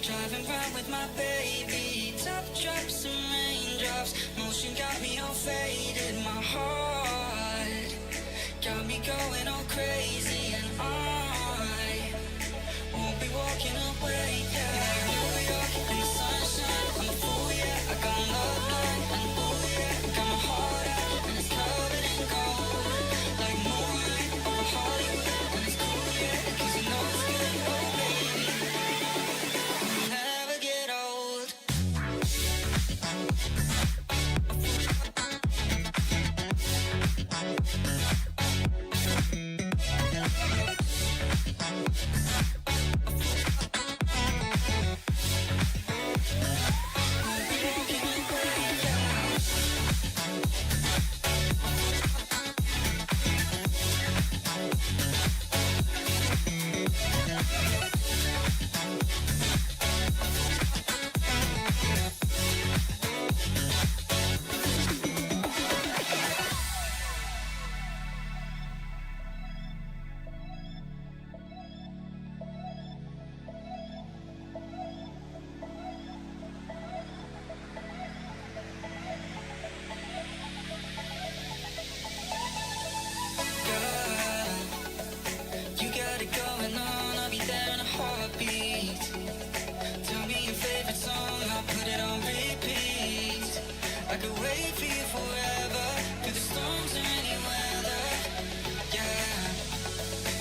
Driving round with my baby, top drops and raindrops, motion got me all faded. My heart got me going all crazy, and I won't be walking away. Yeah, New York in the sunshine, I'm a fool, yeah. I got love blind, and ooh yeah, got my heart out and it's covered in gold, like moonlight over Hollywood, and it's cool, yeah, 'cause you know it's good. Oh baby, never get old. You got it going on, I'll be there in a heartbeat. Tell me your favorite song, I'll put it on repeat. I could wait for you forever, through the storms or any weather. Yeah,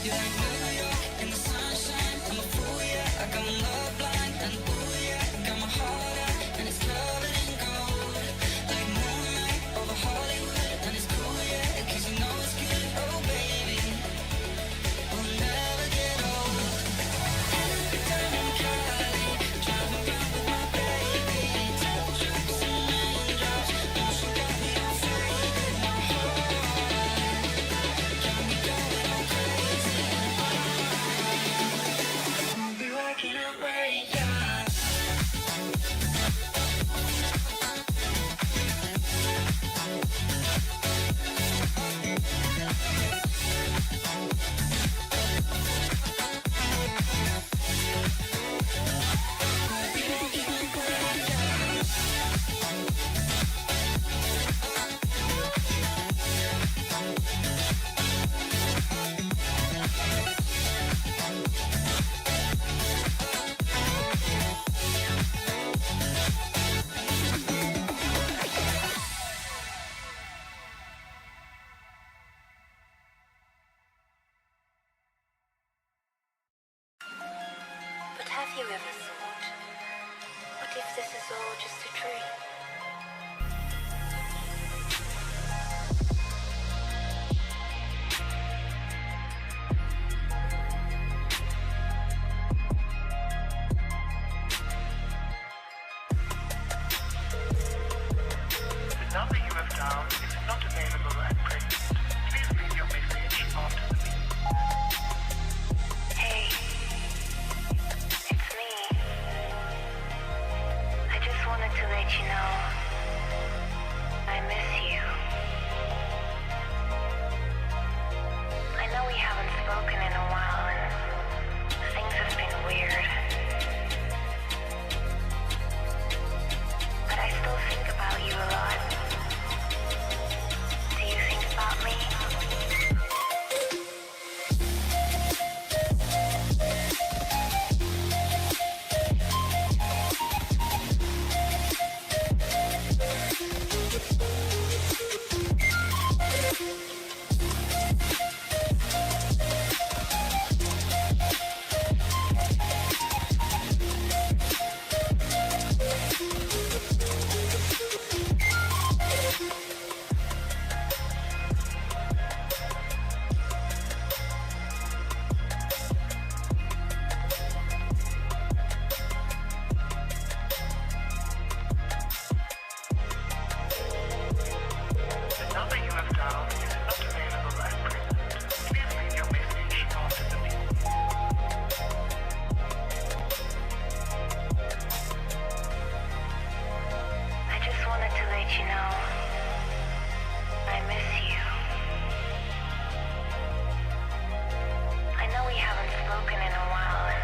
you're like New York in the sunshine, I'm a fool, yeah. I got love blind, and ooh yeah, got my heart out and it's covered in gold, like moonlight over Hollywood, and it's cool, yeah, 'cause you know it's good. Oh baby, we'll never get old. Down in Cali, driving around with my baby, top drops and raindrops, motion got soul, just a tree. The number you have dialed is not available at present. Please leave your message after the beep. Hey, it's me. I just wanted to let you know I miss you. I know we haven't spoken in a while and things have been weird. But I still think about you a lot. Do you think about me? The number you have dialed is not available at present. Please leave your message after the beep. I just wanted to let you know I miss you. I know we haven't spoken in a while and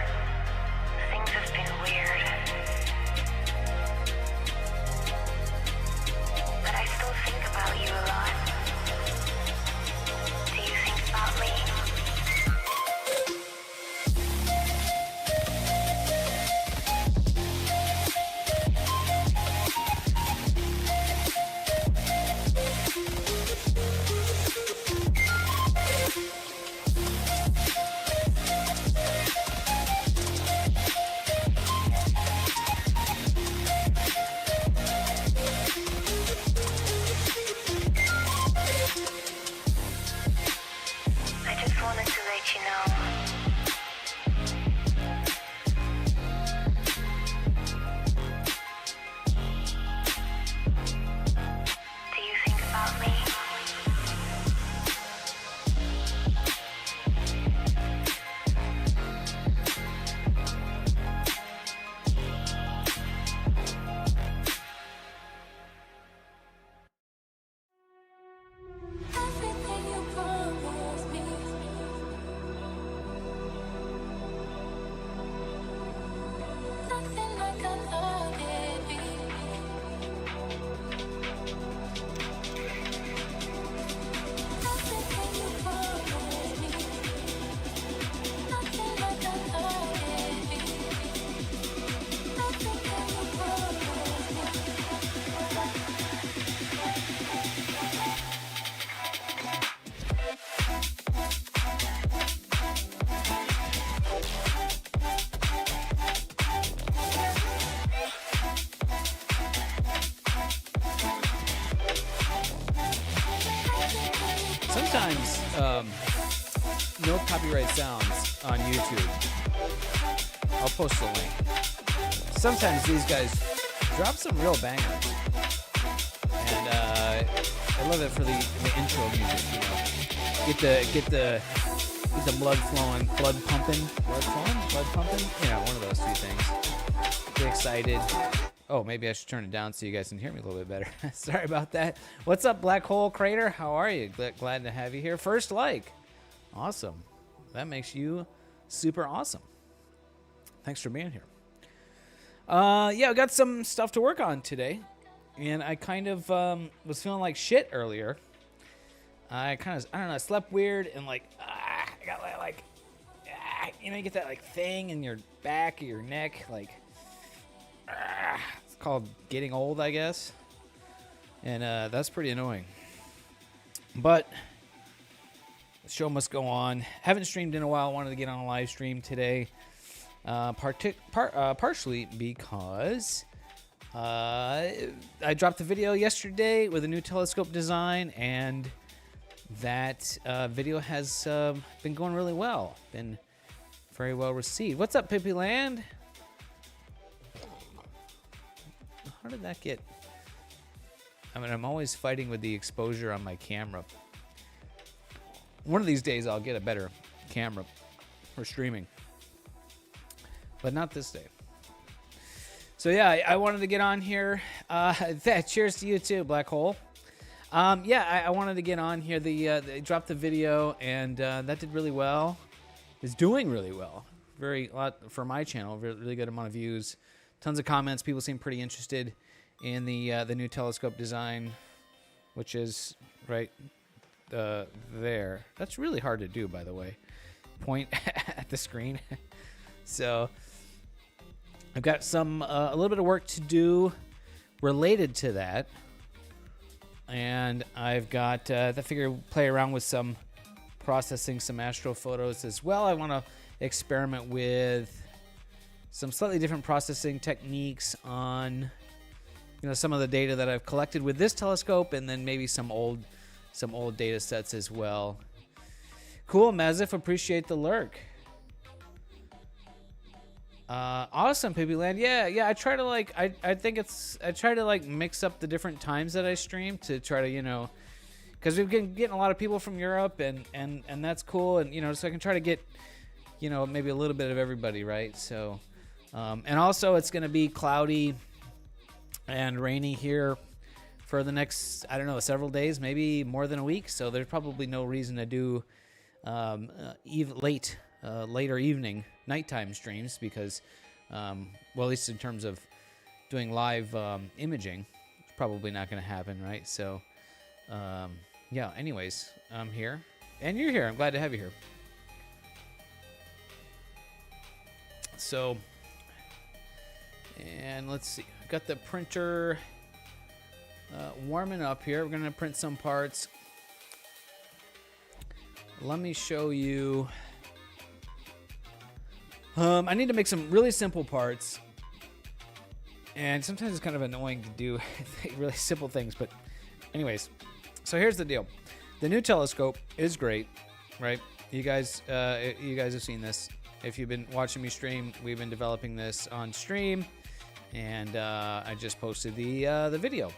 things have been weird. But I still think about you a lot. Do you think about me? I just wanted to let you know. Do you think about me? Everything you promised me. Nothing like I thought it'd be. Everything you promised me. Nothing like I thought it'd be. Everything you promised me. Sometimes, no copyright sounds on YouTube. I'll post the link. Sometimes these guys drop some real bangers, and I love it for the intro music. You know, get the blood flowing, blood pumping. You know, one of those two things. Get excited. Oh, maybe I should turn it down so you guys can hear me a little bit better. Sorry about that. What's up, Black Hole Crater? How are you? Glad to have you here. First like. Awesome. That makes you super awesome. Thanks for being here. Yeah, I got some stuff to work on today. And I kind of was feeling like shit earlier. I don't know, I slept weird and I got you know, you get that thing in your back or your neck, it's called getting old, I guess. And that's pretty annoying. But the show must go on. Haven't streamed in a while. Wanted to get on a live stream today. Partially because I dropped a video yesterday with a new telescope design, and that video has been going really well. Been very well received. What's up, Pippi Land? How did that get? I mean, I'm always fighting with the exposure on my camera. One of these days, I'll get a better camera for streaming, but not this day. So yeah, I wanted to get on here. Cheers to you too, Black Hole. Yeah, I wanted to get on here. They dropped the video, and that did really well. It's doing really well. Very lot for my channel. Really good amount of views. Tons of comments. People seem pretty interested in the new telescope design, which is right there. That's really hard to do, by the way. Point at the screen. So I've got a little bit of work to do related to that, and I've got I figure play around with some processing some astrophotos as well. I want to experiment with some slightly different processing techniques on some of the data that I've collected with this telescope, and then maybe some old data sets as well. Cool, Mazif, appreciate the lurk. Awesome, Pippi Land. Yeah. I try to I try to mix up the different times that I stream to try to because we've been getting a lot of people from Europe, and that's cool, and so I can try to get maybe a little bit of everybody, right? So and also it's going to be cloudy and rainy here for the next, I don't know, several days, maybe more than a week. So there's probably no reason to do later evening, nighttime streams because, well, at least in terms of doing live imaging, it's probably not going to happen, right? So, yeah, anyways, I'm here. And you're here. I'm glad to have you here. So, and let's see. I've got the printer warming up here. We're going to print some parts. Let me show you. I need to make some really simple parts. And sometimes it's kind of annoying to do really simple things. But anyways, so here's the deal. The new telescope is great, right? You guys have seen this. If you've been watching me stream, we've been developing this on stream. And I just posted the video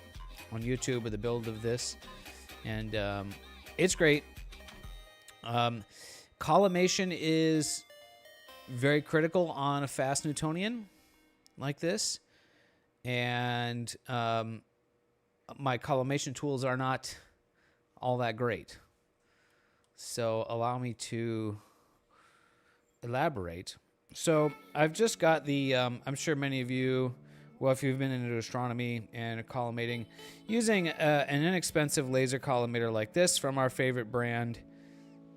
on YouTube with the build of this. And it's great. Collimation is very critical on a fast Newtonian like this. And my collimation tools are not all that great. So allow me to elaborate. So I've just got the, I'm sure many of you, well, if you've been into astronomy and collimating, using an inexpensive laser collimator like this from our favorite brand,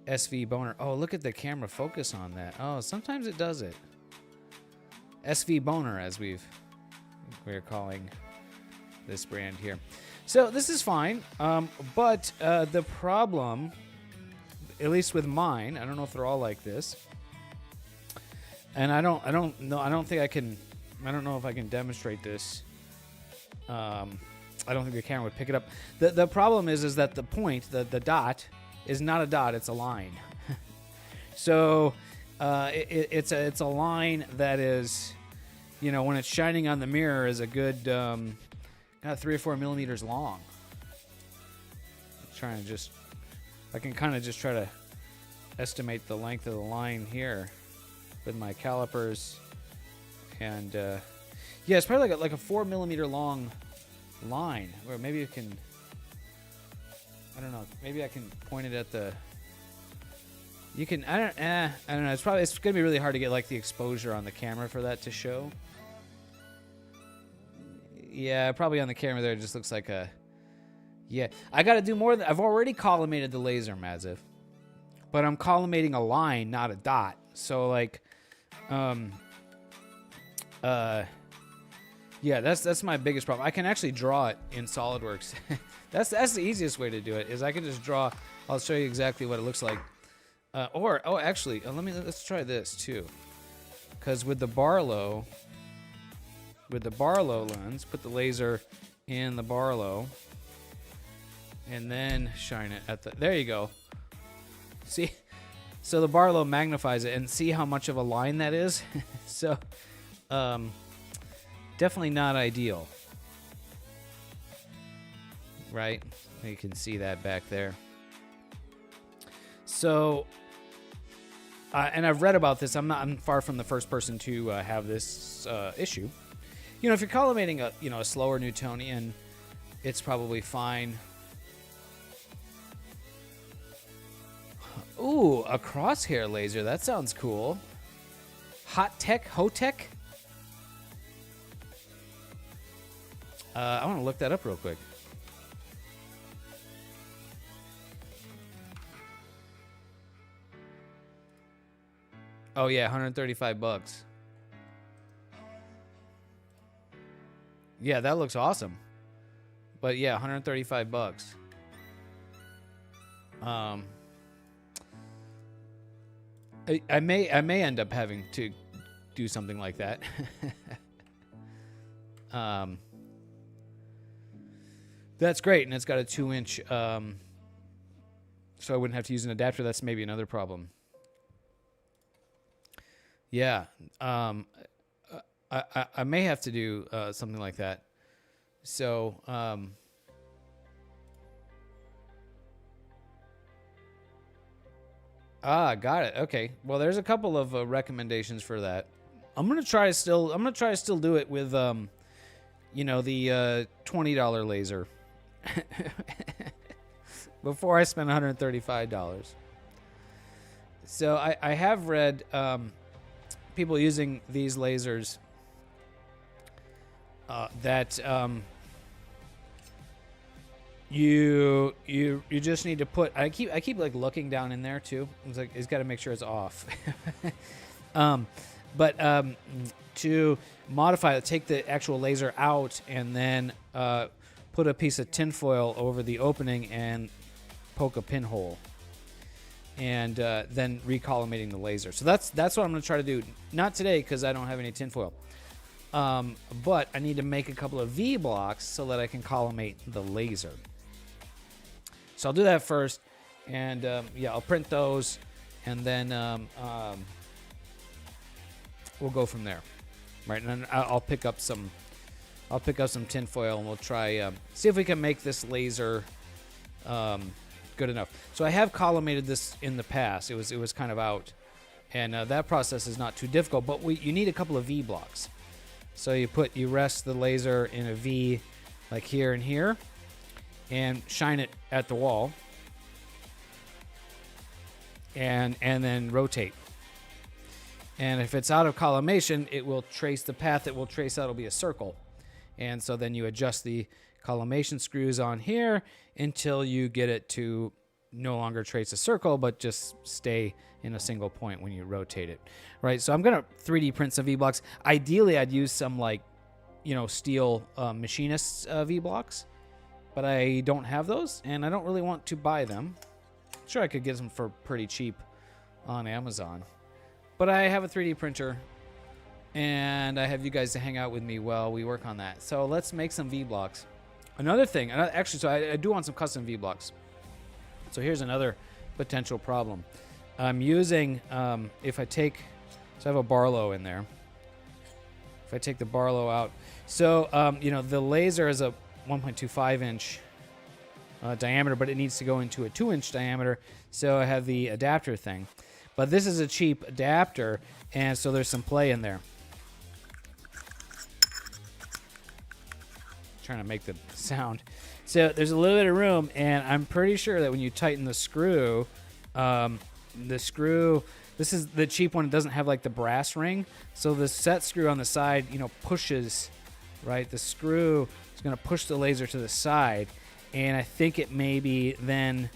SV Boner. Oh, look at the camera focus on that. Oh, sometimes it does it. SV Boner, as we're calling this brand here. So this is fine, but the problem, at least with mine, I don't know if they're all like this, and I don't know if I can demonstrate this. I don't think the camera would pick it up. The problem is that the point, the dot, is not a dot, it's a line. So it's a line that is, when it's shining on the mirror, is a good 3 or 4 millimeters long. I can kind of just try to estimate the length of the line here with my calipers, and yeah, it's probably like a 4 millimeter long line, or maybe you can, I don't know, maybe I can point it at the, you can, I don't know, it's gonna be really hard to get like the exposure on the camera for that to show. Yeah, probably on the camera there it just looks like a, yeah, I gotta do more than, I've already collimated the laser, Maziv, but I'm collimating a line, not a dot. So like, yeah, that's my biggest problem. I can actually draw it in SolidWorks. that's the easiest way to do it, is I can just draw. I'll show you exactly what it looks like. Actually, let's try this too. Because with the Barlow, with the Barlow lens, put the laser in the Barlow, and then shine it at the. There you go. See, so the Barlow magnifies it, and see how much of a line that is. So, definitely not ideal, right? You can see that back there. So, and I've read about this. I'm far from the first person to have this issue. You know, if you're collimating a slower Newtonian, it's probably fine. Ooh, a crosshair laser. That sounds cool. Hot tech, Hotech. I want to look that up real quick. Oh yeah, $135. Yeah, that looks awesome. But yeah, $135. I may end up having to do something like that. That's great, and it's got a 2-inch, so I wouldn't have to use an adapter. That's maybe another problem. Yeah, I may have to do something like that. So, got it. Okay. Well, there's a couple of recommendations for that. I'm gonna try to still do it with the $20 laser before I spend $135. So I have read people using these lasers that you just need to put. I keep like looking down in there too. It's got to make sure it's off. But to modify it, take the actual laser out and then put a piece of tinfoil over the opening and poke a pinhole, and then recollimating the laser. So that's what I'm going to try to do. Not today because I don't have any tinfoil. But I need to make a couple of V blocks so that I can collimate the laser. So I'll do that first, and I'll print those, and then we'll go from there, right? And then I'll pick up some tinfoil, and we'll try see if we can make this laser good enough. So I have collimated this in the past. It was kind of out, and that process is not too difficult. But you need a couple of V blocks. So you rest the laser in a V, like here and here, and shine it at the wall, and then rotate. And if it's out of collimation, it will trace the path it will trace out. Will be a circle, and so then you adjust the collimation screws on here until you get it to no longer trace a circle, but just stay in a single point when you rotate it, right? So I'm gonna 3D print some V blocks. Ideally, I'd use some steel machinist V blocks, but I don't have those, and I don't really want to buy them. Sure, I could get them for pretty cheap on Amazon, but I have a 3D printer, and I have you guys to hang out with me while we work on that. So let's make some V blocks. Another thing, actually, so I do want some custom V blocks. So here's another potential problem. I'm using, if I have a Barlow in there. If I take the Barlow out. So, the laser is a 1.25 inch diameter, but it needs to go into a 2-inch diameter. So I have the adapter thing. But this is a cheap adapter, and so there's some play in there. Trying to make the sound. So there's a little bit of room, and I'm pretty sure that when you tighten the screw, this is the cheap one. It doesn't have like the brass ring. So the set screw on the side, pushes, right? The screw is going to push the laser to the side. And I think it may be then,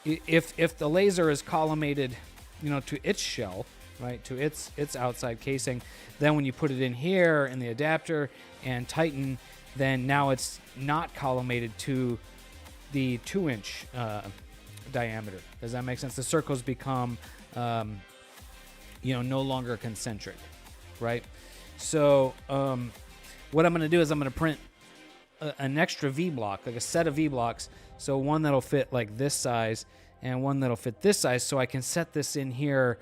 if the laser is collimated, to its shell, right? To its outside casing, then when you put it in here in the adapter and tighten, then now it's not collimated to the 2-inch diameter. Does that make sense? The circles become, no longer concentric, right? So what I'm going to do is I'm going to print an extra V block, like a set of V blocks. So one that'll fit like this size and one that'll fit this size. So I can set this in here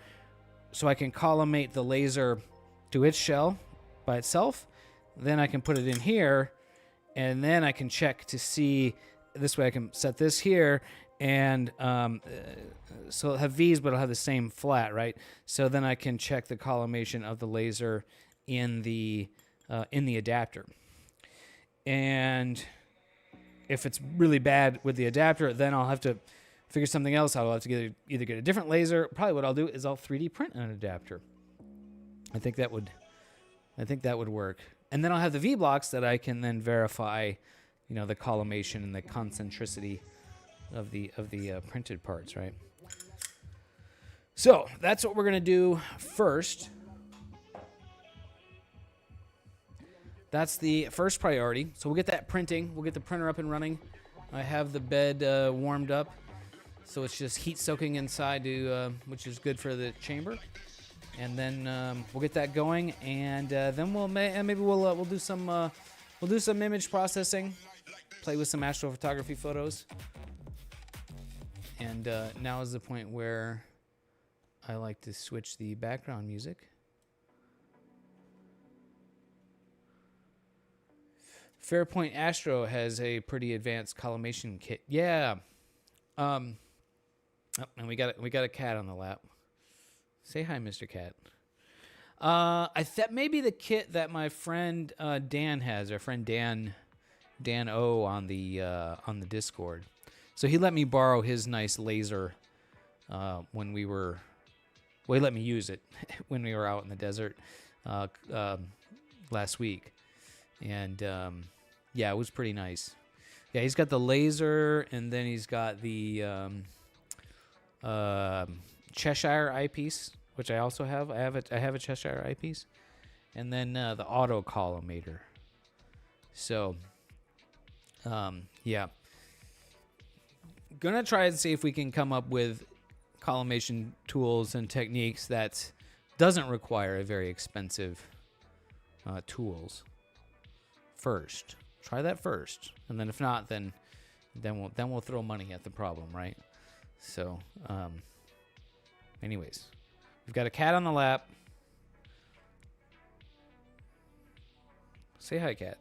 so I can collimate the laser to its shell by itself. Then I can put it in here and then I can check to see, this way I can set this here and so it'll have V's, but it'll have the same flat, right? So then I can check the collimation of the laser in the adapter. And if it's really bad with the adapter, then I'll have to figure something else out. I'll have to either get a different laser. Probably what I'll do is I'll 3D print an adapter. I think that would work. And then I'll have the V blocks that I can then verify, the collimation and the concentricity of the printed parts, right? So that's what we're gonna do first. That's the first priority. So we'll get that printing. We'll get the printer up and running. I have the bed warmed up, so it's just heat soaking inside, which is good for the chamber. And then we'll get that going, and then maybe we'll do some image processing, play with some astrophotography photos. And now is the point where I like to switch the background music. Fairpoint Astro has a pretty advanced collimation kit. Yeah. And we got a cat on the lap. Say hi, Mr. Cat. That may be the kit that my friend Dan has. Our friend Dan O on the Discord. So he let me borrow his nice laser when we were. Well, he let me use it when we were out in the desert last week, and yeah, it was pretty nice. Yeah, he's got the laser, and then he's got the Cheshire eyepiece, which I also have. I have a Cheshire eyepiece, and then the auto collimator. So, yeah, gonna try and see if we can come up with collimation tools and techniques that doesn't require a very expensive tools first. Try that first, and then if not, then we'll throw money at the problem, right? So, anyways, we've got a cat on the lap. Say hi, cat.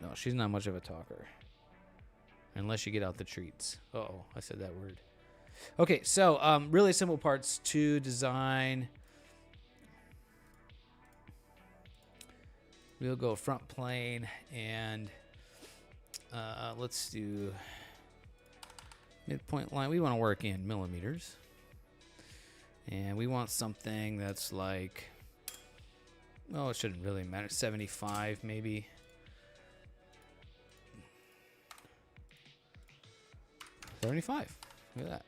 No, she's not much of a talker, unless you get out the treats. Uh-oh, I said that word. Okay, so really simple parts to design. We'll go front plane, and let's do midpoint line. We want to work in millimeters, and we want something that's like, oh, it shouldn't really matter, 75 maybe. $75. Look at that.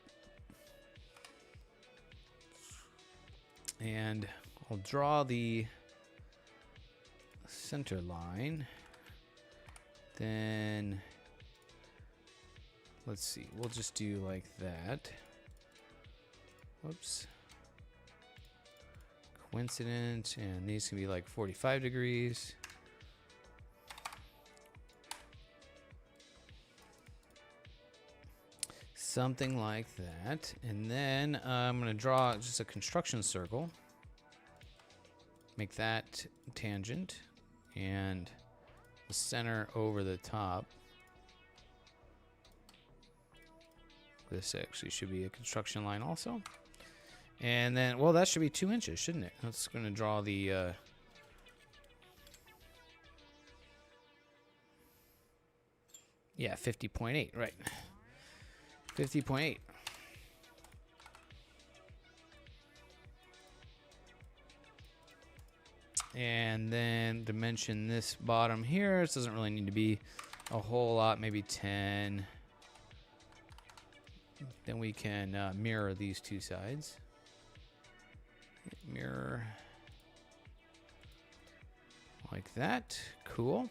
And I'll draw the center line. Then let's see, we'll just do like that. Whoops. Coincident, and these can be like 45 degrees. Something like that. And then I'm going to draw just a construction circle. Make that tangent. And the center over the top. This actually should be a construction line also. And then, well, that should be 2 inches, shouldn't it? That's going to draw the... yeah, 50.8, right. 50.8. And then dimension this bottom here. This doesn't really need to be a whole lot, maybe 10. Then we can mirror these two sides. Mirror like that. Cool.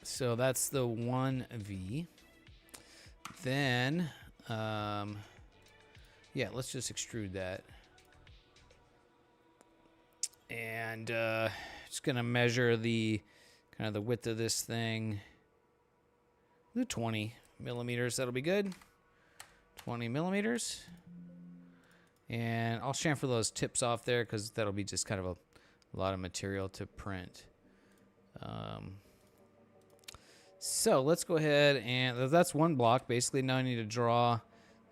So that's the 1V. Then, yeah, let's just extrude that. And just gonna measure the kind of the width of this thing. Do 20 millimeters. That'll be good. 20 millimeters. And I'll chamfer those tips off there because that'll be just kind of a lot of material to print. So let's go ahead and that's one block. Basically, now I need to draw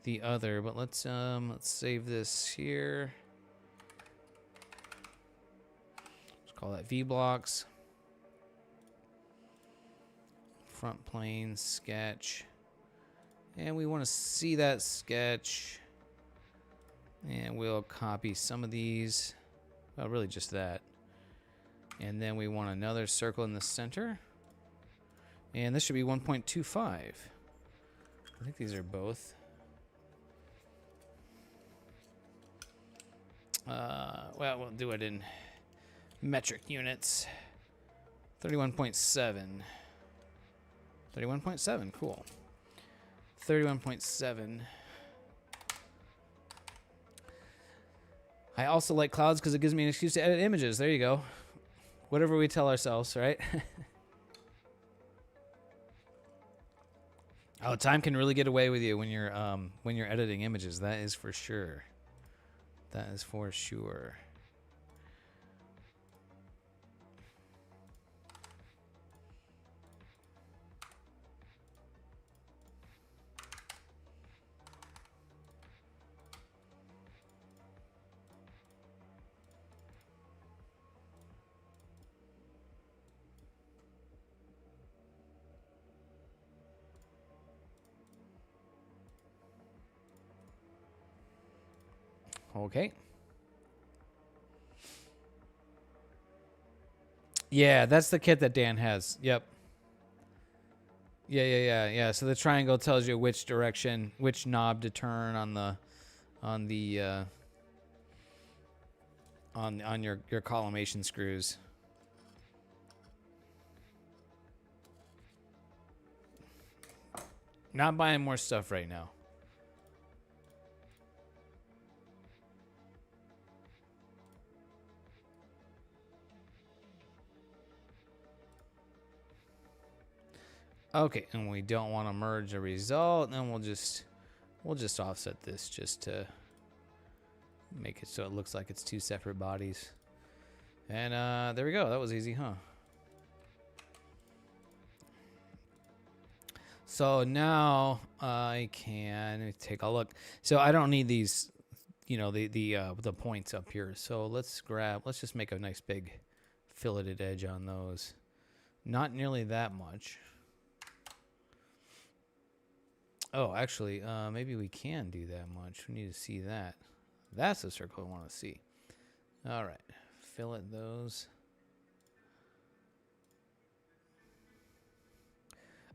the other. But let's save this here. Let's call that V blocks. Front plane sketch. And we want to see that sketch. And we'll copy some of these. Well, really just that. And then we want another circle in the center. And this should be 1.25. I think these are both. Well, we'll do it in metric units. 31.7. 31.7, cool. 31.7. I also like clouds because it gives me an excuse to edit images. There you go. Whatever we tell ourselves, right? Oh, time can really get away with you when you're editing images. That is for sure. That is for sure. Okay. Yeah, that's the kit that Dan has. Yep. Yeah. So the triangle tells you which direction, which knob to turn on your collimation screws. Not buying more stuff right now. Okay, and we don't want to merge a result, and we'll just offset this just to make it so it looks like it's two separate bodies. And there we go. That was easy, huh? So now I can take a look. So I don't need these, the points up here. So let's just make a nice big filleted edge on those. Not nearly that much. Oh, actually, maybe we can do that much. We need to see that. That's the circle I want to see. All right, fillet those.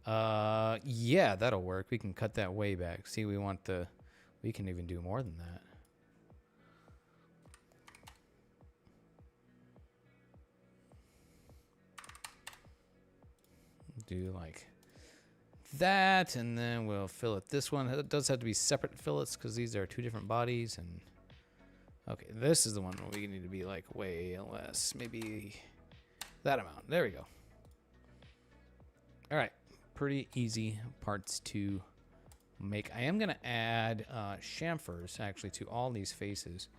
Yeah, that'll work. We can cut that way back. See, we can even do more than that. Do like that, and then we'll fillet this one. It does have to be separate fillets because these are two different bodies. And okay, this is the one where we need to be like way less, maybe that amount. There we go. All right, pretty easy parts to make. I am gonna add chamfers actually to all these faces.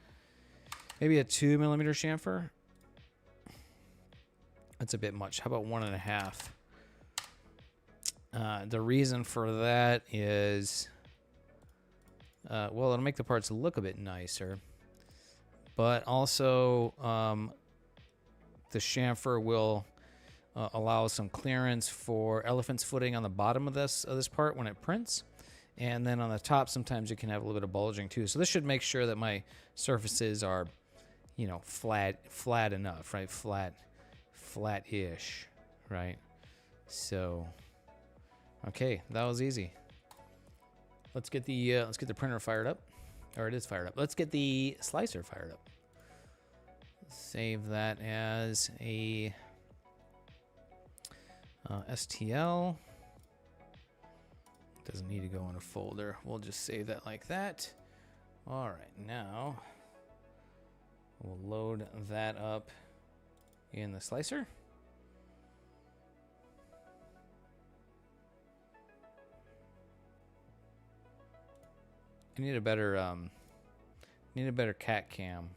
Maybe a 2 millimeter chamfer. That's a bit much. How about 1.5? The reason for that is, well, it'll make the parts look a bit nicer, but also the chamfer will allow some clearance for elephant's footing on the bottom of this part when it prints, and then on the top sometimes you can have a little bit of bulging too. So this should make sure that my surfaces are, flat enough, right? Flat-ish, right? So. Okay, that was easy. Let's get the printer fired up, or it is fired up. Let's get the slicer fired up. Save that as a STL. Doesn't need to go in a folder. We'll just save that like that. All right, now We'll load that up in the slicer. I need a better cat cam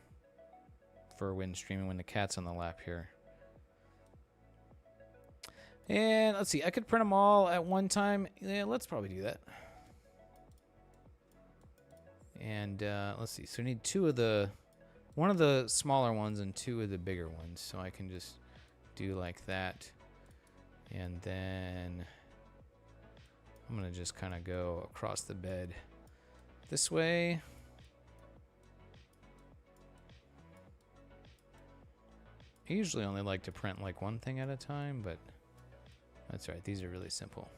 for when streaming when the cat's on the lap here. And let's see, I could print them all at one time. Yeah, let's probably do that. And let's see, so I need one of the smaller ones and two of the bigger ones. So I can just do like that. And then I'm gonna just kind of go across the bed this way. I usually only like to print like one thing at a time, but that's right, these are really simple.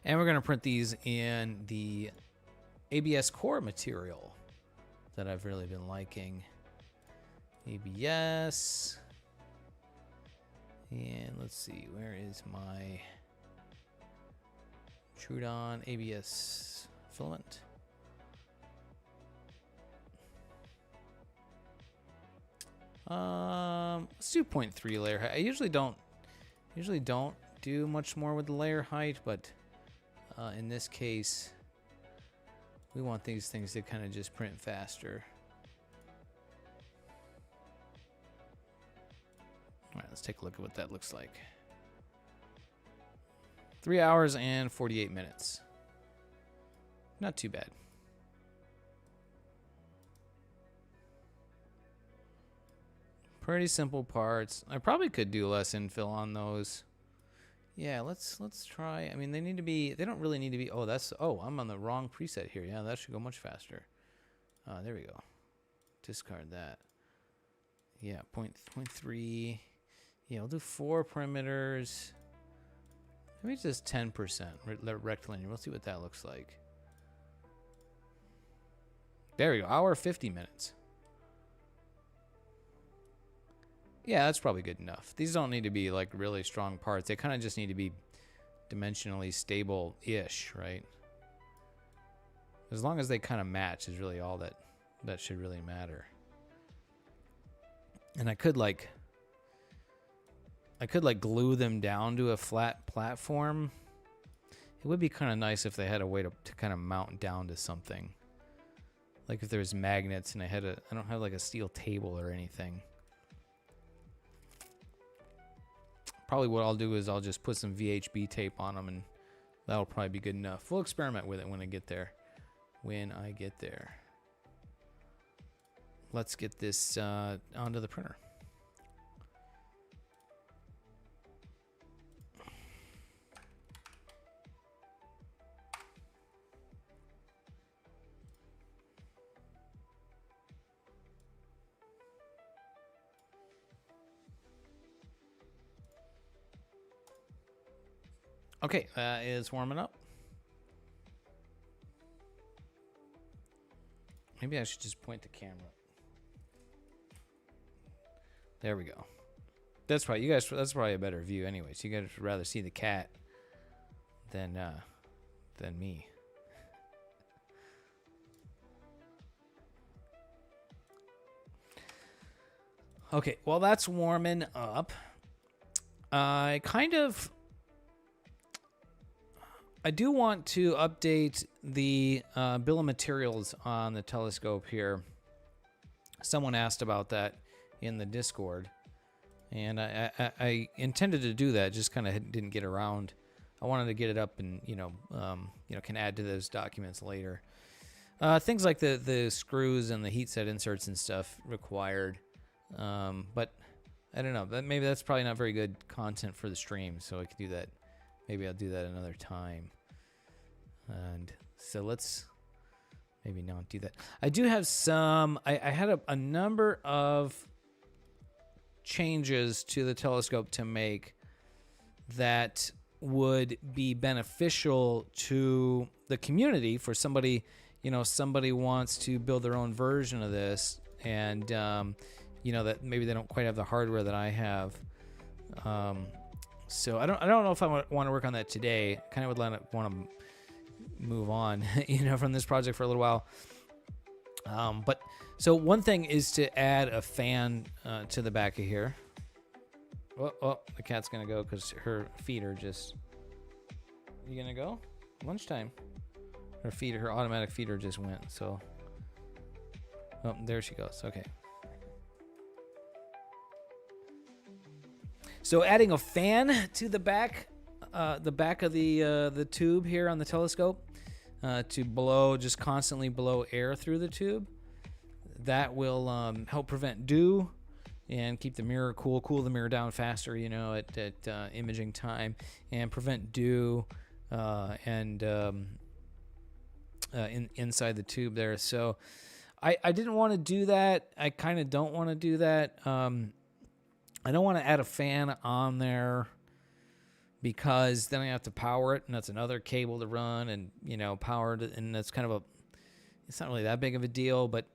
And we're going to print these in the ABS core material that I've really been liking. ABS. And let's see, where is my Trudon ABS filament? Let's do 0.3 layer height. I usually don't do much more with the layer height, but in this case, we want these things to kind of just print faster. All right, let's take a look at what that looks like. 3 hours and 48 minutes. Not too bad. Pretty simple parts. I probably could do less infill on those. Yeah, let's try. I mean, they don't really need to be. Oh, I'm on the wrong preset here. Yeah, that should go much faster. There we go. Discard that. Yeah, 0.3. Yeah, we'll do 4 perimeters. Maybe just 10% rectilinear. We'll see what that looks like. There we go. Hour 50 minutes. Yeah, that's probably good enough. These don't need to be like really strong parts. They kind of just need to be dimensionally stable-ish, right? As long as they kind of match is really all that should really matter. And I could glue them down to a flat platform. It would be kind of nice if they had a way to kind of mount down to something. Like if there's magnets and I don't have like a steel table or anything. Probably what I'll do is I'll just put some VHB tape on them and that'll probably be good enough. We'll experiment with it when I get there. Let's get this onto the printer. Okay, that is warming up. Maybe I should just point the camera. There we go. That's probably that's probably a better view anyways. You guys would rather see the cat than me. Okay, well that's warming up. I do want to update the bill of materials on the telescope here. Someone asked about that in the Discord, and I intended to do that, just kind of didn't get around. I wanted to get it up and can add to those documents later. Things like the screws and the heat set inserts and stuff required, but I don't know. Maybe that's probably not very good content for the stream, so I could do that. Maybe I'll do that another time. And so let's maybe not do that. I do have some. I had a number of changes to the telescope to make that would be beneficial to the community for somebody. Somebody wants to build their own version of this, and that maybe they don't quite have the hardware that I have. So I don't know if I want to work on that today. Kind of would want to move on, from this project for a little while. But so one thing is to add a fan to the back of here. Oh, the cat's gonna go because her feet are just. You gonna go? Lunchtime. Her automatic feeder just went. So. Oh, there she goes. Okay. So adding a fan to the back of the tube here on the telescope to just constantly blow air through the tube. That will help prevent dew and keep the mirror cool the mirror down faster, at imaging time, and prevent dew inside the tube there. So I didn't want to do that. I kind of don't want to do that. I don't want to add a fan on there because then I have to power it, and that's another cable to run and, power it, and that's kind of it's not really that big of a deal, but,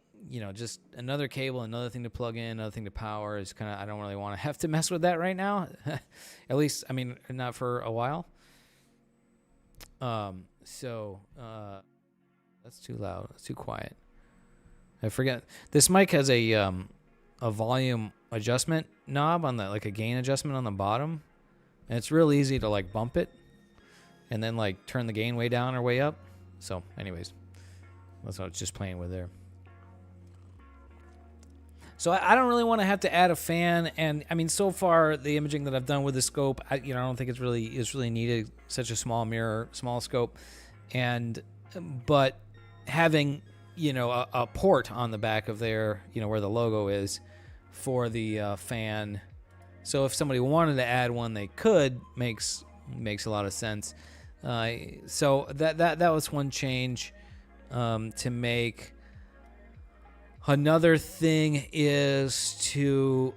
just another cable, another thing to plug in, another thing to power is kind of, I don't really want to have to mess with that right now. At least, not for a while. So that's too loud. That's too quiet. I forget. This mic has a volume adjustment knob on like a gain adjustment on the bottom, and it's real easy to bump it and then turn the gain way down or way up. So anyways, that's what I was just playing with there. So I don't really want to have to add a fan, and so far the imaging that I've done with the scope, I don't think it's really needed, such a small mirror, small scope, but having a port on the back of there, where the logo is for the fan. So if somebody wanted to add one, they could. Makes a lot of sense. So that was one change to make. Another thing is to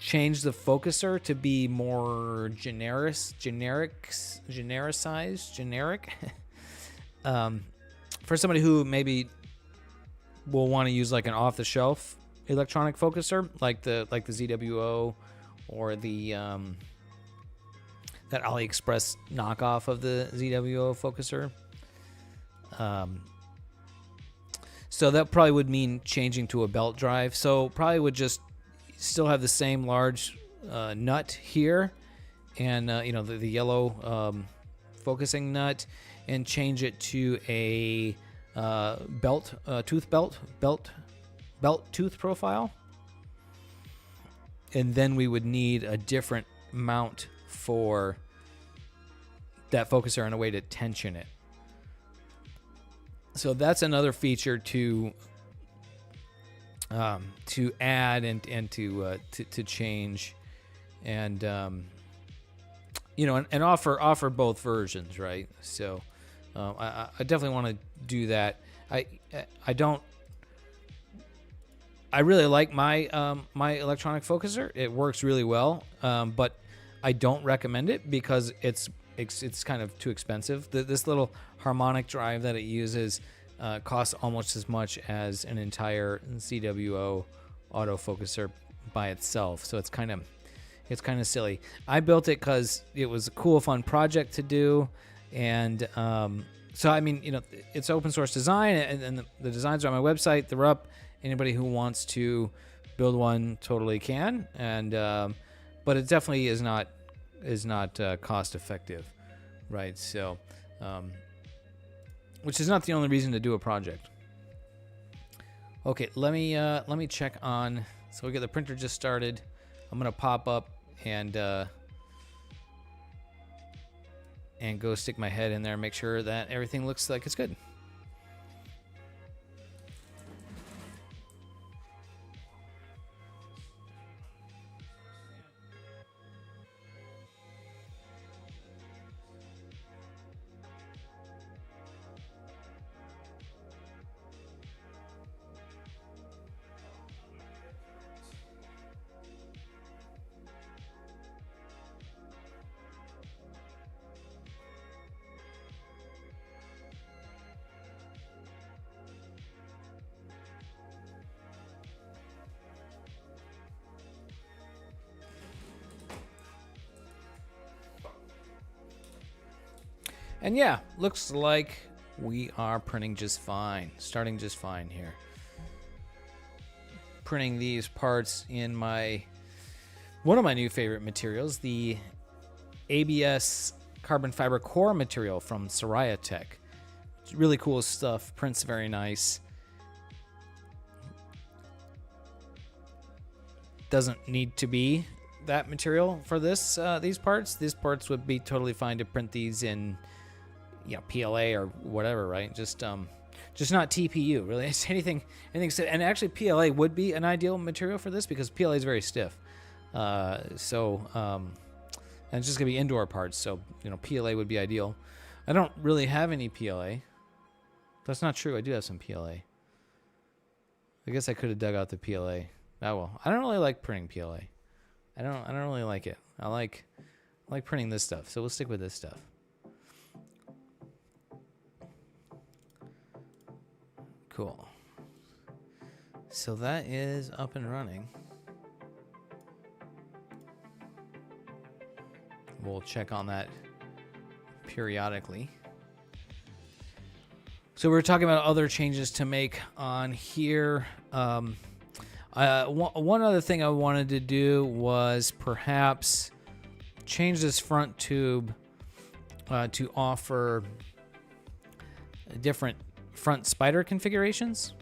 change the focuser to be more generic. For somebody who maybe will want to use an off-the-shelf electronic focuser, like the ZWO or the that AliExpress knockoff of the ZWO focuser. So that probably would mean changing to a belt drive. So probably would just still have the same large nut here, and the yellow focusing nut, and change it to a tooth profile. And then we would need a different mount for that focuser and a way to tension it. So that's another feature to add and to change, and and offer both versions, right? So I definitely want to do that. I really like my my electronic focuser. It works really well, but I don't recommend it because it's kind of too expensive. This little harmonic drive that it uses costs almost as much as an entire CWO autofocuser by itself. So it's kind of silly. I built it because it was a cool, fun project to do, and so it's open source design, and the designs are on my website. They're up. Anybody who wants to build one totally can, and but it definitely is not cost effective, right? So, which is not the only reason to do a project. Okay, let me check on. So we got the printer just started. I'm gonna pop up and go stick my head in there and make sure that everything looks like it's good. And yeah, looks like we are printing just fine. Starting just fine here. Printing these parts in one of my new favorite materials, the ABS carbon fiber core material from Soraya Tech. It's really cool stuff. Prints very nice. Doesn't need to be that material for these parts. These parts would be totally fine to print these in, PLA or whatever, right? Just not TPU, really. It's anything. And actually, PLA would be an ideal material for this because PLA is very stiff. And it's just gonna be indoor parts, so PLA would be ideal. I don't really have any PLA. That's not true. I do have some PLA. I guess I could have dug out the PLA. Oh well. I don't really like printing PLA. I don't really like it. I like printing this stuff, so we'll stick with this stuff. Cool. So that is up and running. We'll check on that periodically. So we're talking about other changes to make on here. One other thing I wanted to do was perhaps change this front tube to offer different front spider configurations.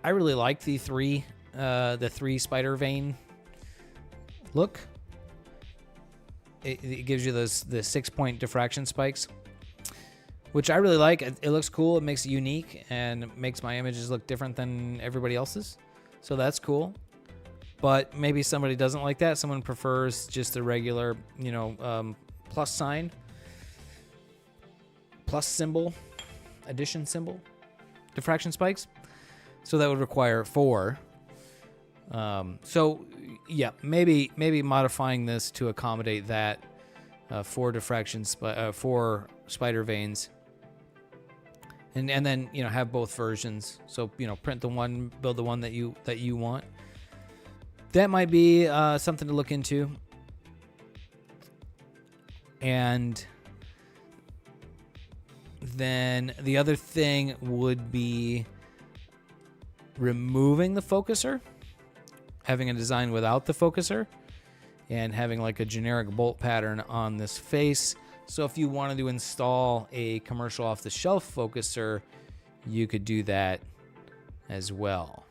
I really like the three spider vane look. It gives you the 6-point diffraction spikes, which I really like. It looks cool. It makes it unique and makes my images look different than everybody else's. So that's cool. But maybe somebody doesn't like that. Someone prefers just the regular, plus sign, plus symbol, addition symbol, diffraction spikes. So that would require 4. So yeah, maybe modifying this to accommodate that 4 4 spider vanes, and then have both versions. So print the one, build the one that you want. That might be something to look into. And then the other thing would be removing the focuser, having a design without the focuser, and having like a generic bolt pattern on this face. So if you wanted to install a commercial off-the-shelf focuser, you could do that as well.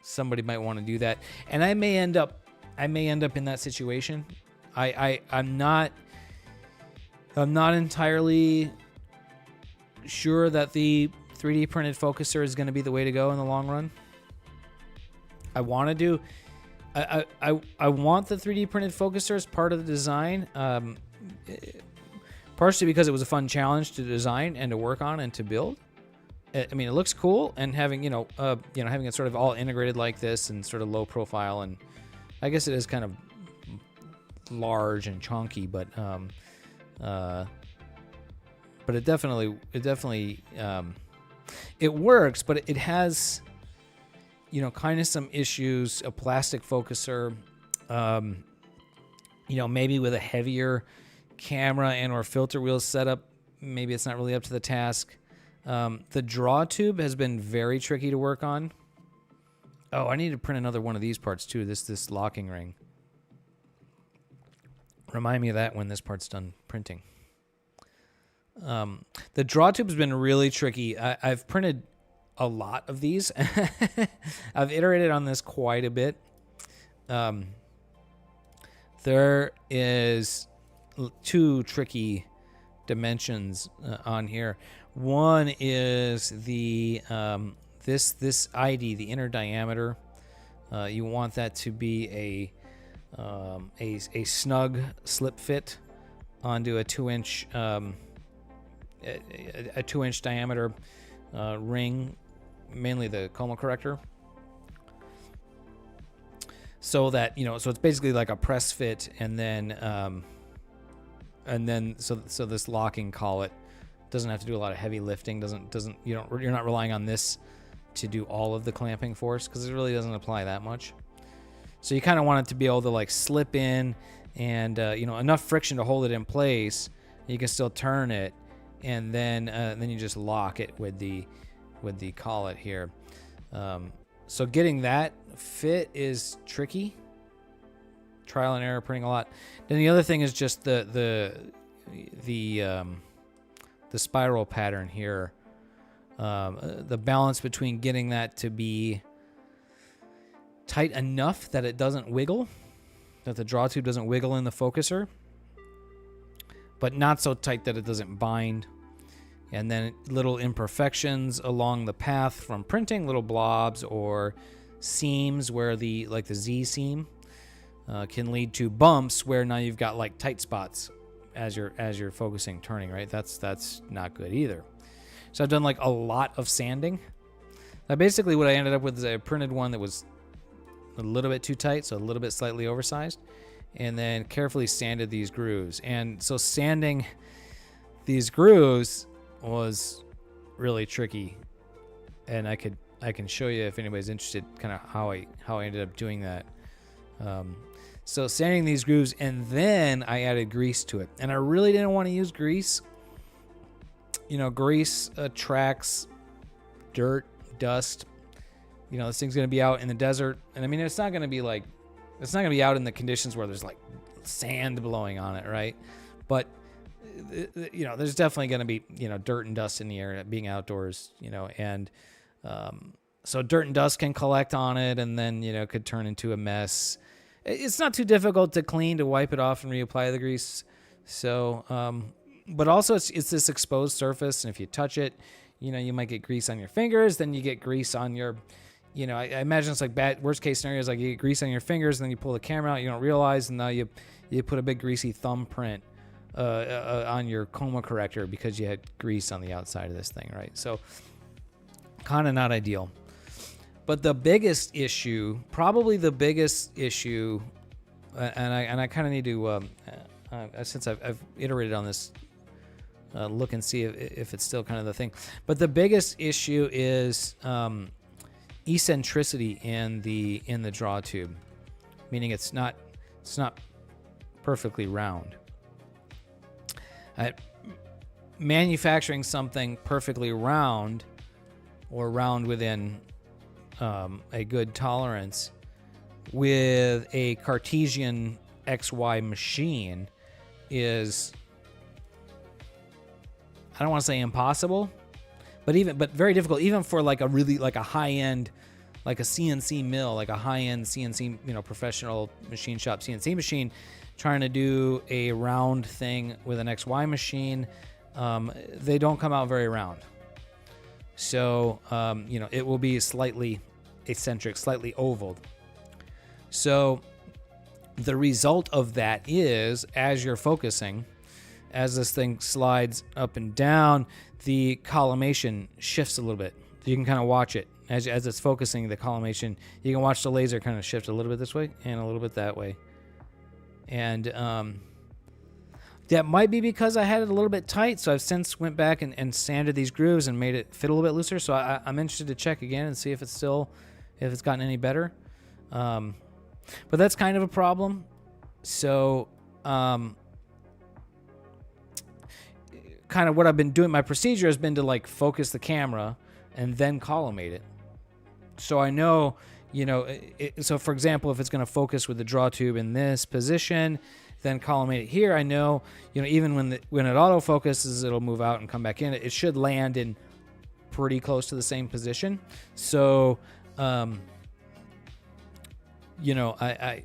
Somebody might want to do that, and I may end up in that situation. I'm not entirely sure that the 3D printed focuser is going to be the way to go in the long run. I want to do. I want the 3D printed focuser as part of the design, partially because it was a fun challenge to design and to work on and to build. I mean, it looks cool, and having having it sort of all integrated like this and sort of low profile, and I guess it is kind of large and chunky, but it definitely it works, but it has kind of some issues. A plastic focuser, maybe with a heavier camera and or filter wheel setup, maybe it's not really up to the task. The draw tube has been very tricky to work on. Oh, I need to print another one of these parts too. This locking ring. Remind me of that when this part's done printing. The draw tube has been really tricky. I've printed a lot of these. I've iterated on this quite a bit. There is 2 tricky dimensions on here. One is the this ID, the inner diameter. You want that to be a snug slip fit onto a 2-inch a 2-inch diameter ring, mainly the coma corrector. So that so it's basically like a press fit, and then so this locking collet doesn't have to do a lot of heavy lifting. You're not relying on this to do all of the clamping force, because it really doesn't apply that much. So you kind of want it to be able to like slip in and enough friction to hold it in place. You can still turn it, and then you just lock it with the collet here. So getting that fit is tricky. Trial and error printing a lot. Then the other thing is just the spiral pattern here. The balance between getting that to be tight enough that it doesn't wiggle, that the draw tube doesn't wiggle in the focuser, but not so tight that it doesn't bind. And then little imperfections along the path from printing, little blobs or seams where the Z seam can lead to bumps where now you've got like tight spots as you're focusing, turning, right? That's not good either. So I've done like a lot of sanding. Now basically what I ended up with is I printed one that was a little bit too tight, so a little bit slightly oversized, and then carefully sanded these grooves. And so sanding these grooves was really tricky, and I can show you if anybody's interested kind of how I ended up doing that. So sanding these grooves, and then I added grease to it, and I really didn't want to use grease. You know, grease attracts dirt, dust. You know, this thing's going to be out in the desert, and I mean, it's not going to be out in the conditions where there's like sand blowing on it, right? But you know, there's definitely going to be, you know, dirt and dust in the air being outdoors, you know, and so dirt and dust can collect on it, and then, you know, could turn into a mess. It's not too difficult to clean, to wipe it off and reapply the grease. So, but also it's this exposed surface, and if you touch it, you know, you might get grease on your fingers, then you get grease on your, you know, I imagine it's like worst case scenario is like you get grease on your fingers, and then you pull the camera out, you don't realize, and now you put a big greasy thumbprint on your coma corrector because you had grease on the outside of this thing, right? So kind of not ideal. But the biggest issue, probably the biggest issue, and I kind of need to, since I've iterated on this, look and see if it's still kind of the thing. But the biggest issue is eccentricity in the draw tube, meaning it's not perfectly round. Manufacturing something perfectly round, or round within a good tolerance, with a Cartesian XY machine is, I don't want to say impossible, but very difficult, even for like a really like a high end, like a CNC mill, like a high end CNC, you know, professional machine shop CNC machine, trying to do a round thing with an XY machine. They don't come out very round. So, you know, it will be slightly eccentric, slightly oval. So the result of that is, as you're focusing, as this thing slides up and down, the collimation shifts a little bit. You can kind of watch it as it's focusing. The collimation, you can watch the laser kind of shift a little bit this way and a little bit that way. And that might be because I had it a little bit tight, so I've since went back and sanded these grooves and made it fit a little bit looser. So I'm interested to check again and see if it's gotten any better. But that's kind of a problem. So kind of what I've been doing, my procedure has been to like focus the camera and then collimate it. So I know, you know, so for example, if it's going to focus with the draw tube in this position, then collimate it here, I know, you know, even when it autofocuses, it'll move out and come back in. It should land in pretty close to the same position. So, you know, I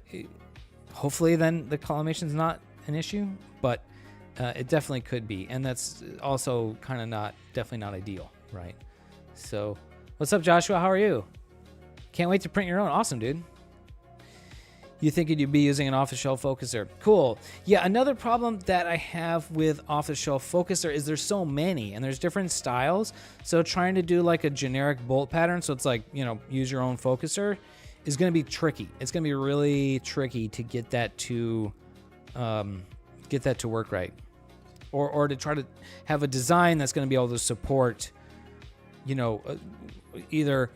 hopefully then the collimation's not an issue, but it definitely could be, and that's also kind of definitely not ideal, right? So, what's up, Joshua? How are you? Can't wait to print your own. Awesome, dude. You think you'd be using an off-the-shelf focuser? Cool. Yeah, another problem that I have with off-the-shelf focuser is there's so many, and there's different styles. So trying to do like a generic bolt pattern, so it's like, you know, use your own focuser, is going to be tricky. It's going to be really tricky to get that to work right, or to try to have a design that's going to be able to support, you know, either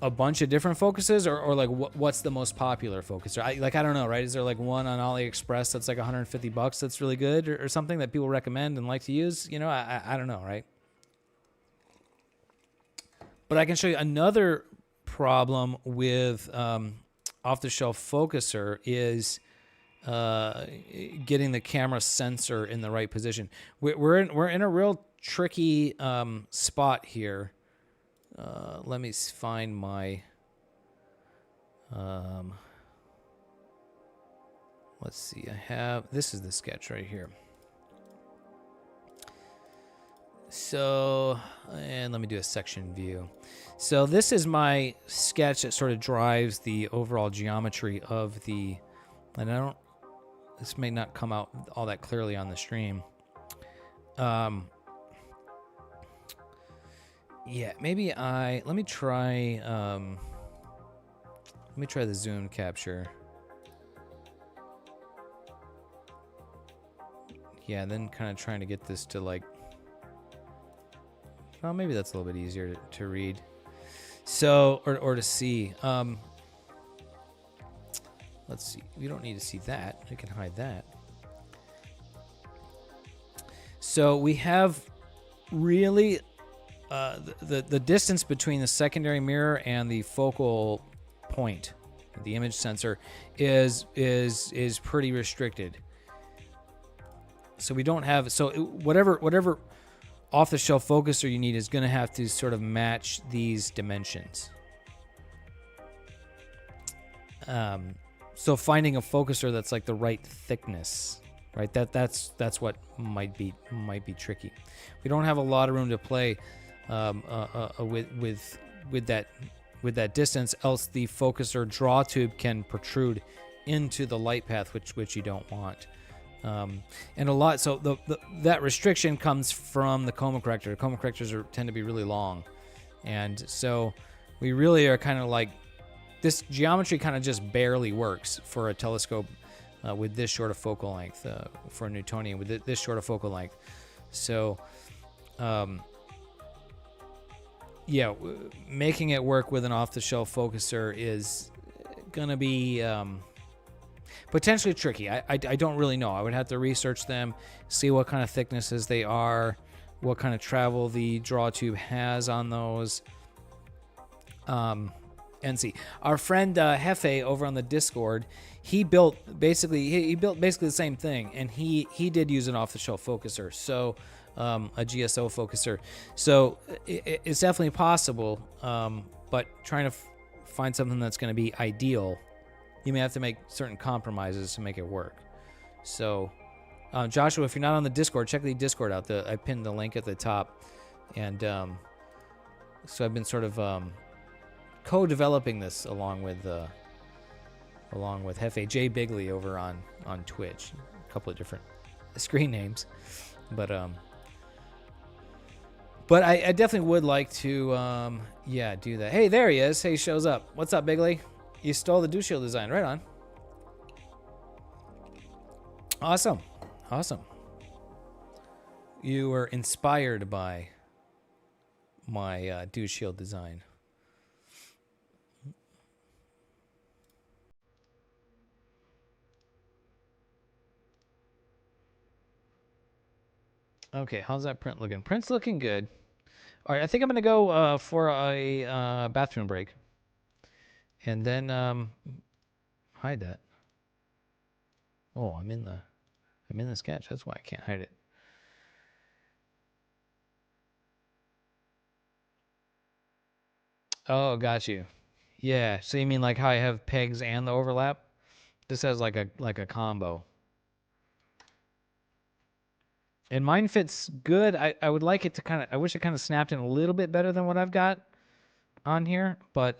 a bunch of different focuses, or like what's the most popular focuser? I don't know, right? Is there like one on AliExpress that's like $150 that's really good, or something that people recommend and like to use? You know, I don't know, right? But I can show you another problem with off-the-shelf focuser is getting the camera sensor in the right position. We're in a real tricky spot here. Let me find my. Let's see. This is the sketch right here. So, and let me do a section view. So this is my sketch that sort of drives the overall geometry of the, and this may not come out all that clearly on the stream. Yeah, maybe let me try the zoom capture. Yeah, then kind of trying to get this to like, well, maybe that's a little bit easier to read. So, or to see. Let's see. We don't need to see that. We can hide that. So we have really the distance between the secondary mirror and the focal point, the image sensor, is pretty restricted. So we don't have, so whatever off-the-shelf focuser you need is going to have to sort of match these dimensions. So finding a focuser that's like the right thickness, right? That's what might be tricky. We don't have a lot of room to play with that distance, else the focuser draw tube can protrude into the light path, which you don't want. And a lot, so that restriction comes from the coma corrector. Coma correctors tend to be really long, and so we really are kind of like, this geometry kind of just barely works for a telescope with this short of focal length, for a Newtonian with this short of focal length. So, yeah, making it work with an off-the-shelf focuser is gonna be potentially tricky. I don't really know. I would have to research them, see what kind of thicknesses they are, what kind of travel the draw tube has on those, and see. Our friend Hefe over on the Discord, he built basically the same thing, and he did use an off-the-shelf focuser, so a GSO focuser. So it's definitely possible, but trying to find something that's going to be ideal, you may have to make certain compromises to make it work. So, Joshua, if you're not on the Discord, check the Discord out. I pinned the link at the top, and so I've been sort of co-developing this along with Hefe J Bigley over on Twitch. A couple of different screen names, but I definitely would like to do that. Hey, there he is. Hey, shows up. What's up, Bigley? You stole the dew shield design. Right on. Awesome. You were inspired by my dew shield design. Okay, how's that print looking? Print's looking good. All right, I think I'm gonna go for a bathroom break, and then hide that. Oh, I'm in the sketch. That's why I can't hide it. Oh, got you. Yeah. So you mean like how I have pegs and the overlap? This has like a combo. And mine fits good. I would like it to I wish it kind of snapped in a little bit better than what I've got on here, but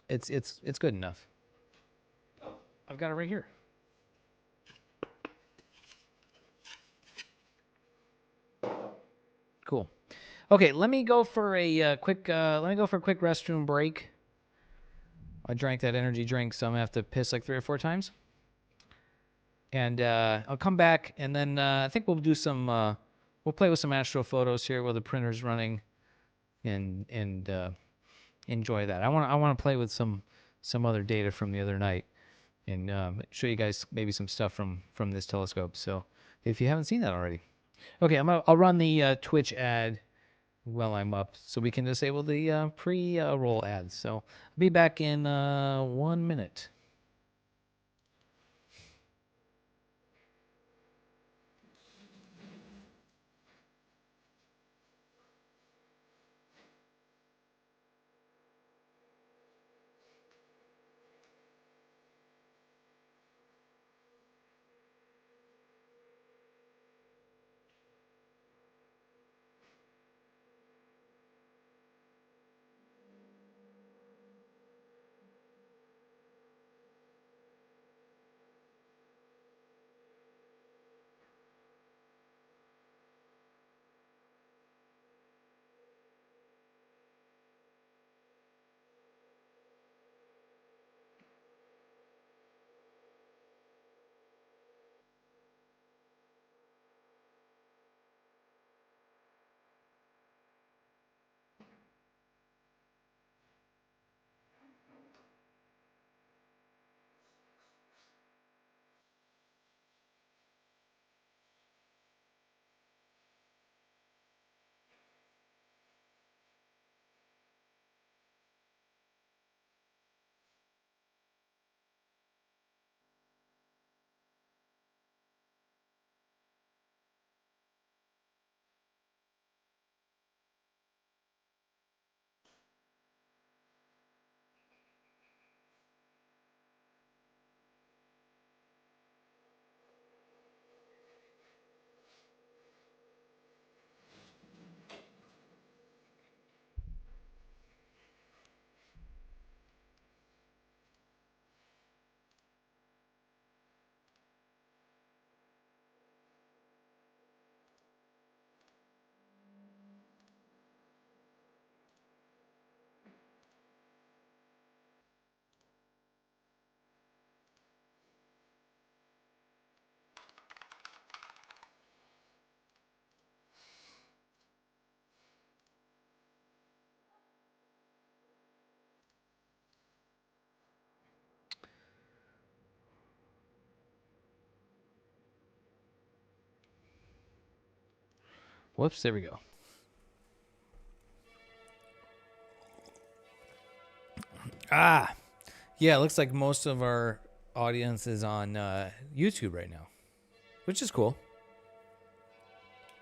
it's good enough. I've got it right here. Cool. Okay, let me go for a quick restroom break. I drank that energy drink, so I'm gonna have to piss like 3 or 4 times. And I'll come back, and then I think we'll do some, we'll play with some astrophotos here while the printer's running and enjoy that. I want to play with some other data from the other night and show you guys maybe some stuff from this telescope. So if you haven't seen that already, okay, I'll run the Twitch ad while I'm up, so we can disable the pre-roll ads. So I'll be back in 1 minute. Whoops, there we go. Yeah, it looks like most of our audience is on YouTube right now, which is cool.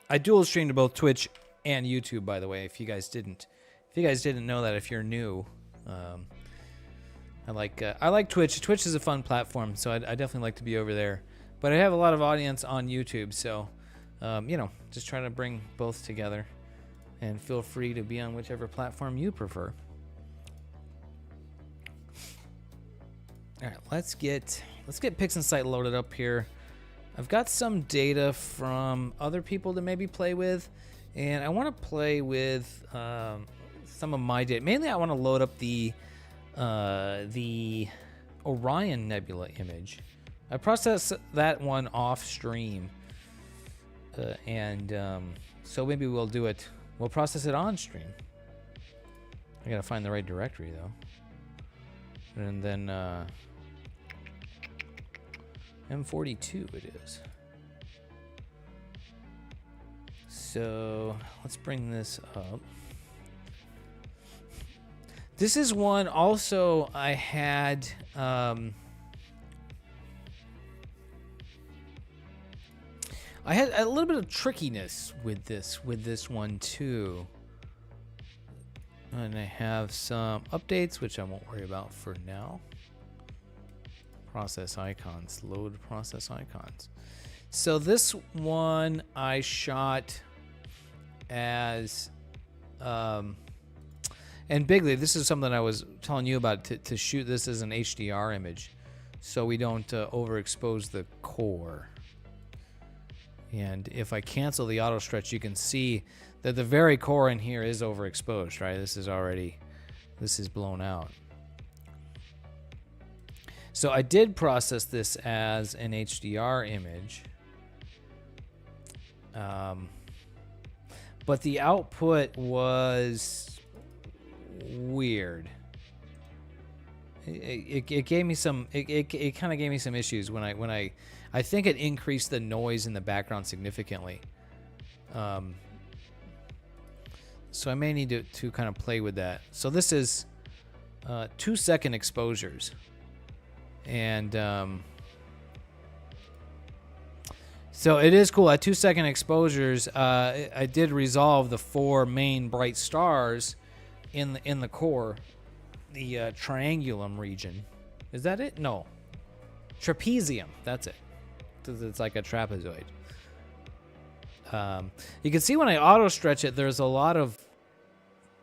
I dual stream to both Twitch and YouTube, by the way. If you guys didn't know that, if you're new, I like Twitch. Twitch is a fun platform, so I definitely like to be over there. But I have a lot of audience on YouTube, so just trying to bring both together. And feel free to be on whichever platform you prefer. All right, let's get PixInsight loaded up here. I've got some data from other people to maybe play with, and I want to play with some of my data. Mainly, I want to load up the Orion Nebula image. I process that one off stream, so maybe we'll do it. We'll process it on stream. I gotta find the right directory though, and then M42 it is. So let's bring this up. This is one also I had. I had a little bit of trickiness with this one too. And I have some updates, which I won't worry about for now. Process icons, load process icons. So this one I shot as, and Bigley, this is something I was telling you about, to shoot this as an HDR image so we don't overexpose the core. And if I cancel the auto stretch, you can see that the very core in here is overexposed, right? This is blown out. So I did process this as an HDR image. But but the output was weird. It gave me some. It kind of gave me some issues when I think it increased the noise in the background significantly. So I may need to kind of play with that. So this is 2-second exposures, and so it is cool. At 2-second exposures, I did resolve the 4 main bright stars in the core, the triangulum region. Is that it? No, trapezium. That's it. It's like a trapezoid. You can see when I auto stretch it, there's a lot of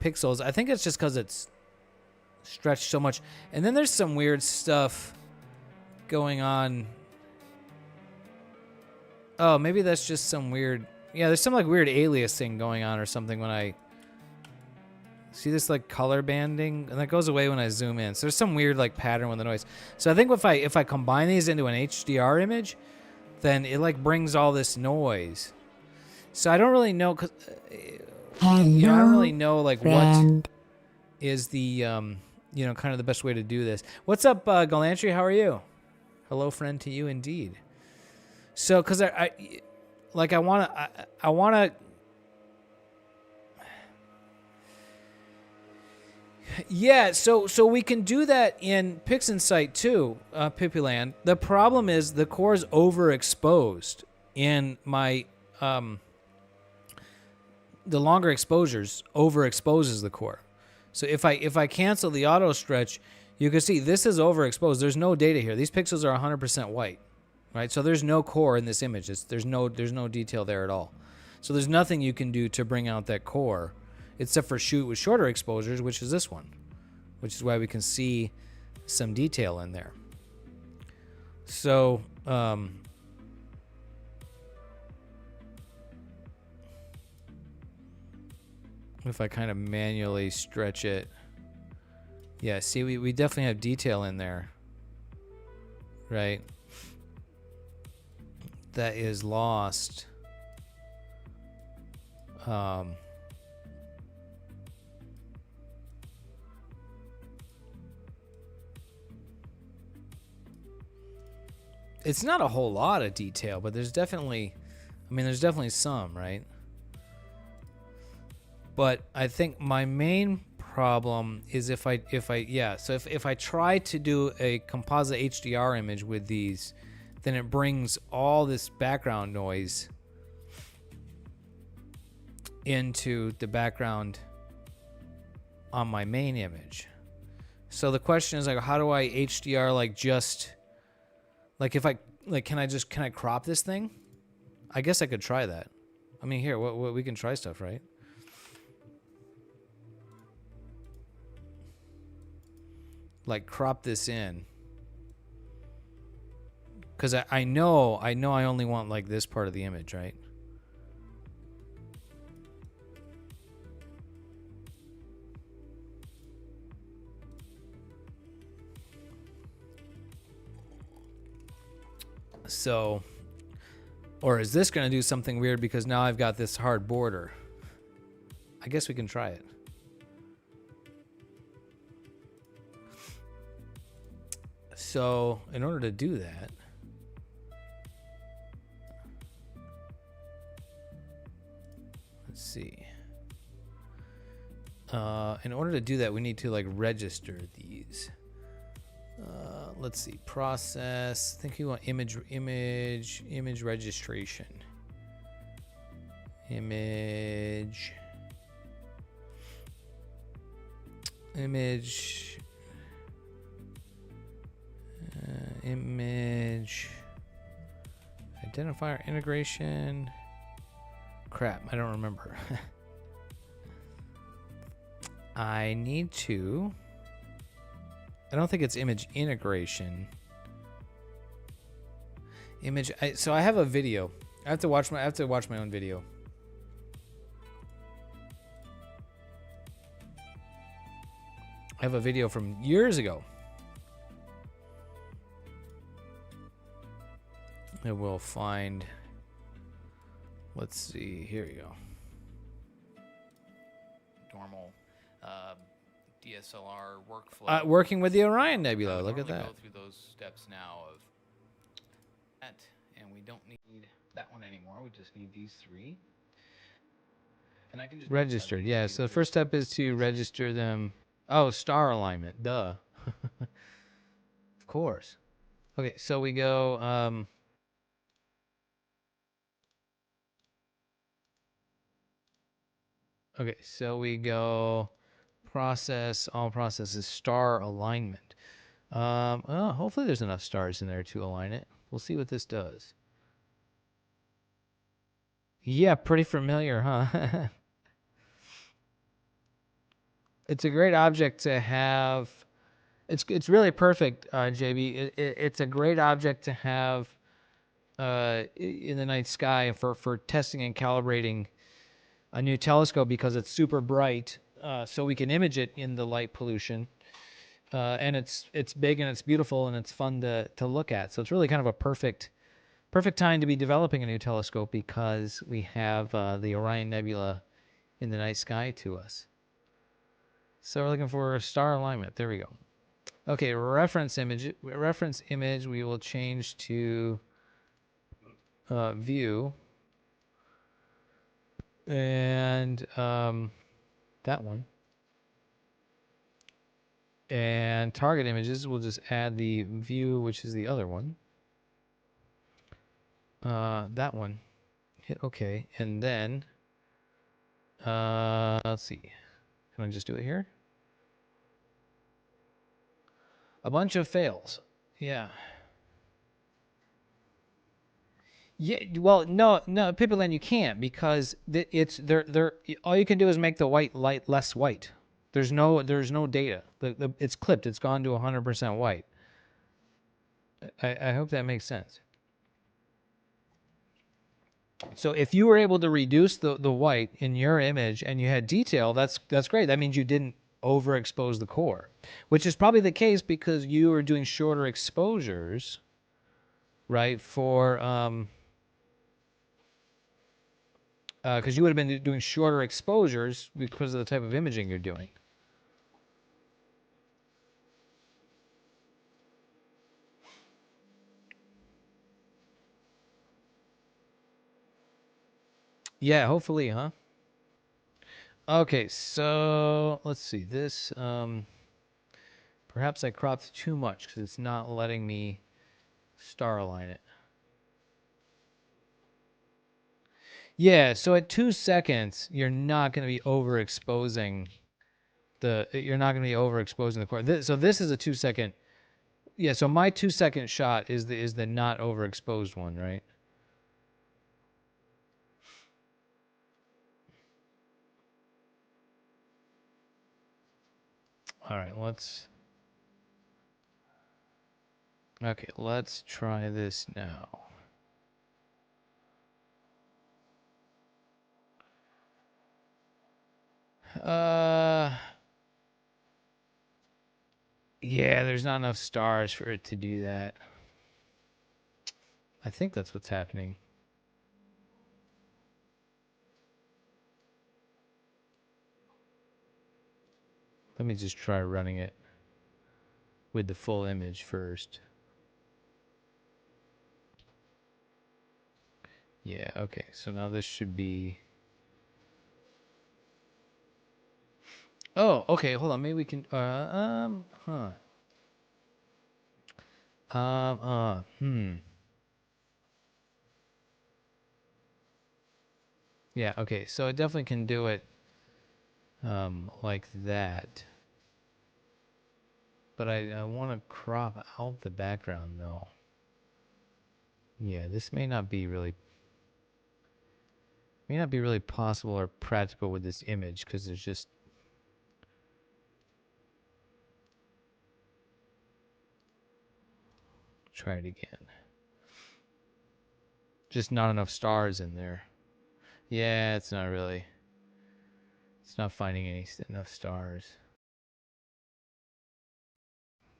pixels. I think it's just because it's stretched so much. And then there's some weird stuff going on. Oh, maybe that's just some weird. Yeah, there's some like weird aliasing going on or something when I see this like color banding, and that goes away when I zoom in. So there's some weird like pattern with the noise. So I think if I combine these into an HDR image, then it like brings all this noise. So I don't really know, cause I don't really know like what is the kind of the best way to do this. What's up, Galantry? How are you? Hello, friend, to you indeed. So, cause I wanna. Yeah, so we can do that in PixInsight too, Pippyland. The problem is the core is overexposed in my the longer exposures overexposes the core. So if I cancel the auto stretch, you can see this is overexposed. There's no data here. These pixels are 100% white, right? So there's no core in this image. There's no detail there at all. So there's nothing you can do to bring out that core, except for shoot with shorter exposures, which is this one, which is why we can see some detail in there. So if I kind of manually stretch it, yeah, see, we definitely have detail in there, right? That is lost. It's not a whole lot of detail, but there's definitely some, right? But I think my main problem is if I try to do a composite HDR image with these, then it brings all this background noise into the background on my main image. So the question is like, how do I HDR can I crop this thing? I guess I could try that. I mean, here, what we can try stuff, right? Like crop this in, because I know I only want like this part of the image, right? So, or is this going to do something weird because now I've got this hard border? I guess we can try it. So, in order to do that, let's see. In order to do that, we need to like register these. Let's see, process. I think we want image registration. Image. Image identifier integration. Crap, I don't remember. I need to. I don't think it's image integration. So I have a video. I have to watch my own video. I have a video from years ago. And we'll find, let's see, here you go. normal DSLR workflow. Working with the Orion Nebula. I would Look at normally that. go through those steps now of that, and we don't need that one anymore. We just need these three. And I can just Registered, yeah. So the first step is to register them. Oh, star alignment. Duh. Of course. Okay, so we go. Okay, so we go process, all processes, star alignment. Well, hopefully there's enough stars in there to align it. We'll see what this does. Yeah, pretty familiar, huh? It's a great object to have. It's really perfect, JB. It's a great object to have in the night sky for testing and calibrating a new telescope because it's super bright, so we can image it in the light pollution. And it's big and it's beautiful and it's fun to look at. So it's really kind of a perfect time to be developing a new telescope because we have the Orion Nebula in the night sky to us. So we're looking for star alignment. There we go. Okay, reference image. Reference image. We will change to view, and that one. And target images. We'll just add the view, which is the other one. That one. Hit OK, and then let's see. Can I just do it here? A bunch of fails. Yeah. Yeah. Well, no, Pippaland, you can't because it's they're all you can do is make the white light less white. There's no data. It's clipped. It's gone to 100% white. I hope that makes sense. So if you were able to reduce the white in your image and you had detail, that's great. That means you didn't overexpose the core, which is probably the case because you were doing shorter exposures, right? For because you would have been doing shorter exposures because of the type of imaging you're doing. Yeah, hopefully, huh? Okay, so let's see. This perhaps I cropped too much because it's not letting me star align it. Yeah, so at 2 seconds, you're not going to be overexposing the core. So this is a 2 second. Yeah, so my 2 second shot is the not overexposed one, right? All right, let's try this now. Yeah, there's not enough stars for it to do that. I think that's what's happening. Let me just try running it with the full image first. Yeah, okay. So now this should be... Oh, okay. Hold on. Maybe we can... Yeah, okay. So it definitely can do it like that. But I want to crop out the background, though. Yeah, this may not be really possible or practical with this image because there's just... Try it again. Just not enough stars in there. Yeah, it's not really... It's not finding enough stars.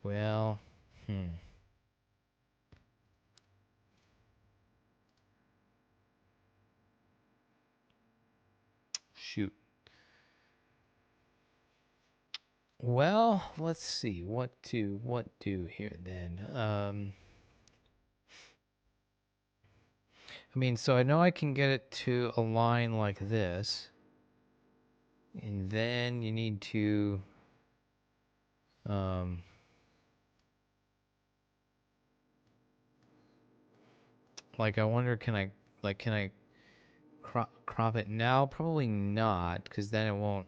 Well, shoot. Well, let's see what do here then. I mean, so I know I can get it to align like this, and then you need to um, like I wonder can I crop it now? Probably not, because then it won't.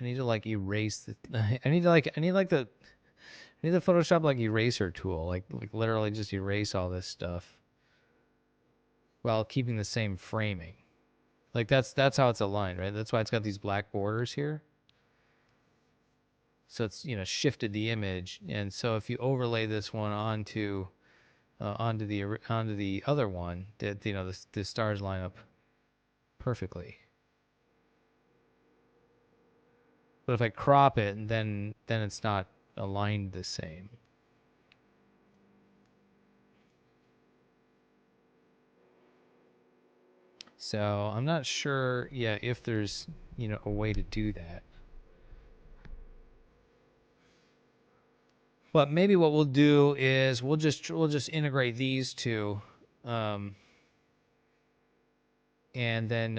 I need to like erase the. I need the Photoshop like eraser tool, like literally just erase all this stuff while keeping the same framing. Like that's how it's aligned, right? That's why it's got these black borders here. So it's shifted the image, and so if you overlay this one onto the other one, that the stars line up perfectly. But if I crop it, then it's not aligned the same. So I'm not sure, yeah, if there's a way to do that. But maybe what we'll do is we'll just integrate these two, um, and then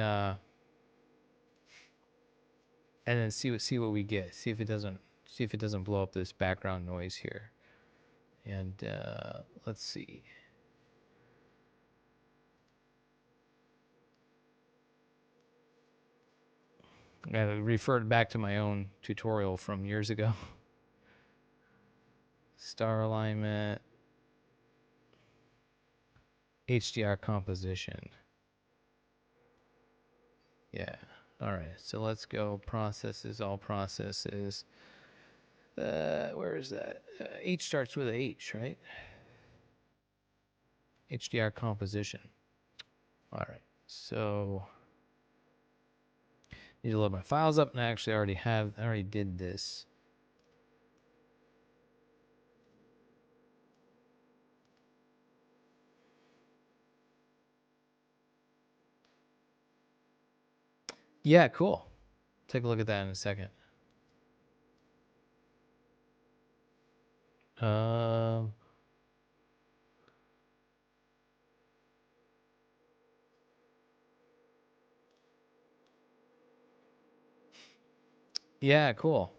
see what we get. See if it doesn't blow up this background noise here. And let's see. I referred back to my own tutorial from years ago. Star alignment, HDR composition. Yeah. All right. So let's go processes, all processes. Where is that? H starts with a H, right? HDR composition. All right. So need to load my files up, and I already did this. Yeah, cool. Take a look at that in a second. Um, yeah, cool.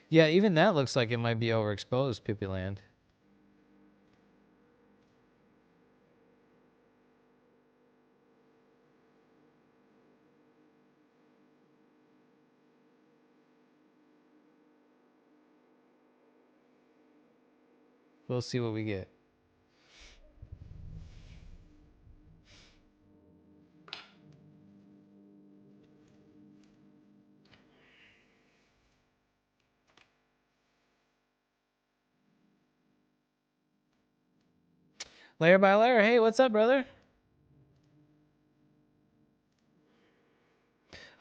Yeah, even that looks like it might be overexposed, Pippyland. We'll see what we get. Layer by layer. Hey, what's up, brother?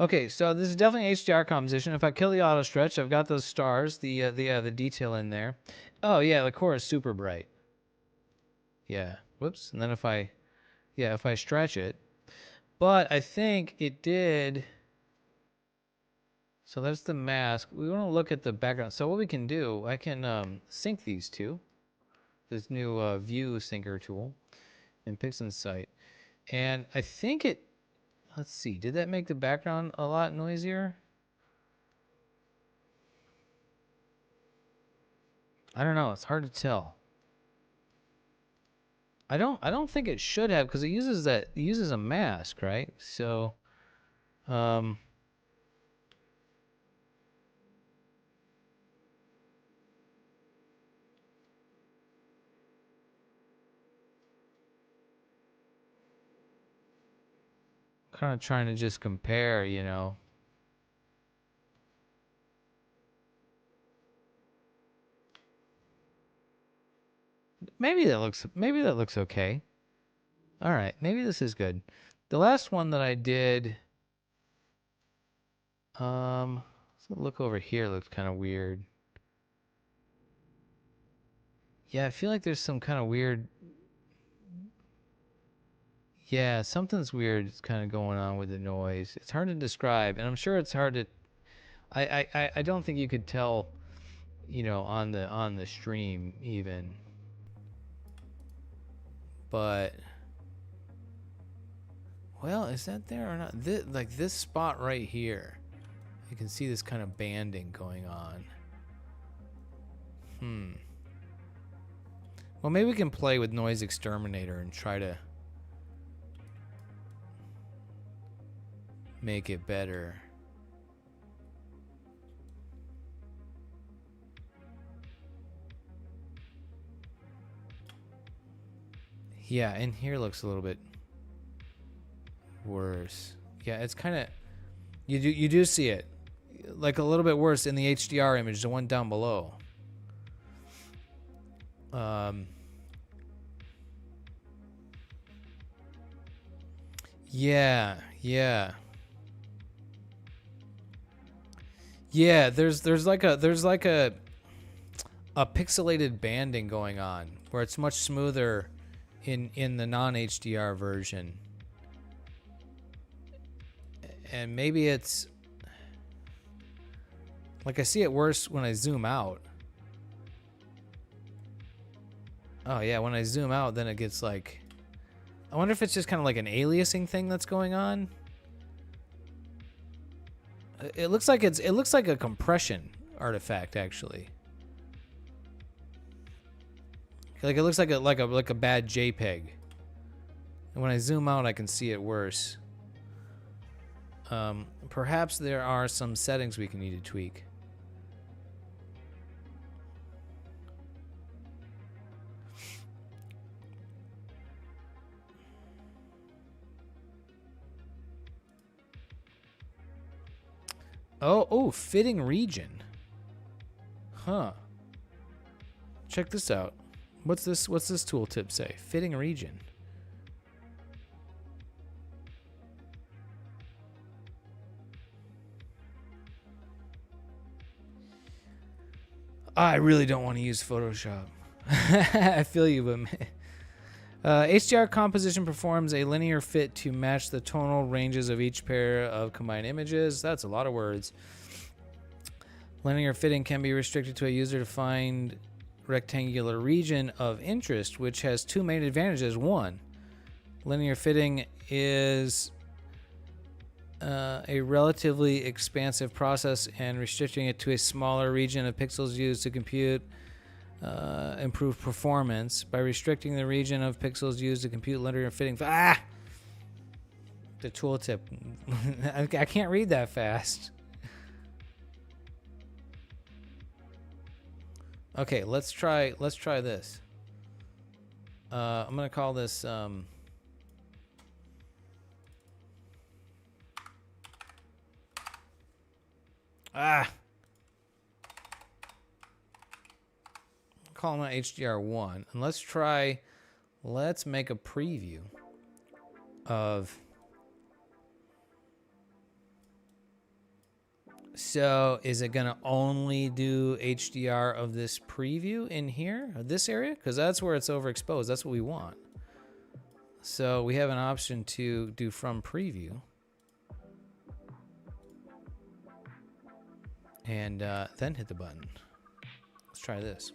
Okay, so this is definitely HDR composition. If I kill the auto stretch, I've got those stars, the detail in there. Oh yeah, the core is super bright. Yeah. Whoops. And then if I stretch it, but I think it did. So that's the mask. We want to look at the background. So what we can do, I can sync these two. This new view syncer tool in PixInsight. And I think it, let's see, did that make the background a lot noisier? I don't know. It's hard to tell. I don't think it should have, because it uses a mask, right? So um kind of trying to just compare, maybe that looks okay. All right, maybe this is good. The last one that I did, let's look over here, looks kind of weird. Yeah, I feel like there's some kind of weird. Yeah, something's weird is kind of going on with the noise. It's hard to describe, and I'm sure it's hard to. I don't think you could tell, on the stream even. But well, is that there or not? Like this spot right here, you can see this kind of banding going on. Well, maybe we can play with Noise Exterminator and try to make it better. Yeah, and here looks a little bit worse. Yeah, it's kind of you do see it like a little bit worse in the HDR image, the one down below. Yeah. There's like a pixelated banding going on where it's much smoother in the non-HDR version. And maybe it's like I see it worse when I zoom out. Oh yeah, when I zoom out then it gets like, I wonder if it's just kind of like an aliasing thing that's going on. It looks like a compression artifact actually. Like it looks like a bad JPEG. And when I zoom out I can see it worse. Perhaps there are some settings we can need to tweak. Oh, fitting region. Huh. Check this out. What's this tooltip say? Fitting region. I really don't want to use Photoshop. I feel you, but HDR composition performs a linear fit to match the tonal ranges of each pair of combined images. That's a lot of words. Linear fitting can be restricted to a user-defined rectangular region of interest, which has two main advantages. One, linear fitting is a relatively expansive process, and restricting it to a smaller region of pixels used to compute improve performance. By restricting the region of pixels used to compute linear fitting. The tooltip. I can't read that fast. Okay, let's try this. I'm gonna call this calling that HDR1, and let's make a preview of. So is it gonna only do HDR of this preview in here, or this area? Because that's where it's overexposed. That's what we want. So we have an option to do from preview. And then hit the button. Let's try this.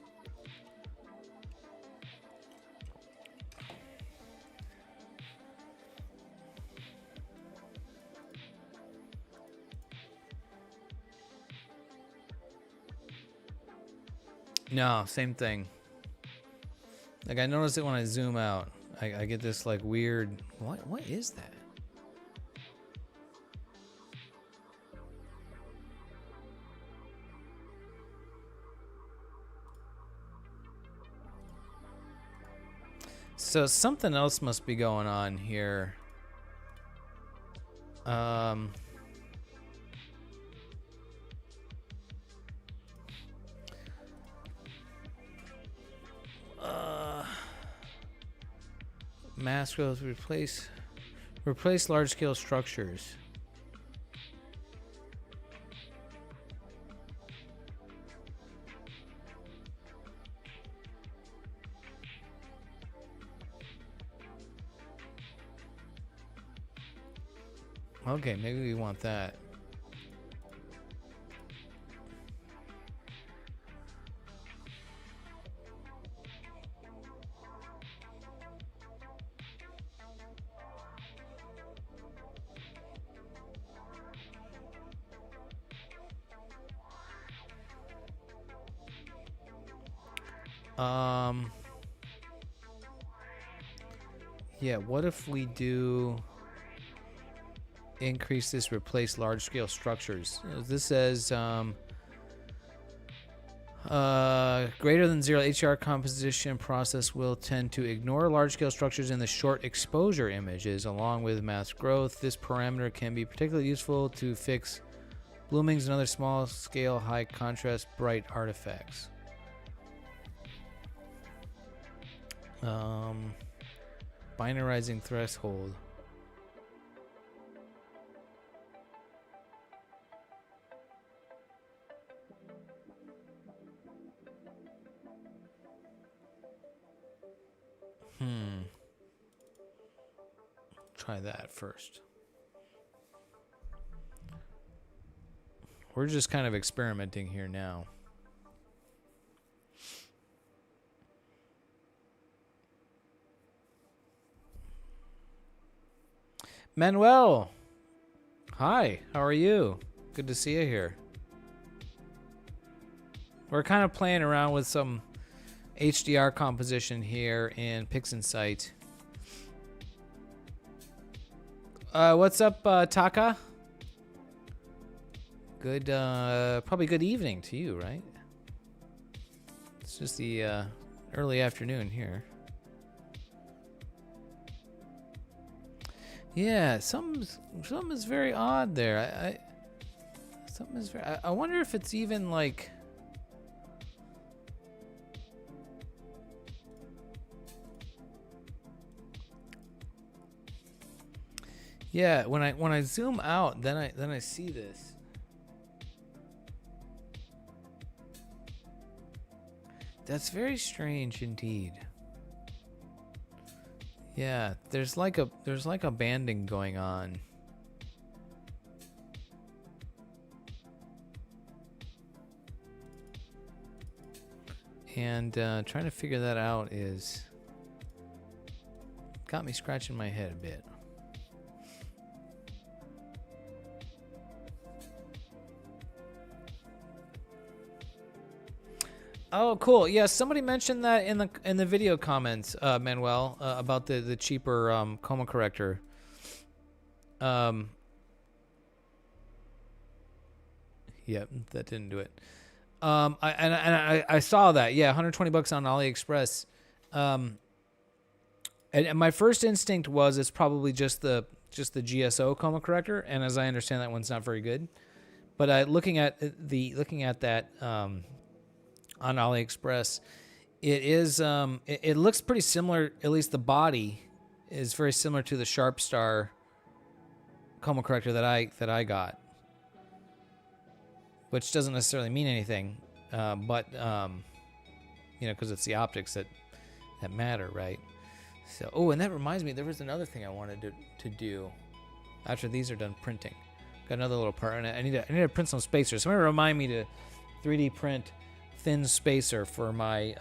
No, same thing. Like I notice it when I zoom out. I get this like weird. What is that? So something else must be going on here. Mass growth, replace large scale structures. Okay, maybe we want that. Yeah, what if we do increase this, replace large scale structures? This says greater than 0 HDR composition process will tend to ignore large scale structures in the short exposure images along with mask growth. This parameter can be particularly useful to fix bloomings and other small scale high contrast bright artifacts. Binarizing threshold. Try that first. We're just kind of experimenting here now. Manuel, hi, how are you? Good to see you here. We're kind of playing around with some HDR composition here in PixInsight. What's up, Taka? Good, probably good evening to you, right? It's just the early afternoon here. Yeah, something is very odd there. Something is very. I wonder if it's even like. Yeah, when I zoom out, then I see this. That's very strange indeed. Yeah, there's like a banding going on. And trying to figure that out is got me scratching my head a bit. Oh, cool. Yeah, somebody mentioned that in the video comments, Manuel, about the cheaper coma corrector. Yeah, that didn't do it. I saw that. Yeah, $120 on AliExpress. And my first instinct was it's probably just the GSO coma corrector, and as I understand, that one's not very good. But looking at that. On AliExpress, it is it looks pretty similar. At least the body is very similar to the Sharpstar coma corrector that I got, which doesn't necessarily mean anything, but you know, because it's the optics that matter, right? So, oh, and that reminds me, there was another thing I wanted to do after these are done printing. Got another little part, and I need to print some spacers. Somebody remind me to 3D print thin spacer for my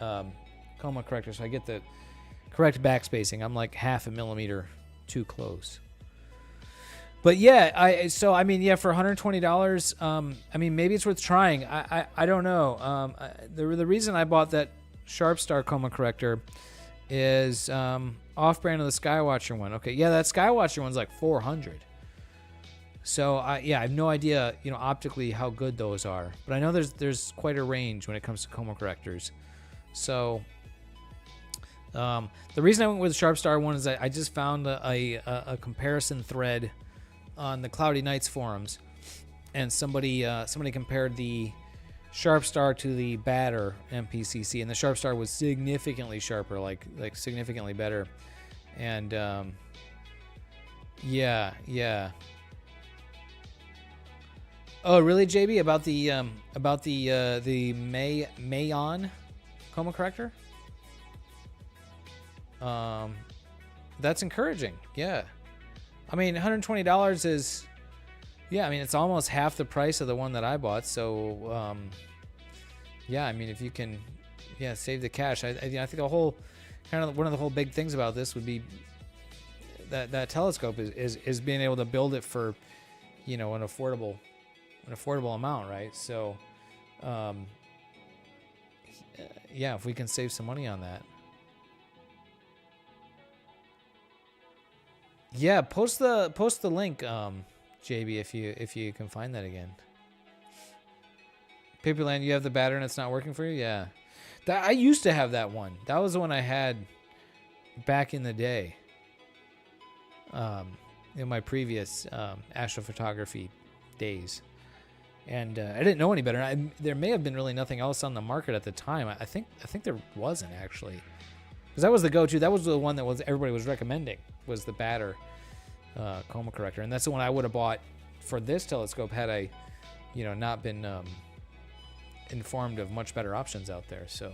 coma corrector, so I get the correct backspacing. I'm like half a millimeter too close. But yeah, I mean, yeah, for $120, I mean, maybe it's worth trying. I don't know. The reason I bought that Sharpstar coma corrector is off-brand of the Skywatcher one. Okay, yeah, that Skywatcher one's like $400. So yeah, I have no idea, you know, optically how good those are, but I know there's quite a range when it comes to coma correctors. So the reason I went with the Sharpstar one is that I just found a comparison thread on the Cloudy Nights forums, and somebody compared the Sharpstar to the Batter MPCC, and the Sharpstar was significantly sharper, like significantly better, and yeah. Oh, really, JB? About the Mayon coma corrector? That's encouraging. Yeah. I mean, $120 is Yeah, I mean, it's almost half the price of the one that I bought. So, yeah, I mean, if you can, yeah, save the cash. I think the whole, kind of one of the whole big things about this would be that telescope is being able to build it for, you know, an affordable amount, right? So, yeah, if we can save some money on that. Yeah, post the link, JB, if you can find that again. Paperland, you have the battery and it's not working for you? Yeah. I used to have that one. That was the one I had back in the day. In my previous astrophotography days. And I didn't know any better. There may have been really nothing else on the market at the time. I think there wasn't, actually. Because that was the go-to. That was the one that everybody was recommending, was the batter coma corrector. And that's the one I would have bought for this telescope had I, you know, not been informed of much better options out there. So,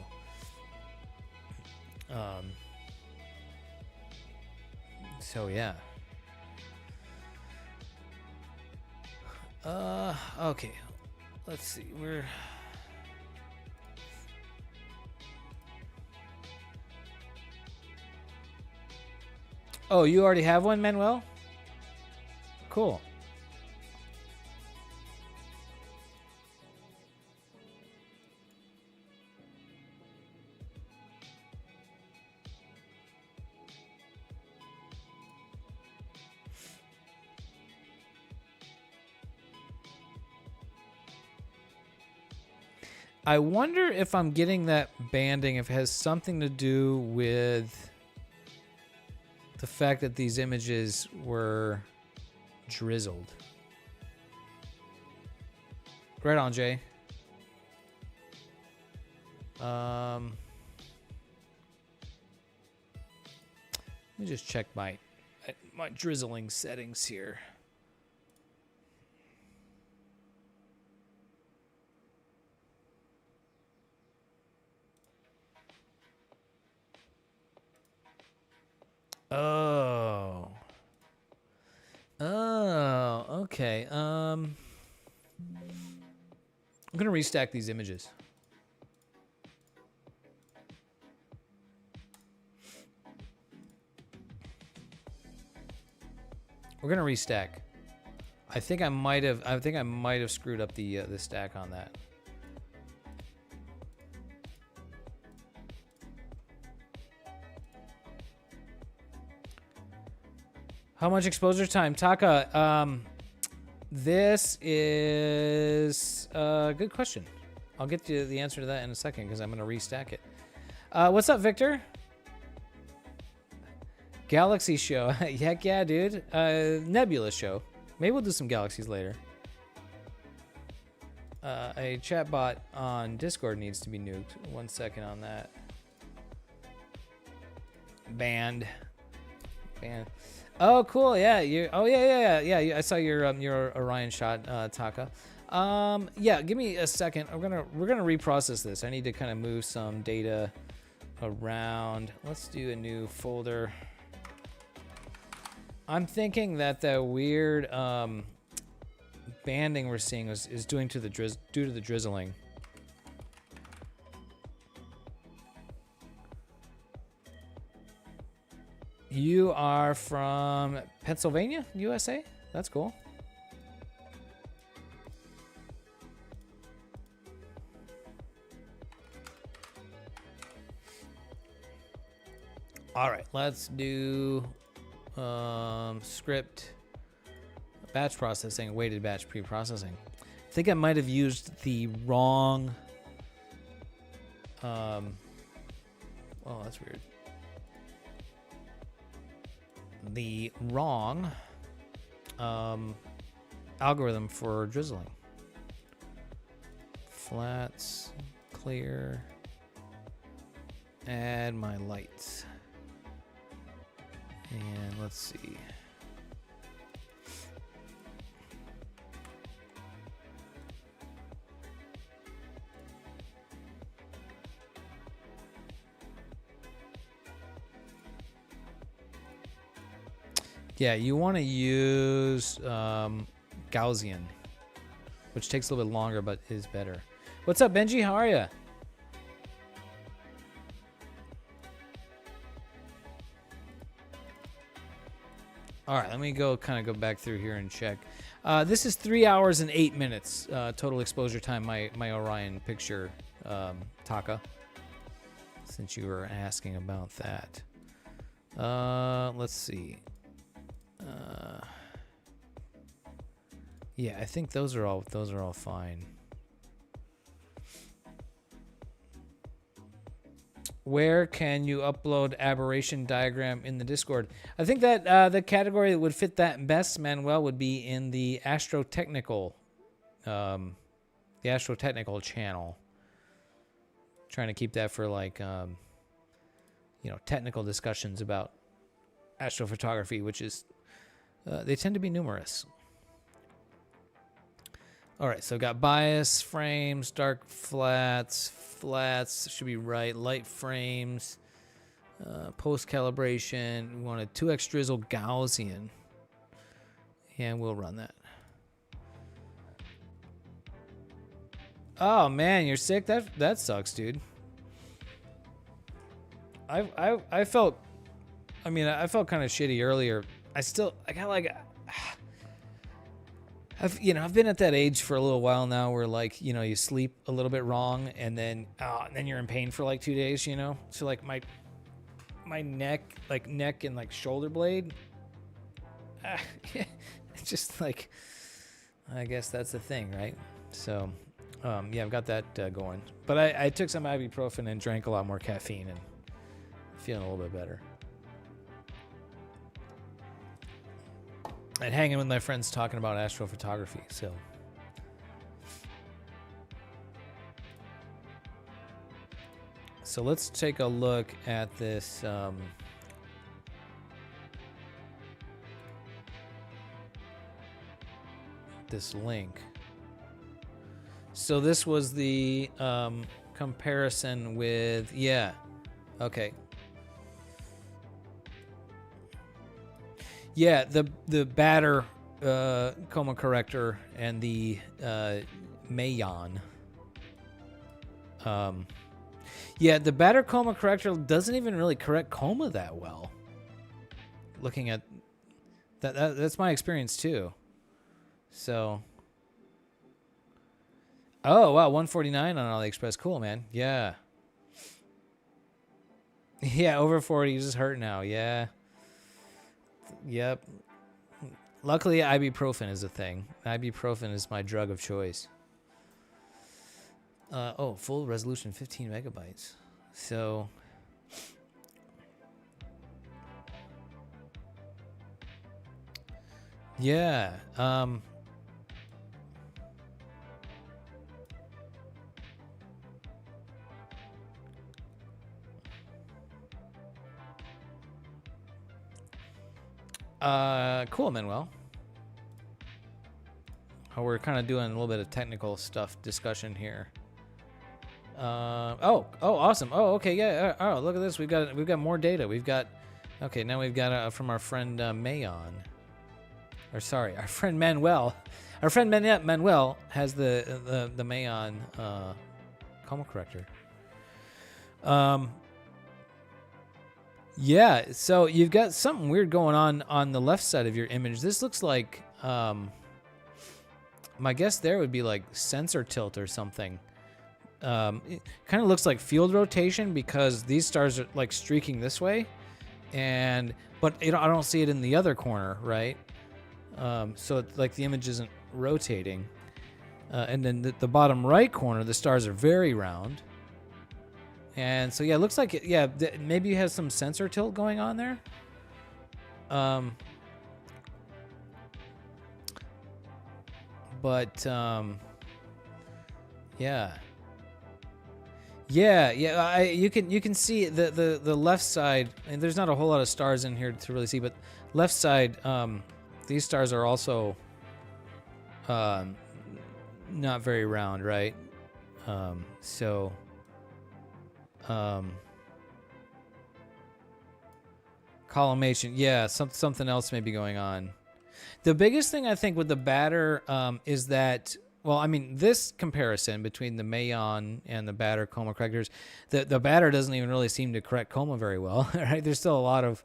yeah. Okay. Let's see. Oh, you already have one, Manuel? Cool. I wonder if I'm getting that banding, if it has something to do with the fact that these images were drizzled. Right on, Jay. Let me just check my drizzling settings here. Oh. Oh, okay. I'm gonna restack these images. We're gonna restack. I think I might have screwed up the stack on that. How much exposure time? Taka, this is a good question. I'll get you the answer to that in a second because I'm going to restack it. What's up, Victor? Galaxy show. Heck yeah, dude. Nebula show. Maybe we'll do some galaxies later. A chatbot on Discord needs to be nuked. 1 second on that. Banned. Oh, cool. Yeah. Yeah. I saw your Orion shot, Taka. Yeah. Give me a second. We're gonna reprocess this. I need to kind of move some data around. Let's do a new folder. I'm thinking that the weird banding we're seeing is due to the drizzling. You are from Pennsylvania, USA? That's cool. All right, let's do script batch processing, weighted batch pre-processing. I think I might have used the wrong. Oh, that's weird. The wrong algorithm for drizzling. Flats, clear, add my lights. And let's see. Yeah, you want to use Gaussian, which takes a little bit longer but is better. What's up, Benji? How are you? All right, let me go back through here and check. This is 3 hours and 8 minutes total exposure time. My Orion picture, Taka. Since you were asking about that, let's see. Yeah, I think those are all fine. Where can you upload aberration diagram in the Discord? I think that the category that would fit that best, Manuel, would be in the Astrotechnical, channel. Trying to keep that for like, technical discussions about astrophotography, which is, they tend to be numerous. All right, so got bias, frames, dark flats should be right, light frames, post-calibration. We want a 2x drizzle Gaussian, and we'll run that. Oh man, you're sick? That sucks, dude. I felt kind of shitty earlier. I got like, I've been at that age for a little while now where like, you sleep a little bit wrong and then you're in pain for like 2 days, So like my neck and like shoulder blade, it's just like, I guess that's the thing, right? So, yeah, I've got that going. But I took some ibuprofen and drank a lot more caffeine and feeling a little bit better. And hanging with my friends talking about astrophotography, so. So let's take a look at this. This link. So this was the comparison with, yeah, okay. Yeah, the batter coma corrector and the Mayon. Yeah, the batter coma corrector doesn't even really correct coma that well. Looking at that's my experience too. So, oh wow, 149 on AliExpress. Cool, man. Yeah. Yeah, over 40 is hurt now. Yeah. Yep. Luckily, ibuprofen is a thing. Ibuprofen is my drug of choice. Oh, full resolution, 15 megabytes. So, yeah. Cool, Manuel. Oh, we're kind of doing a little bit of technical stuff discussion here. Oh, awesome. Oh, okay, yeah. Oh, look at this. We've got more data. Okay, now we've got from our friend Mayon. Or sorry, our friend Manuel. Our friend Manuel has the Mayon coma corrector. Yeah, so you've got something weird going on the left side of your image. This looks like, my guess there would be like sensor tilt or something. It kind of looks like field rotation because these stars are like streaking this way, but I don't see it in the other corner, right? So it's like the image isn't rotating. And then the bottom right corner, the stars are very round. And so, yeah, it looks like, maybe you have some sensor tilt going on there. Yeah. You can see the left side, and there's not a whole lot of stars in here to really see, but left side, these stars are also not very round, right? Collimation, yeah, something else may be going on. The biggest thing I think with the batter is that, well, I mean, this comparison between the Mayon and the batter coma correctors, the batter doesn't even really seem to correct coma very well, right? There's still a lot of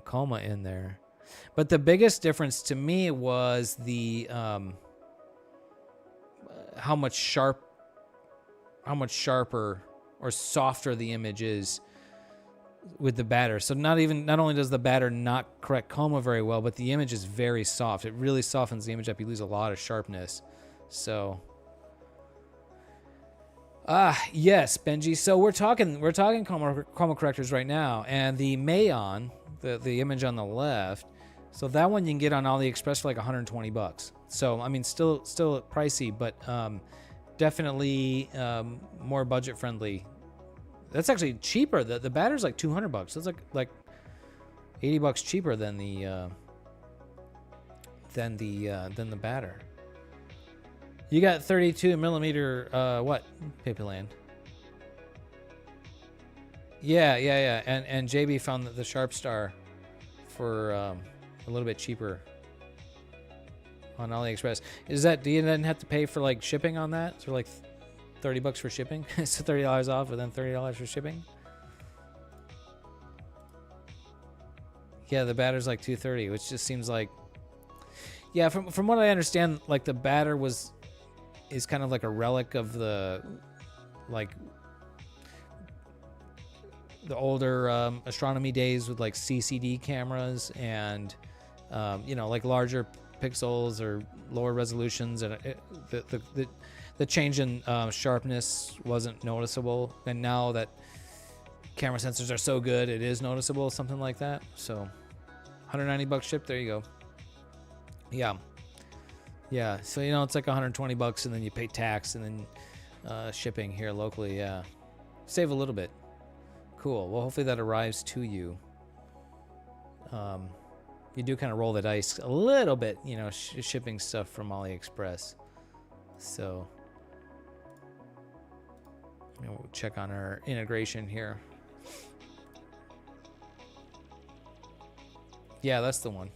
coma in there. But the biggest difference to me was the how much sharper or softer the image is with the batter. So not only does the batter not correct coma very well, but the image is very soft. It really softens the image up. You lose a lot of sharpness. So yes, Benji. So we're talking coma correctors right now, and the Mayon, the image on the left. So that one you can get on AliExpress for like $120. So I mean, still pricey, but definitely more budget friendly. That's actually cheaper. The batter's like $200. That's like $80 cheaper than the batter. You got 32 millimeter what, Paperland? Yeah. And JB found the Sharp Star for a little bit cheaper on AliExpress. Do you then have to pay for like shipping on that? So like $30 for shipping. So $30 off, and then $30 for shipping. Yeah, the batter's like $230, which just seems like, yeah. From what I understand, like the batter is kind of like a relic of the older astronomy days with like CCD cameras and like larger pixels or lower resolutions, and the change in sharpness wasn't noticeable, and now that camera sensors are so good, it is noticeable, something like that. So $190 shipped, there you go. Yeah, so it's like $120, and then you pay tax and then shipping here locally. Yeah, save a little bit. Cool. Well, hopefully that arrives to you. You do kind of roll the dice a little bit, shipping stuff from AliExpress. So we'll check on our integration here. Yeah, that's the one.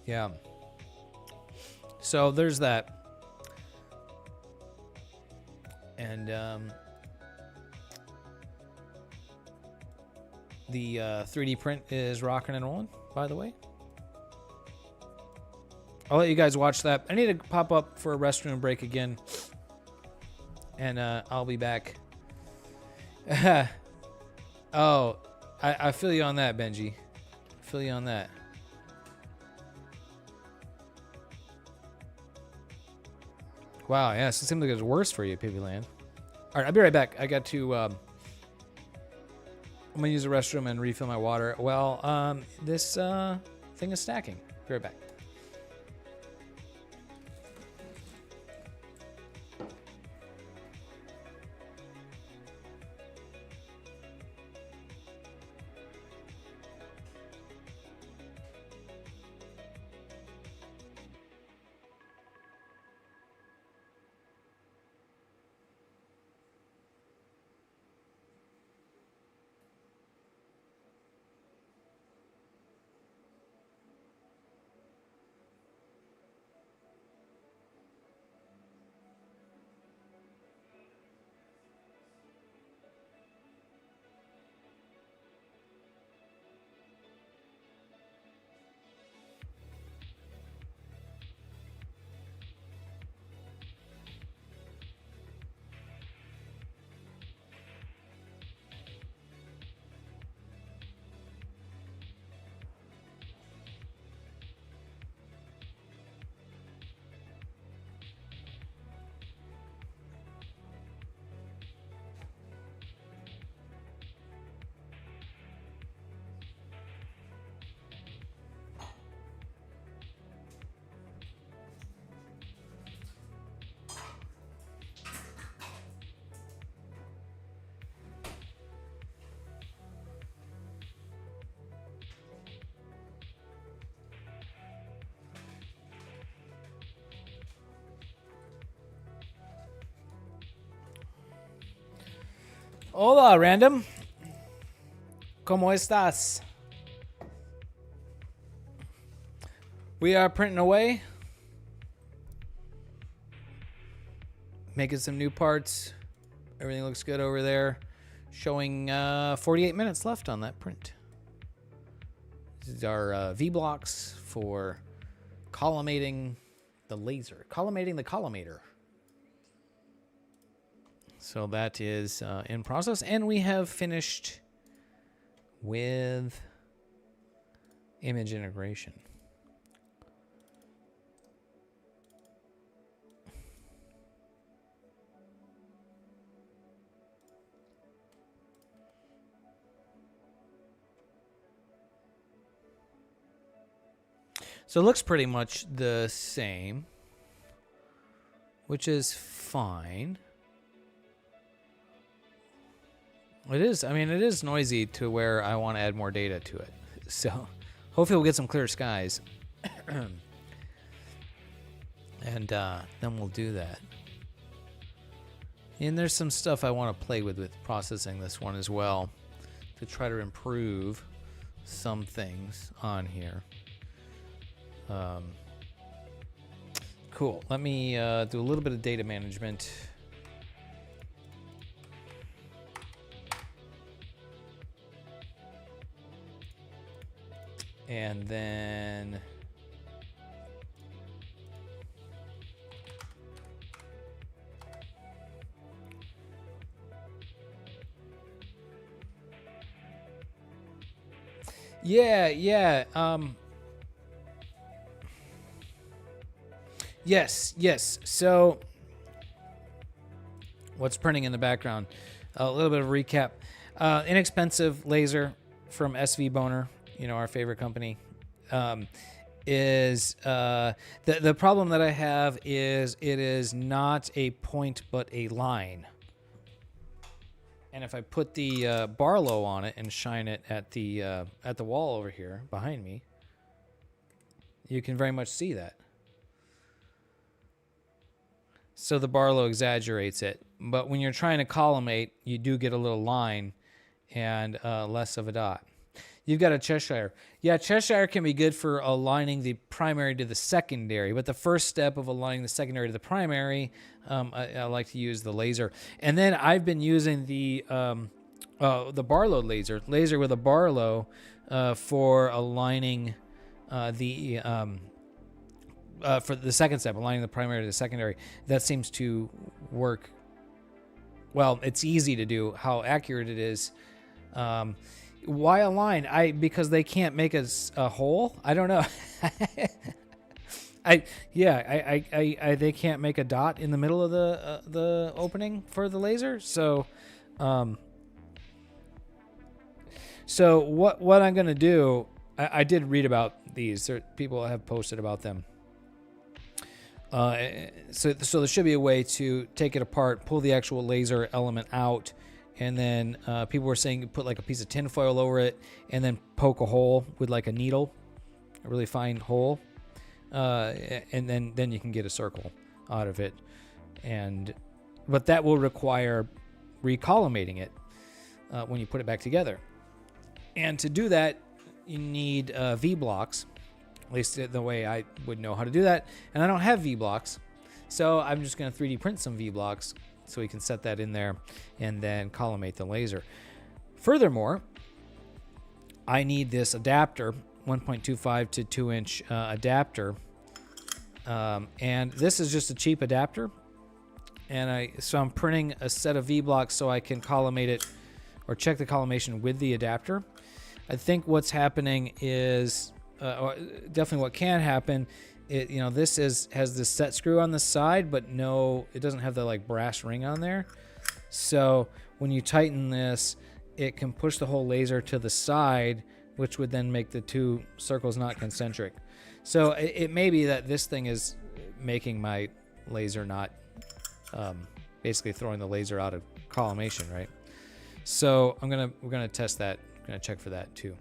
Yeah. So there's that. And the 3D print is rocking and rolling, by the way. I'll let you guys watch that. I need to pop up for a restroom break again, and I'll be back. Oh, I feel you on that, Benji. I feel you on that. Wow, yeah, so it seems like it's worse for you, Pibbyland. All right, I'll be right back. I got to, I'm going to use the restroom and refill my water. Well, this thing is stacking. Be right back. Hola, random. ¿Cómo estás? We are printing away. Making some new parts. Everything looks good over there. Showing 48 minutes left on that print. This is our V-blocks for collimating the laser. Collimating the collimator. So that is in process. And we have finished with image integration. So it looks pretty much the same, which is fine. It is, I mean, it is noisy to where I want to add more data to it. So hopefully we'll get some clear skies. And then we'll do that. And there's some stuff I want to play with processing this one as well to try to improve some things on here. Cool. Let me do a little bit of data management. And then yeah. Yes. So, what's printing in the background? A little bit of recap. Inexpensive laser from SV Boner, you know, our favorite company. Is the problem that I have is it is not a point but a line. And if I put the Barlow on it and shine it at the wall over here behind me, you can very much see that. So the Barlow exaggerates it. But when you're trying to collimate, you do get a little line and less of a dot. You've got a Cheshire. Yeah, Cheshire can be good for aligning the primary to the secondary. But the first step of aligning the secondary to the primary, I like to use the laser. And then I've been using the Barlow laser with a Barlow for aligning for the second step, aligning the primary to the secondary. That seems to work well. It's easy to do. How accurate it is. Why align? Because they can't make a hole. I don't know. They can't make a dot in the middle of the opening for the laser. So what I'm gonna do? I did read about these. People have posted about them. So there should be a way to take it apart, pull the actual laser element out, and then people were saying you put like a piece of tin foil over it and then poke a hole with like a needle, a really fine hole, and then you can get a circle out of it. But that will require recollimating it when you put it back together. And to do that, you need V-blocks. At least the way I would know how to do that. And I don't have V-blocks. So I'm just going to 3D print some V-blocks so we can set that in there and then collimate the laser. Furthermore, I need this adapter, 1.25 to 2 inch adapter. And this is just a cheap adapter. And so I'm printing a set of V-blocks so I can collimate it or check the collimation with the adapter. I think what's happening is... or definitely what can happen, this has this set screw on the side, but no, it doesn't have the like brass ring on there. So when you tighten this, it can push the whole laser to the side, which would then make the two circles not concentric. So it may be that this thing is making my laser not, basically throwing the laser out of collimation, right? So we're gonna test that. I'm gonna check for that too.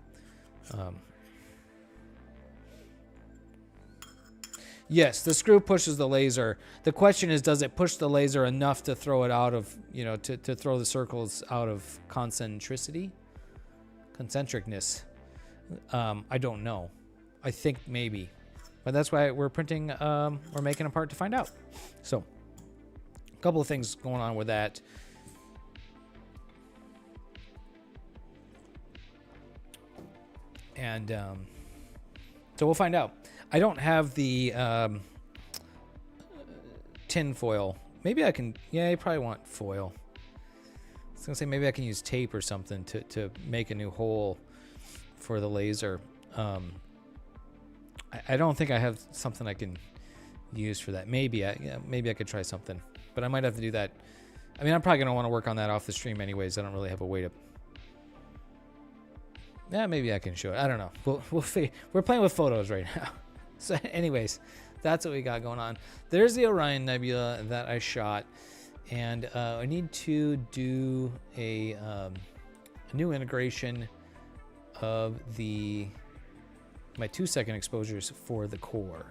Yes, the screw pushes the laser. The question is, does it push the laser enough to throw it out of, to throw the circles out of concentricity? concentricness. I don't know. I think maybe, but that's why we're printing. We're making a part to find out. So, a couple of things going on with that. And so we'll find out. I don't have the tin foil. Maybe I can. Yeah, I probably want foil. I was gonna say maybe I can use tape or something to make a new hole for the laser. I don't think I have something I can use for that. Maybe I could try something, but I might have to do that. I mean, I'm probably gonna want to work on that off the stream anyways. I don't really have a way to. Yeah, maybe I can show it. I don't know. We'll figure. We're playing with photos right now. So, anyways, that's what we got going on. There's the Orion Nebula that I shot, and I need to do a new integration of my 2-second exposures for the core.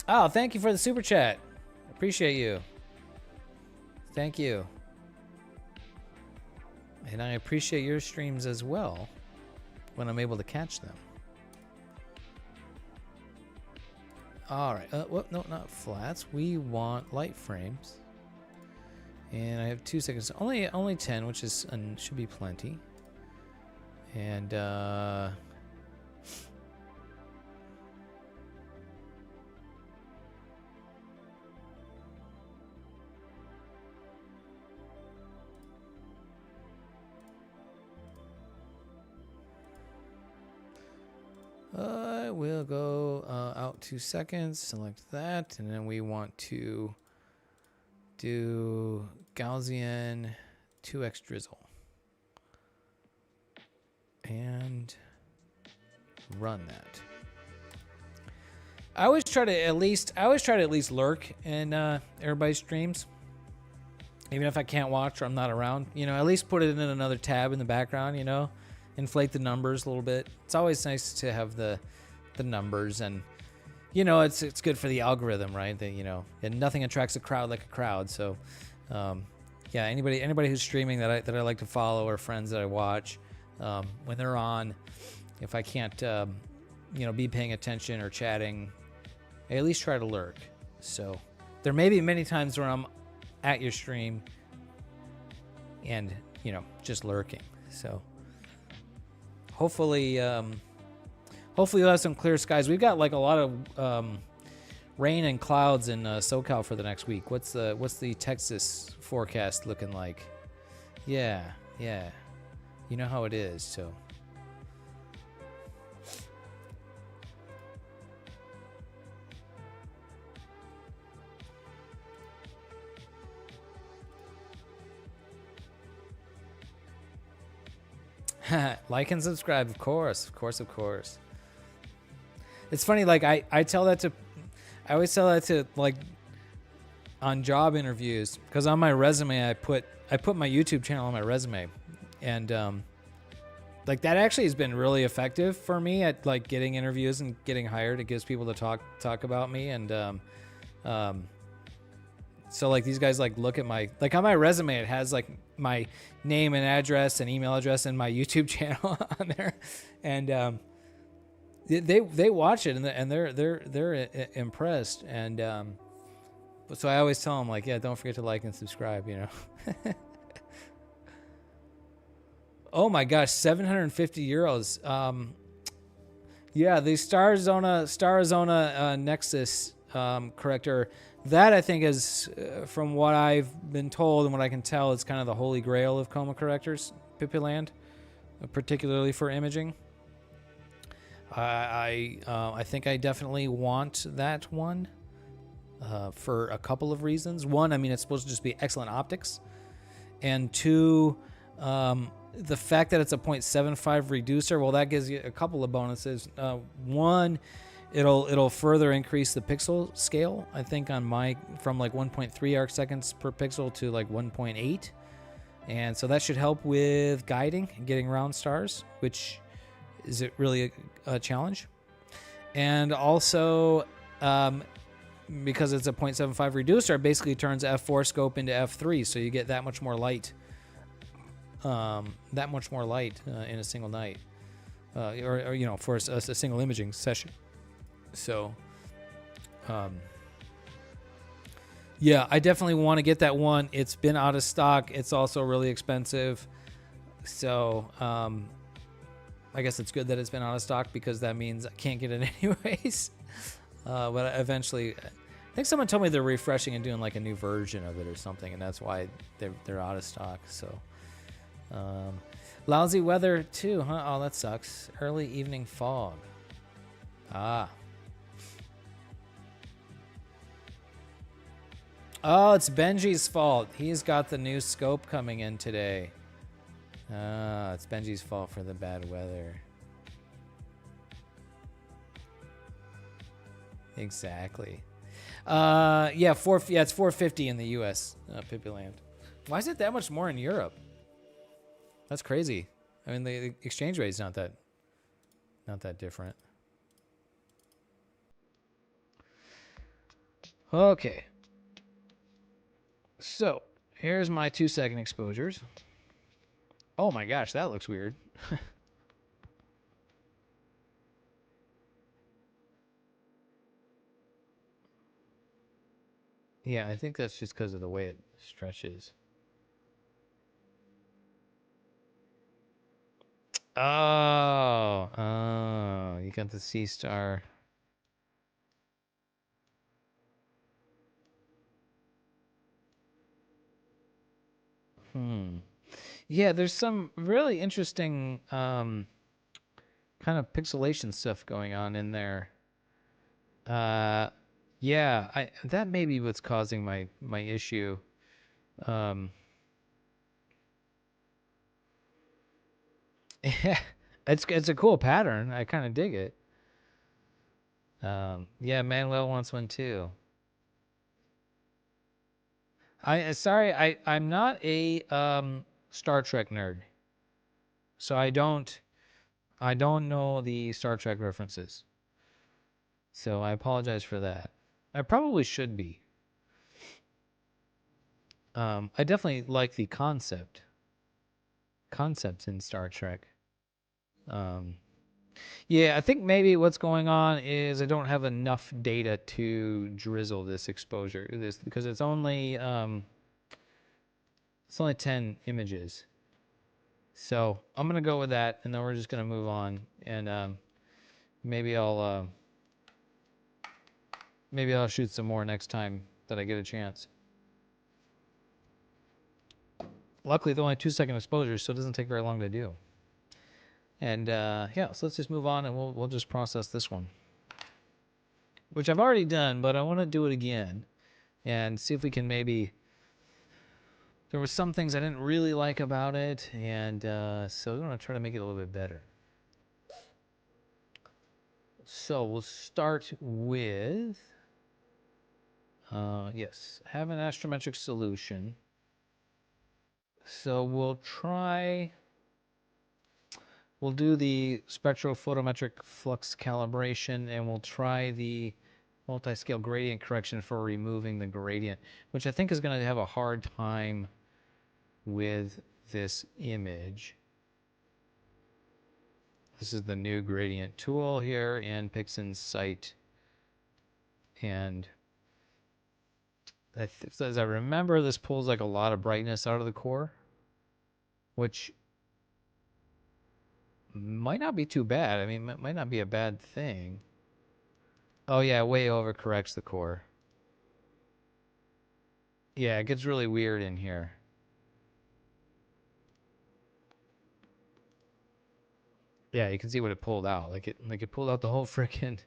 Oh, thank you for the super chat. Appreciate you. Thank you. And I appreciate your streams as well when I'm able to catch them. All right. No, not flats. We want light frames. And I have 2 seconds. Only 10, which is should be plenty. And I will go out 2 seconds, select that, and then we want to do Gaussian 2x drizzle. And run that. I always try to at least lurk in everybody's streams. Even if I can't watch or I'm not around, at least put it in another tab in the background, inflate the numbers a little bit. It's always nice to have the numbers, and it's good for the algorithm, right? That and nothing attracts a crowd like a crowd. So yeah, anybody who's streaming that I like to follow, or friends that I watch, when they're on, if I can't be paying attention or chatting, I at least try to lurk. So there may be many times where I'm at your stream and just lurking. So hopefully you'll have some clear skies. We've got like a lot of rain and clouds in SoCal for the next week. What's the Texas forecast looking like? Yeah, you know how it is. So like and subscribe, of course. It's funny, like I always tell that to like on job interviews, because on my resume I put my YouTube channel on my resume, and like that actually has been really effective for me at like getting interviews and getting hired. It gives people to talk about me, and so like these guys like look at my, like on my resume it has like my name and address and email address and my YouTube channel on there, and they watch it and they're impressed, and so I always tell them like, yeah, don't forget to like and subscribe, Oh my gosh, 750 euros. Yeah, the Starizona Nexus corrector, that I think is, from what I've been told and what I can tell, it's kind of the holy grail of chroma correctors, Pipiland, particularly for imaging. I think I definitely want that one for a couple of reasons. One, I mean, it's supposed to just be excellent optics, and two, the fact that it's a 0.75 reducer, well, that gives you a couple of bonuses. One, it'll further increase the pixel scale, I think, on my, from like 1.3 arc seconds per pixel to like 1.8, and so that should help with guiding and getting around stars, which is it really a challenge. And also, because it's a 0.75 reducer, it basically turns f4 scope into f3, so you get that much more light. That much more light in a single night, or you know, for a single imaging session. So, yeah, I definitely want to get that one. It's been out of stock. It's also really expensive. So, I guess it's good that it's been out of stock because that means I can't get it anyways. But eventually, I think someone told me they're refreshing and doing like a new version of it or something, and that's why they're out of stock. So, lousy weather too, huh? Oh, that sucks. Early evening fog. Ah. Oh, it's Benji's fault. He's got the new scope coming in today. Ah, it's Benji's fault for the bad weather. Exactly. Yeah, it's 450 in the U.S. Pippyland. Why is it that much more in Europe? That's crazy. I mean, the exchange rate is not that different. Okay. So here's my 2-second exposures. Oh my gosh, that looks weird. Yeah, I think that's just because of the way it stretches. Oh, you got the sea star. Yeah, there's some really interesting kind of pixelation stuff going on in there. Yeah, that may be what's causing my issue. Um, yeah, it's a cool pattern. I kind of dig it. Yeah, Manuel wants one too. I'm not a Star Trek nerd, so I don't know the Star Trek references. So I apologize for that. I probably should be. I definitely like the concepts in Star Trek. Um, yeah, I think maybe what's going on is I don't have enough data to drizzle this exposure, this because it's only 10 images. So I'm gonna go with that, and then we're just gonna move on, and maybe I'll shoot some more next time that I get a chance. Luckily, they're only 2-second exposures, so it doesn't take very long to do. And yeah, so let's just move on, and we'll just process this one, which I've already done, but I want to do it again and see if we can maybe. There were some things I didn't really like about it, and so we're gonna try to make it a little bit better. So we'll start with yes, have an astrometric solution. So we'll do the spectrophotometric flux calibration, and we'll try the multi-scale gradient correction for removing the gradient, which I think is going to have a hard time with this image. This is the new gradient tool here in Pixin's site, and as I remember, this pulls like a lot of brightness out of the core, which might not be too bad. I mean, it might not be a bad thing. Oh yeah, way overcorrects the core. Yeah, it gets really weird in here. Yeah, you can see what it pulled out. Like it pulled out the whole frickin'.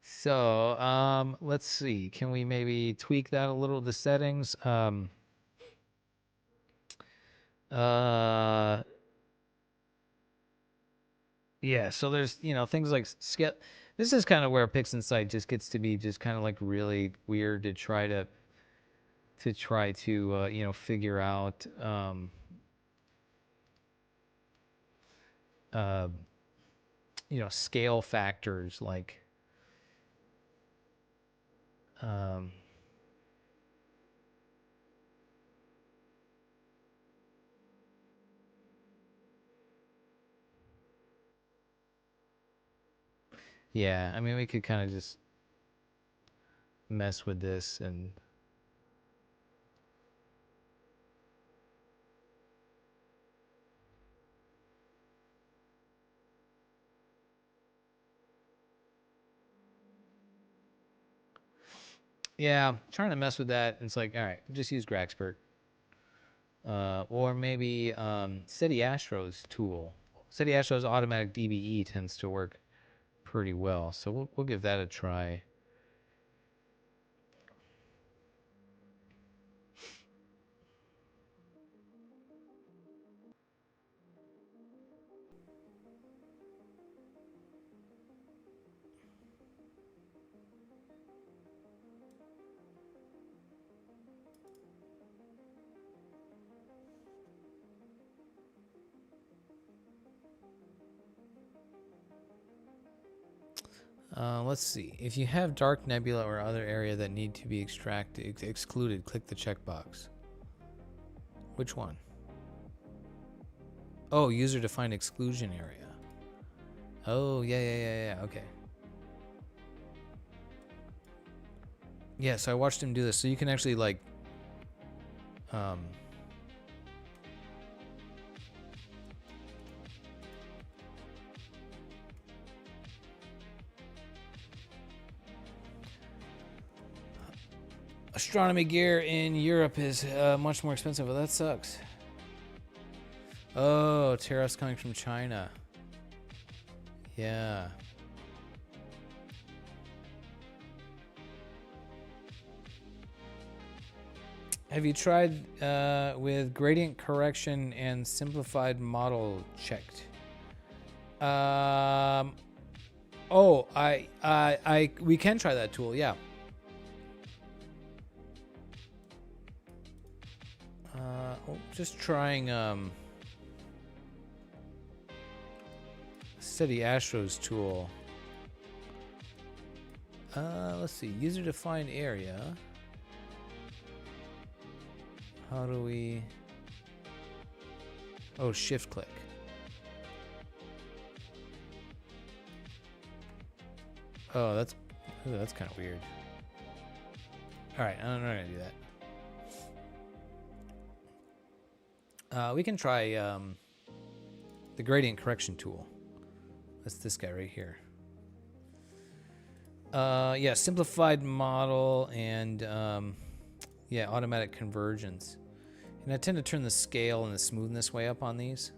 So, let's see. Can we maybe tweak that a little? The settings. Uh, yeah. So there's things like scale. This is kind of where PixInsight just gets to be just kind of like really weird to try to figure out uh, scale factors like Um, yeah, I mean, we could kind of just mess with this and yeah, trying to mess with that. It's like, all right, just use Graxpert. Or maybe Steady Astro's tool. Steady Astro's automatic DBE tends to work pretty well, so we'll give that a try. Let's see. If you have dark nebula or other area that need to be excluded, click the checkbox. Which one? Oh, user-defined exclusion area. Oh, yeah. Okay. Yeah, so I watched him do this. So you can actually like, astronomy gear in Europe is much more expensive. Well, that sucks. Oh, tariffs coming from China. Yeah. Have you tried with gradient correction and simplified model checked? Oh, we can try that tool. Yeah. Just trying Steady Astro's tool. Let's see, user-defined area. How do we? Oh, shift click. Oh, that's kind of weird. All right, I'm not gonna do that. We can try the gradient correction tool. That's this guy right here. Yeah, simplified model and yeah, automatic convergence. And I tend to turn the scale and the smoothness way up on these.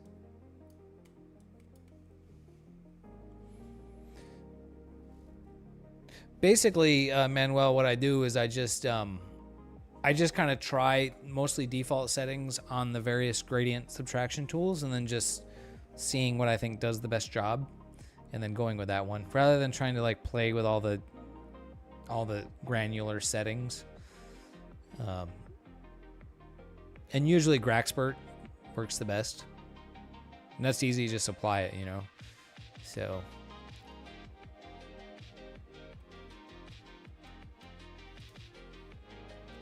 Basically, Manuel, what I do is I just kind of try mostly default settings on the various gradient subtraction tools and then just seeing what I think does the best job and then going with that one rather than trying to like play with all the granular settings. And usually Graxpert works the best. And that's easy, just apply it, you know. So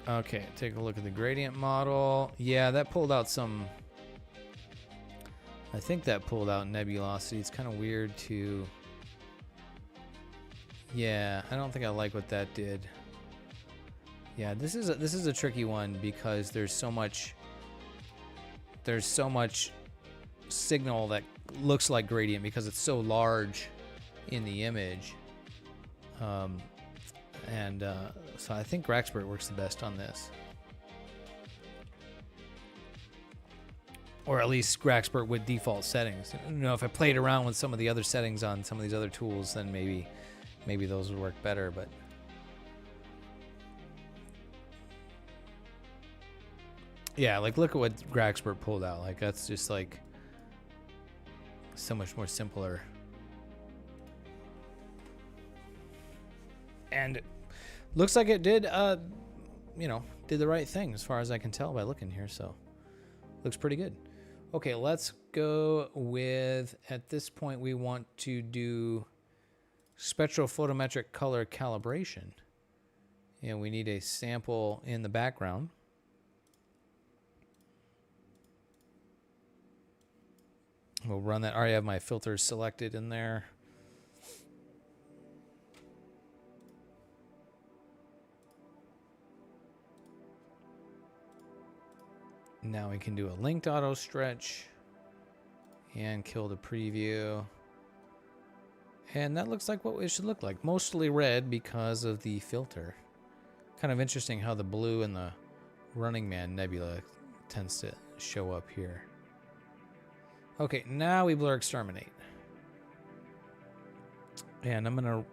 okay, take a look at the gradient model. Yeah, that pulled out some. I think that pulled out nebulosity. It's kind of weird to. Yeah, I don't think I like what that did. Yeah, this is a tricky one because there's so much signal that looks like gradient because it's so large in the image. So I think Graxpert works the best on this. Or at least Graxpert with default settings. You know, if I played around with some of the other settings on some of these other tools, then maybe those would work better, but yeah, like look at what Graxpert pulled out. Like that's just like so much more simpler. And looks like it did did the right thing as far as I can tell by looking here, so looks pretty good. Okay, let's go with, at this point we want to do spectrophotometric color calibration. And we need a sample in the background. We'll run that. I already have my filters selected in there. Now we can do a linked auto stretch and kill the preview. And that looks like what it should look like. Mostly red because of the filter. Kind of interesting how the blue in the Running Man nebula tends to show up here. Okay, now we blur exterminate. And I'm going to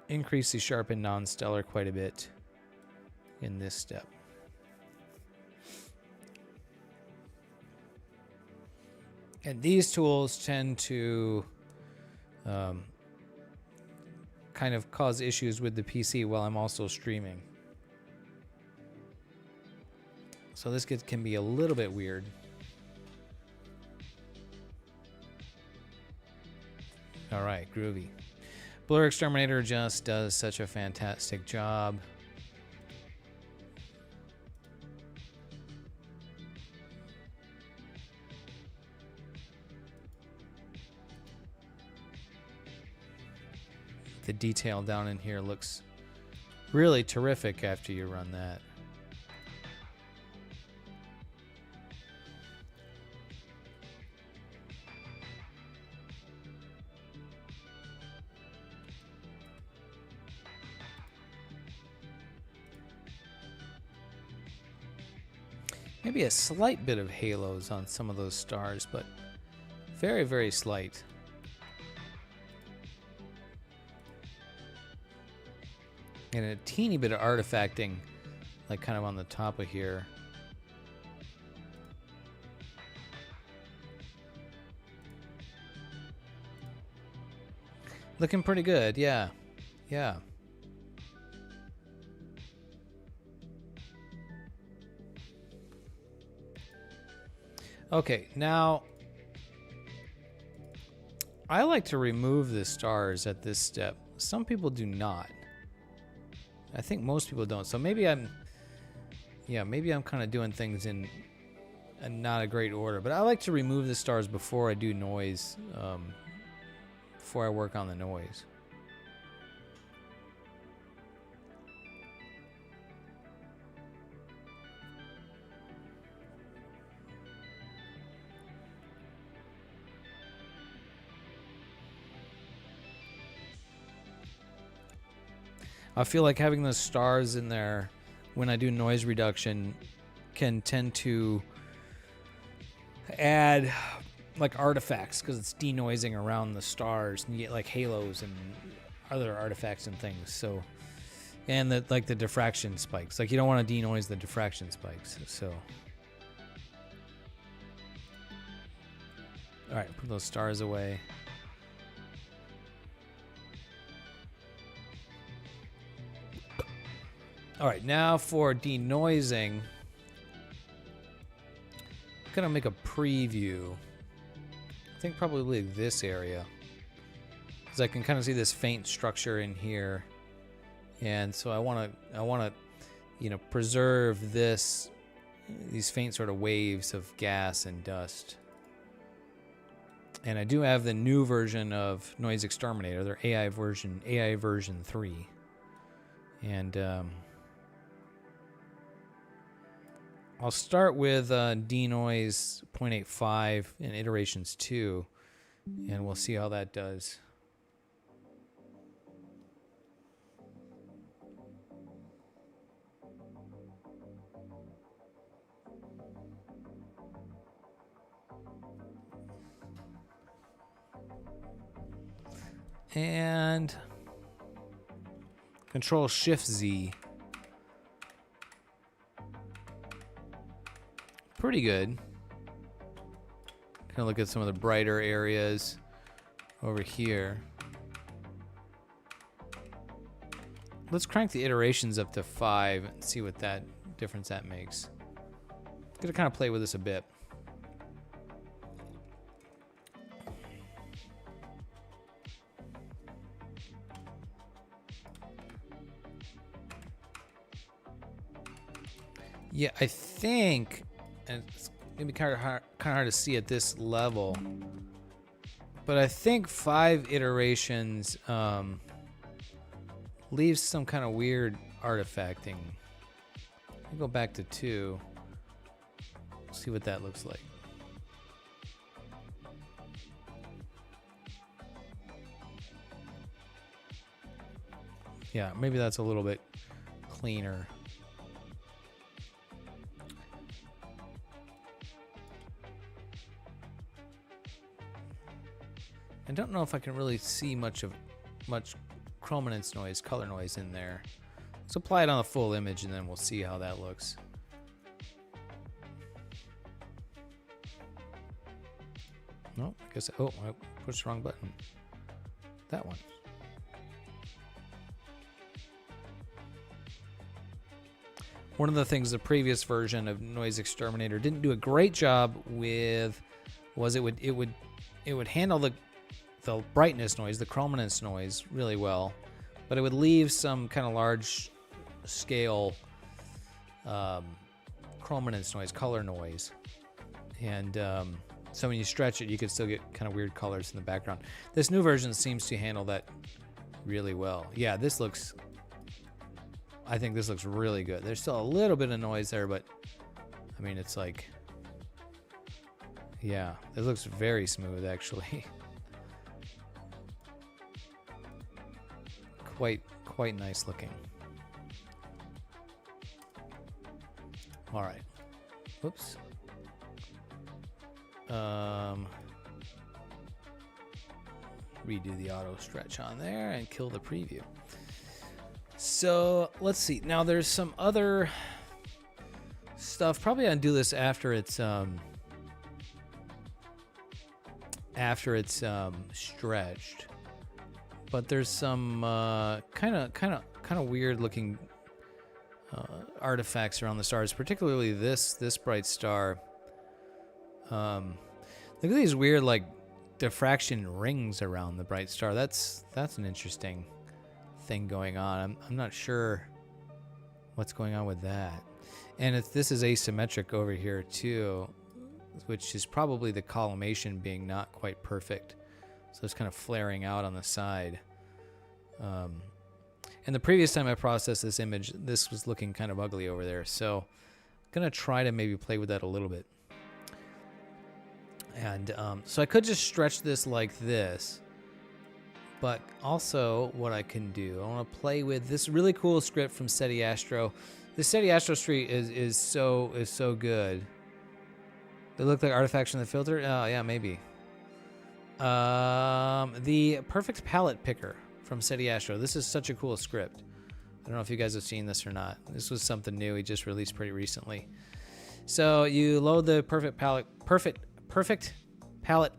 increase the sharpen non-stellar quite a bit in this step. And these tools tend to kind of cause issues with the PC while I'm also streaming. So this can be a little bit weird. All right, groovy. Blur Exterminator just does such a fantastic job. The detail down in here looks really terrific after you run that. Maybe a slight bit of halos on some of those stars, but very, very slight. And a teeny bit of artifacting, like kind of on the top of here. Looking pretty good, yeah. Yeah. Okay, now I like to remove the stars at this step. Some people do not. I think most people don't. So maybe I'm kind of doing things in not a great order. But I like to remove the stars before I do noise, before I work on the noise. I feel like having the stars in there when I do noise reduction can tend to add like artifacts because it's denoising around the stars, and you get like halos and other artifacts and things. So, and the diffraction spikes. Like you don't want to denoise the diffraction spikes. So, all right, put those stars away. All right, now for denoising, I'm gonna make a preview. I think probably this area, because I can kind of see this faint structure in here, and so I want to, preserve these faint sort of waves of gas and dust. And I do have the new version of Noise Exterminator, their AI version 3, and I'll start with denoise 0.85 in iterations 2, and we'll see how that does. And Control Shift Z. Pretty good. Kind of look at some of the brighter areas over here. Let's crank the iterations up to 5 and see what that difference that makes. I'm gonna kind of play with this a bit. Yeah, I think, and it's gonna be kind of hard to see at this level, but I think 5 iterations leaves some kind of weird artifacting. I'll go back to 2. See what that looks like. Yeah, maybe that's a little bit cleaner. I don't know if I can really see much chrominance noise, color noise in there. Let's apply it on the full image and then we'll see how that looks. No, I guess, oh, I pushed the wrong button. That one. One of the things the previous version of Noise Exterminator didn't do a great job with was it would handle the brightness noise, the chrominance noise really well, but it would leave some kind of large scale chrominance noise, color noise. And so when you stretch it, you could still get kind of weird colors in the background. This new version seems to handle that really well. Yeah, I think this looks really good. There's still a little bit of noise there, but I mean, it's like, yeah, it looks very smooth actually. Quite nice looking. All right. Whoops. Redo the auto stretch on there and kill the preview. So let's see. Now there's some other stuff. Probably gonna do this after it's stretched. But there's some kind of weird looking artifacts around the stars, particularly this bright star. Look at these weird like diffraction rings around the bright star. That's an interesting thing going on. I'm not sure what's going on with that. And this is asymmetric over here too, which is probably the collimation being not quite perfect. So it's kind of flaring out on the side. And the previous time I processed this image, this was looking kind of ugly over there. So I'm going to try to maybe play with that a little bit. And so I could just stretch this like this. But also what I can do, I want to play with this really cool script from SETI Astro. This SETI Astro script is so good. They look like artifacts in the filter? Oh, yeah, maybe. The Perfect Palette Picker from SETI Astro. This is such a cool script. I don't know if you guys have seen this or not. This was something new he just released pretty recently. So you load the Perfect Palette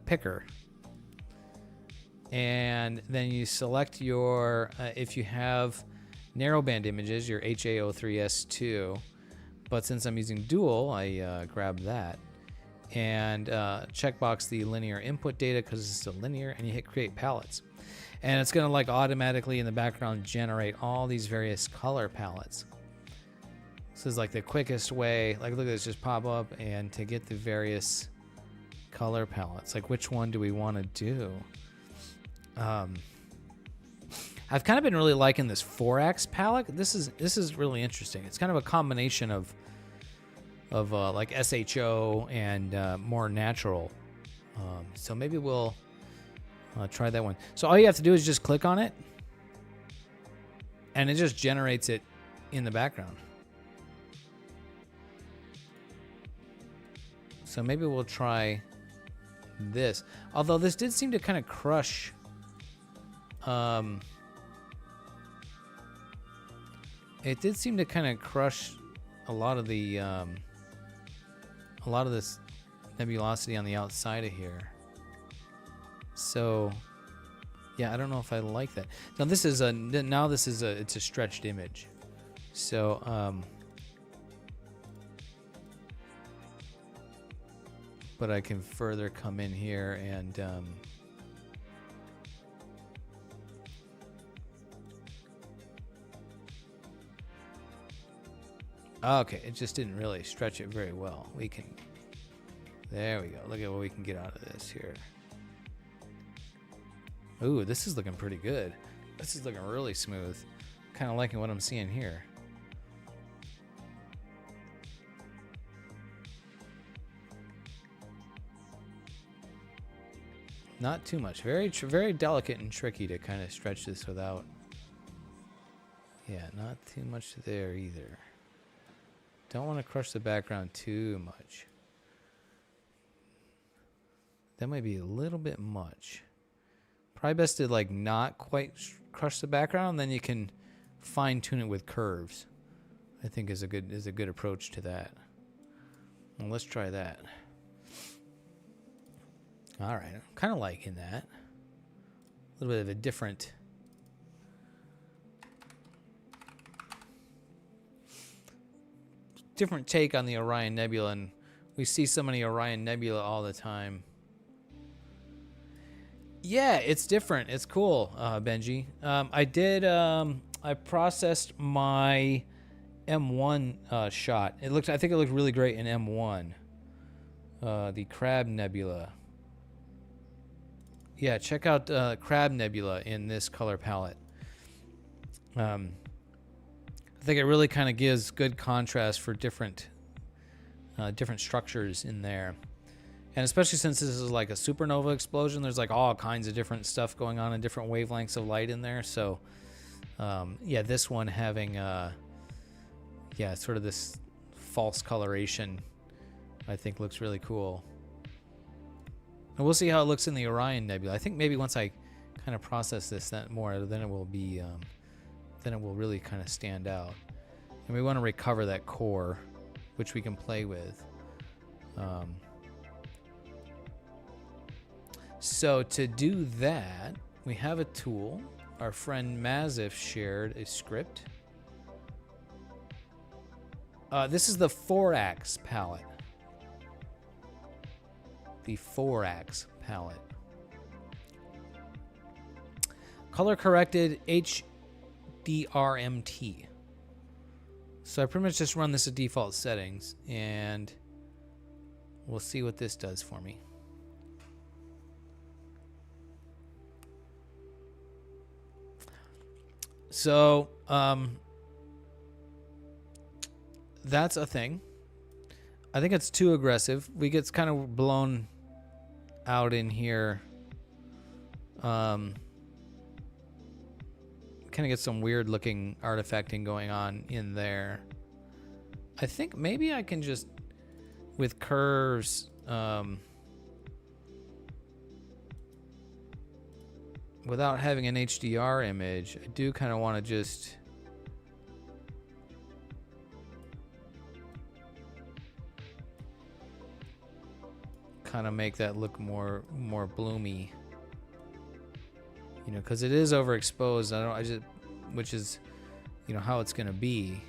Picker, and then you select your if you have narrowband images, your HA03S2. But since I'm using dual, I grab that. And checkbox the linear input data because it's still linear, and you hit create palettes, and it's gonna like automatically in the background generate all these various color palettes. This is like the quickest way. Like, look at this, just pop up, and to get the various color palettes, like which one do we want to do? I've kind of been really liking this 4X palette. This is really interesting. It's kind of a combination of like SHO and more natural. So maybe we'll try that one. So all you have to do is just click on it, and it just generates it in the background. So maybe we'll try this. Although this did seem to kind of crush. It did seem to kind of crush a lot of the this nebulosity on the outside of here. So yeah, I don't know if I like that. Now this is it's a stretched image. So but I can further come in here and Okay, it just didn't really stretch it very well. We can... There we go. Look at what we can get out of this here. Ooh, this is looking pretty good. This is looking really smooth. Kind of liking what I'm seeing here. Not too much. Very delicate and tricky to kind of stretch this without... Yeah, not too much there either. Don't want to crush the background too much. That might be a little bit much. Probably best to like not quite crush the background, then you can fine tune it with curves. I think is a good approach to that. Well, let's try that. All right, I'm kind of liking that. A little bit of a different take on the Orion Nebula, and we see so many Orion Nebula all the time. Yeah, it's different. It's cool, Benji. I processed my M1 shot. I think it looked really great in M1. The Crab Nebula. Yeah, check out Crab Nebula in this color palette. I think it really kind of gives good contrast for different structures in there. And especially since this is like a supernova explosion, there's like all kinds of different stuff going on in different wavelengths of light in there. So, yeah, this one having, sort of this false coloration, I think looks really cool. And we'll see how it looks in the Orion Nebula. I think maybe once I kind of process this more, then it will be, then it will really kind of stand out. And we want to recover that core, which we can play with. So to do that, we have a tool. Our friend Mazif shared a script. This is the 4-ax palette. The 4-ax palette. Color corrected HDRMT. So I pretty much just run this at default settings, and we'll see what this does for me. So, that's a thing. I think it's too aggressive. We get kind of blown out in here. Kind of get some weird looking artifacting going on in there. I think maybe I can just, with curves, without having an HDR image, I do kind of want to just kind of make that look more bloomy, you know, because it is overexposed. Which is, you know, how it's gonna be.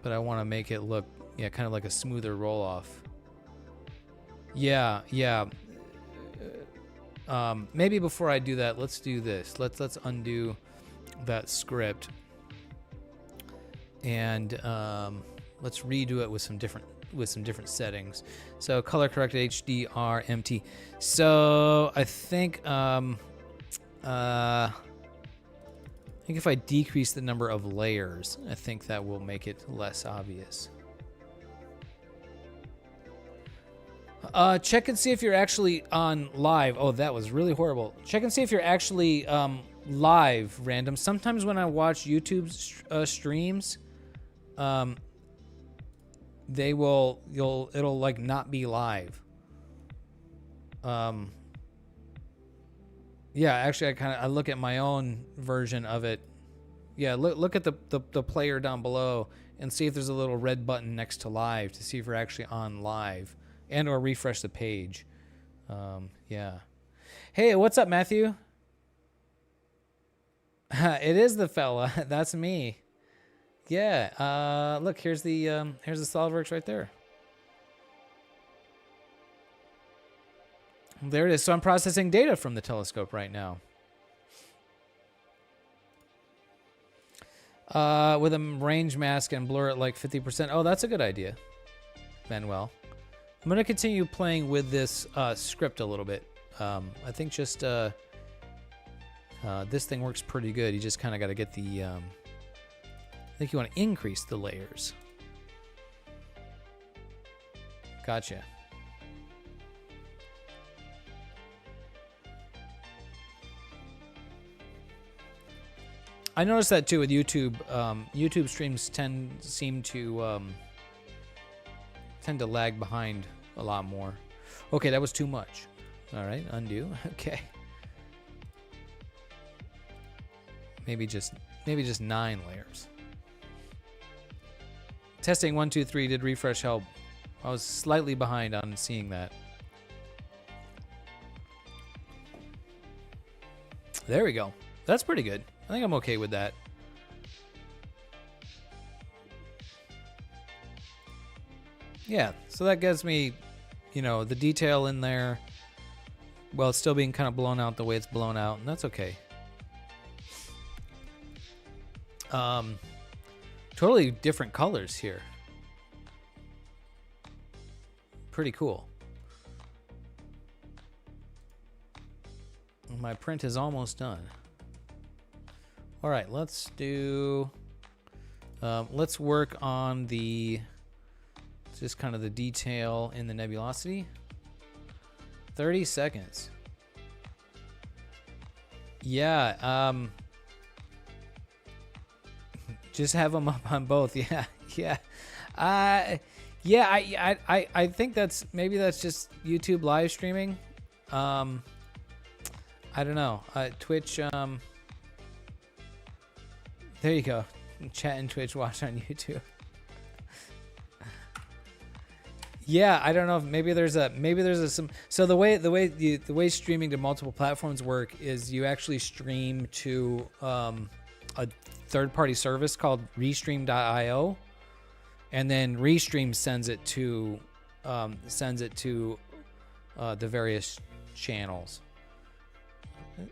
But I want to make it look, yeah, kind of like a smoother roll off. Yeah. Maybe before I do that, let's do this. Let's undo that script, and let's redo it with some different settings. So color corrected HDRMT. So I think if I decrease the number of layers, I think that will make it less obvious. Check and see if you're actually on live. Oh, that was really horrible. Check and see if you're actually live, random. Sometimes when I watch YouTube streams, it'll like not be live. Yeah, actually, I look at my own version of it. Yeah, look at the player down below and see if there's a little red button next to live to see if we're actually on live, and or refresh the page. Yeah. Hey, what's up, Matthew? It is the fella. That's me. Yeah. Look, here's the SolidWorks right there. There it is. So I'm processing data from the telescope right now. With a range mask and blur it like 50%. Oh, that's a good idea, Manuel. I'm gonna continue playing with this script a little bit. I think just this thing works pretty good. You just kind of got to get the. I think you want to increase the layers. Gotcha. I noticed that too with YouTube. YouTube streams tend to lag behind a lot more. Okay, that was too much. All right, undo. Okay. Maybe just 9 layers. Testing 1, 2, 3. Did refresh help? I was slightly behind on seeing that. There we go. That's pretty good. I think I'm okay with that. Yeah, so that gives me, you know, the detail in there while it's still being kind of blown out the way it's blown out, and that's okay. Totally different colors here. Pretty cool. My print is almost done. All right, let's do. Let's work on the just kind of the detail in the nebulosity. 30 seconds. Yeah. Just have them up on both. Yeah. Yeah. Yeah. I think that's just YouTube live streaming. I don't know. Twitch. There you go. Chat and Twitch watch on YouTube. Yeah, I don't know if maybe there's some. So the way streaming to multiple platforms work is you actually stream to a third-party service called Restream.io, and then Restream sends it to the various channels,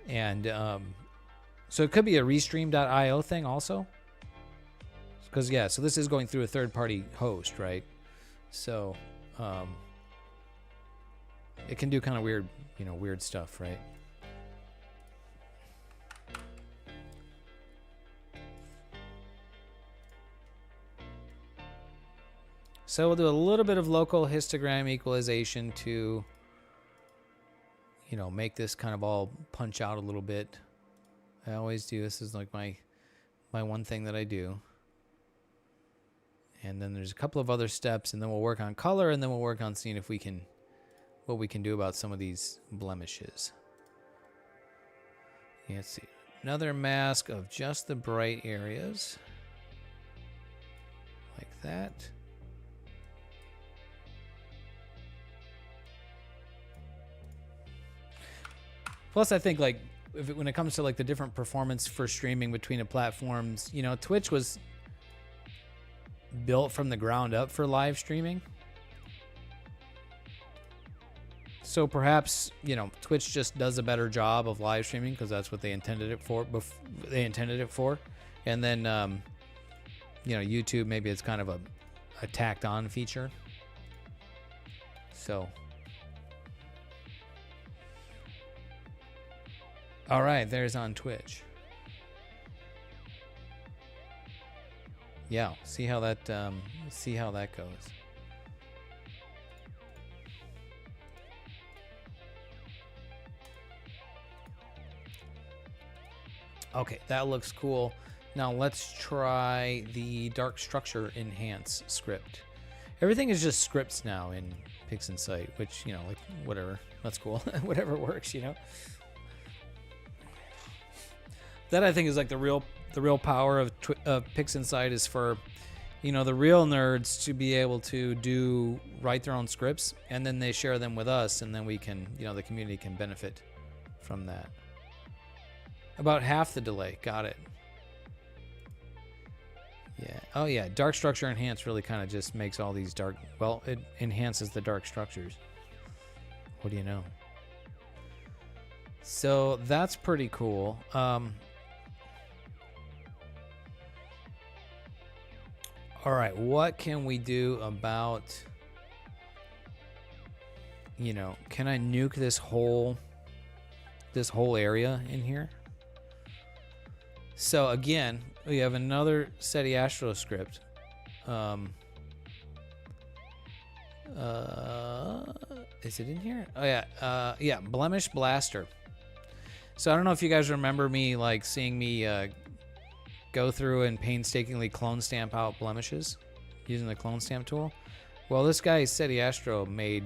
and so it could be a Restream.io thing also. Because yeah, so this is going through a third-party host, right? So it can do kind of weird stuff, right? So we'll do a little bit of local histogram equalization to, make this kind of all punch out a little bit. I always do. This is like my one thing that I do. And then there's a couple of other steps, and then we'll work on color, and then we'll work on seeing if what we can do about some of these blemishes. Yeah, let's see. Another mask of just the bright areas. Like that. Plus, I think when it comes to the different performance for streaming between the platforms, Twitch was built from the ground up for live streaming. So perhaps, Twitch just does a better job of live streaming because that's what they intended it for. And then, YouTube, maybe it's kind of a tacked on feature. So. All right, there's on Twitch. Yeah, see how that goes. Okay, that looks cool. Now let's try the dark structure enhance script. Everything is just scripts now in PixInsight, which, whatever. That's cool. Whatever works, That I think is the real power of PixInsight is for, the real nerds to be able to write their own scripts, and then they share them with us, and then we can, the community can benefit from that. About half the delay. Got it. Yeah. Oh yeah. Dark structure enhance really kind of just makes all these dark. Well, it enhances the dark structures. What do you know? So that's pretty cool. All right, what can we do about, you know, can I nuke this whole area in here? So again, we have another SETI Astro script. Is it in here? Oh yeah, yeah, Blemish Blaster. So I don't know if you guys remember me, like, seeing me go through and painstakingly clone stamp out blemishes using the clone stamp tool. Well, this guy SETI Astro made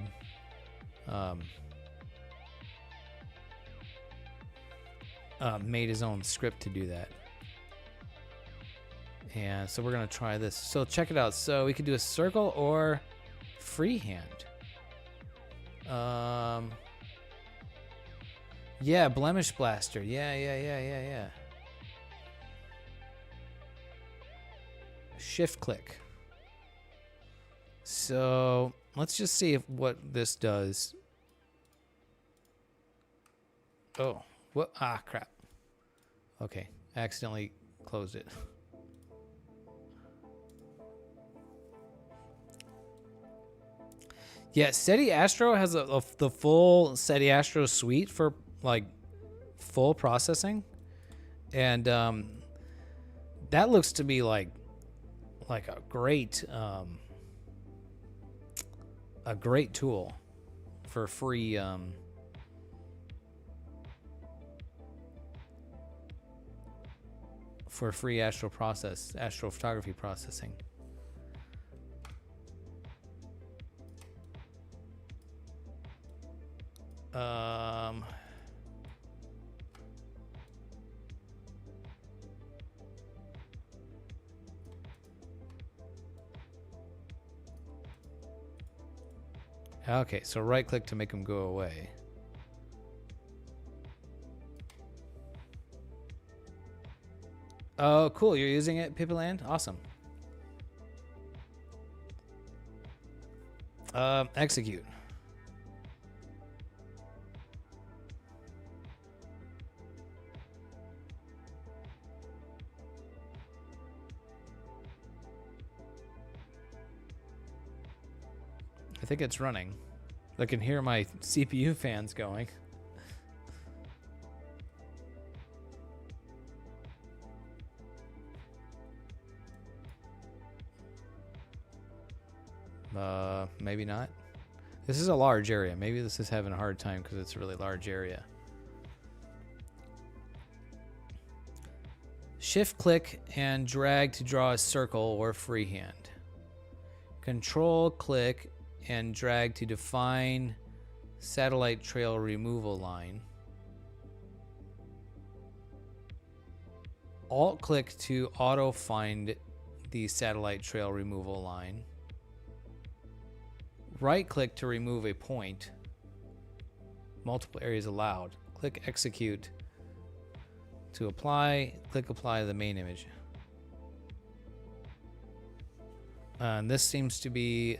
made his own script to do that. And so we're gonna try this. So check it out. So we could do a circle or freehand. Yeah, Blemish Blaster. Yeah. Shift click. So let's just see if what this does. Oh, what? Ah, crap. Okay, I accidentally closed it. Yeah, SETI Astro has the full SETI Astro suite for like full processing, and that looks to be like a great tool for free astrophotography processing. Okay, so right click to make them go away. Oh, cool. You're using it, Pippiland? Awesome. Execute. I think it's running. I can hear my CPU fans going. Maybe not. This is a large area. Maybe this is having a hard time because it's a really large area. Shift click and drag to draw a circle or freehand. Control click and drag to define satellite trail removal line. Alt click to auto find the satellite trail removal line. Right click to remove a point. Multiple areas allowed. Click execute to apply. Click apply to the main image. And this seems to be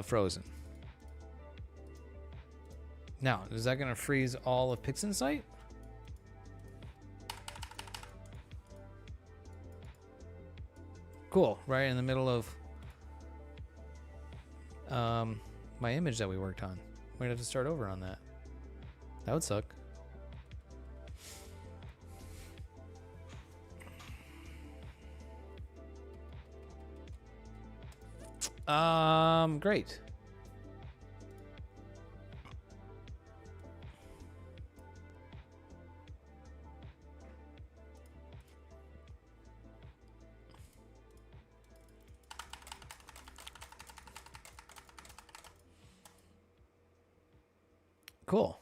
frozen. Now, is that going to freeze all of PixInsight? Cool, right in the middle of my image that we worked on. We're gonna have to start over on that. That would suck. Great. Cool.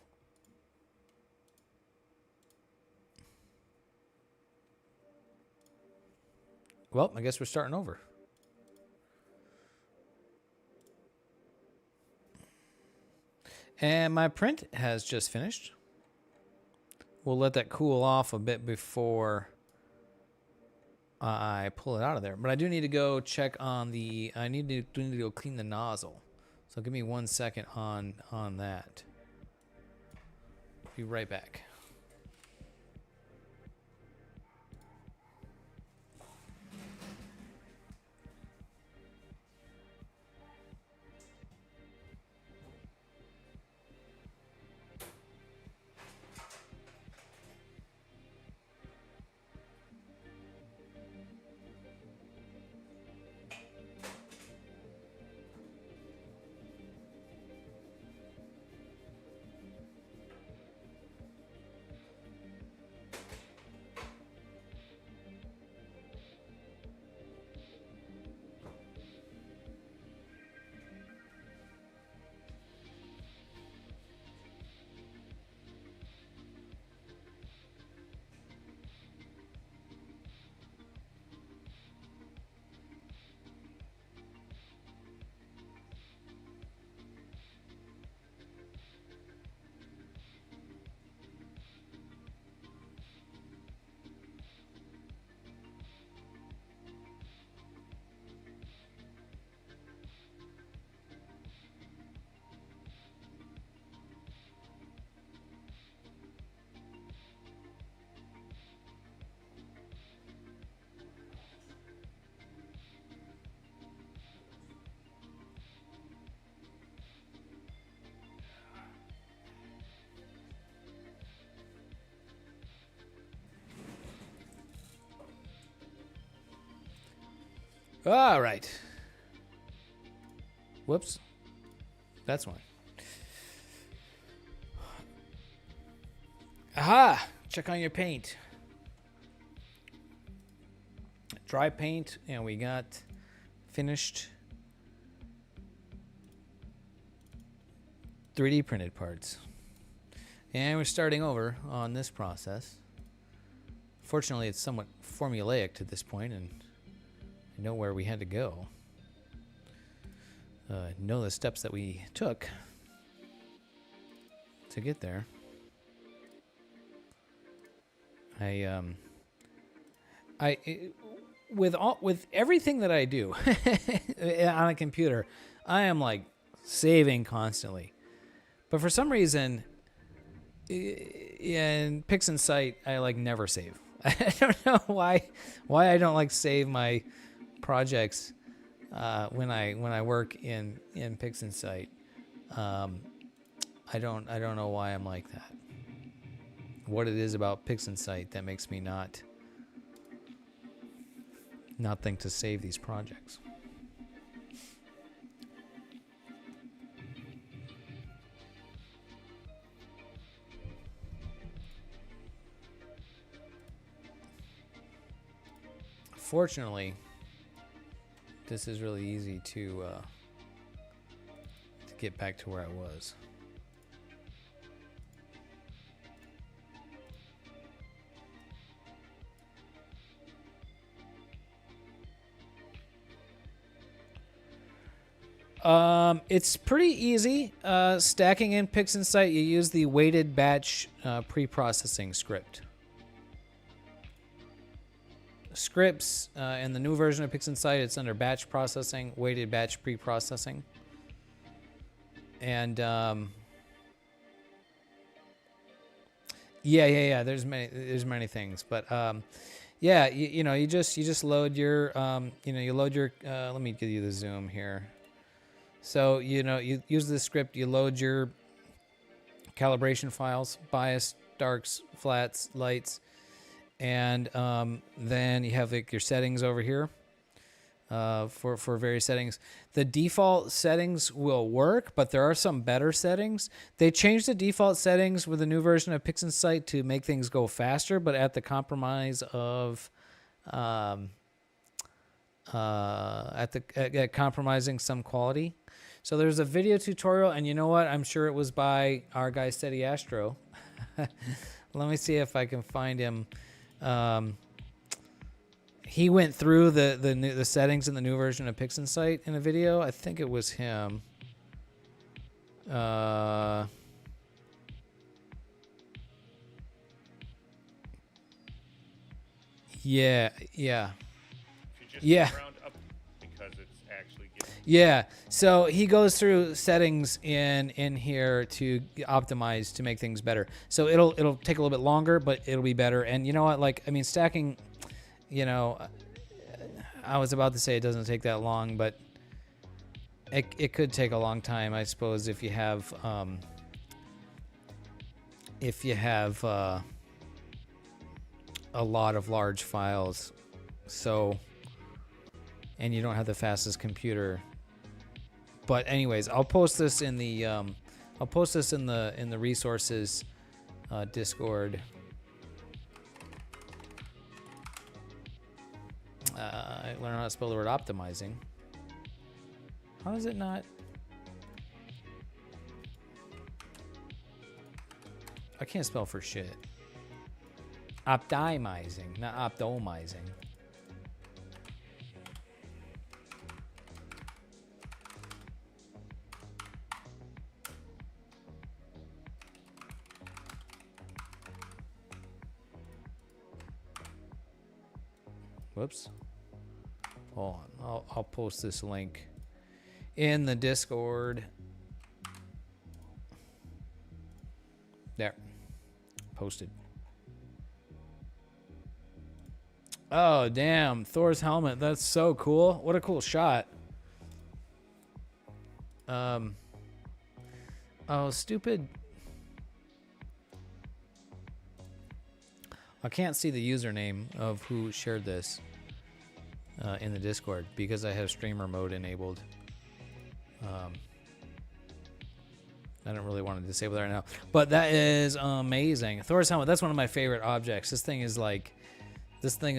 Well, I guess we're starting over. And my print has just finished. We'll let that cool off a bit before I pull it out of there. But I do need to go check on the, do need to go clean the nozzle. So give me 1 second on that. Be right back. All right. Whoops. That's one. Aha! Check on your paint. Dry paint, and we got finished 3D printed parts. And we're starting over on this process. Fortunately, it's somewhat formulaic to this point, and I know where we had to go. Know the steps that we took to get there. With everything that I do on a computer, I am like saving constantly. But for some reason, in PixInsight, I like never save. I don't know why I don't like save my projects when I work in PixInsight. I don't know why I'm like that. What it is about PixInsight that makes me not think to save these projects. Fortunately, this is really easy to get back to where I was. It's pretty easy. Stacking in PixInsight, you use the weighted batch pre-processing script. Scripts in the new version of PixInsight, it's under batch processing, weighted batch pre-processing. And yeah. There's many things, but yeah, you just load your you load your. Let me give you the zoom here. So, you use this script, you load your calibration files, bias, darks, flats, lights, and then you have like your settings over here for various settings. The default settings will work, but there are some better settings. They changed the default settings with the new version of PixInsight to make things go faster, but at the compromise of at compromising some quality. So there's a video tutorial, and you know what? I'm sure it was by our guy Steady Astro. Let me see if I can find him. He went through the settings in the new version of PixInsight in a video. I think it was him. Yeah. Yeah. Yeah, so he goes through settings in here to optimize to make things better. So it'll take a little bit longer, but it'll be better. And you know what? Like, I mean, stacking, I was about to say it doesn't take that long, but it could take a long time, I suppose, if you have a lot of large files. So, and you don't have the fastest computer. But anyways, I'll post this in the resources Discord. I learned how to spell the word optimizing. How is it not? I can't spell for shit. Optimizing, not optimizing. Whoops. Hold on. I'll post this link in the Discord. There. Posted. Oh, damn. Thor's helmet. That's so cool. What a cool shot. Oh, stupid. I can't see the username of who shared this. in the Discord because I have streamer mode enabled. I don't really want to disable that right now, but that is amazing. Thor's helmet. That's one of my favorite objects. This thing is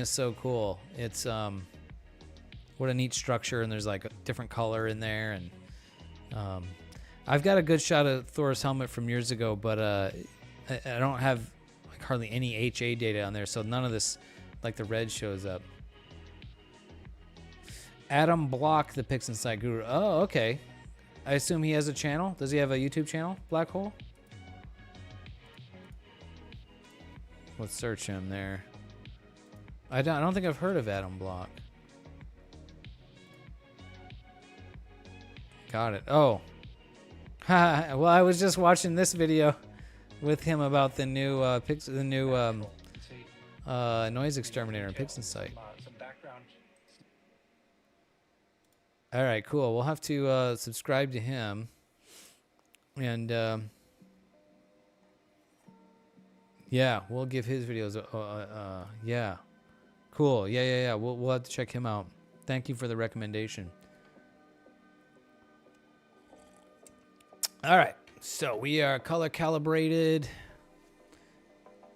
so cool. It's what a neat structure, and there's like a different color in there, and I've got a good shot of Thor's helmet from years ago, but I don't have like hardly any HA data on there, so none of this, like the red, shows up. Adam Block, the Pix Inside Guru. Oh, okay. I assume he has a channel. Does he have a YouTube channel, Black Hole? Let's search him there. I don't think I've heard of Adam Block. Got it. Oh. Well, I was just watching this video with him about the new noise exterminator in Pixen site. Some background. All right, cool. We'll have to subscribe to him, and yeah, we'll give his videos. Yeah, cool. Yeah. We'll have to check him out. Thank you for the recommendation. All right, so we are color calibrated,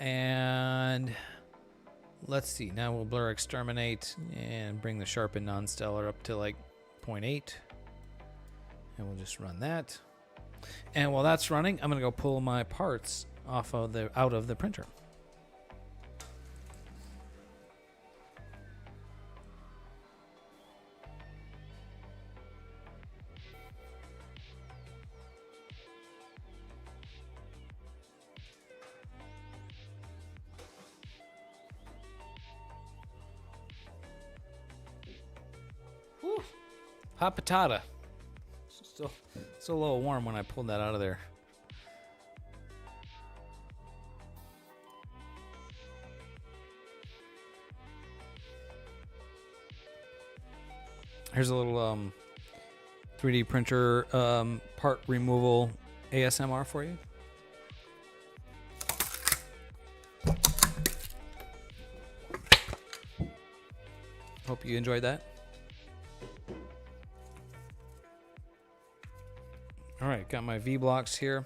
and let's see. Now we'll blur exterminate and bring the sharpen non-stellar up to like 0.8, and we'll just run that. And while that's running, I'm gonna go pull my parts out of the printer. Whew. Hot patata. Still a little warm when I pulled that out of there. Here's a little 3D printer part removal ASMR for you. Hope you enjoyed that. All right, got my V blocks here.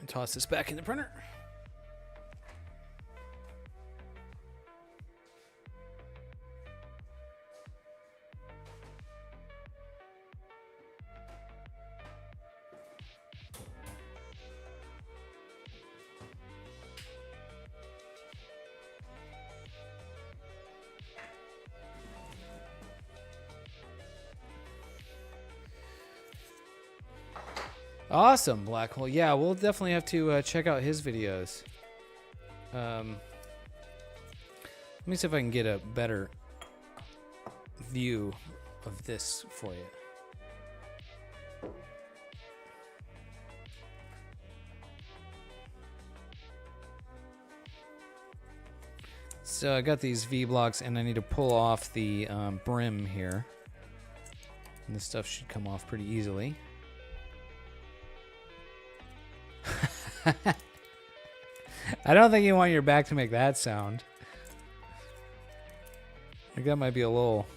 Toss this back in the printer. Awesome, Black Hole. Yeah, we'll definitely have to check out his videos. Let me see if I can get a better view of this for you. So I got these V blocks, and I need to pull off the brim here. And this stuff should come off pretty easily. I don't think you want your back to make that sound. I think that might be a little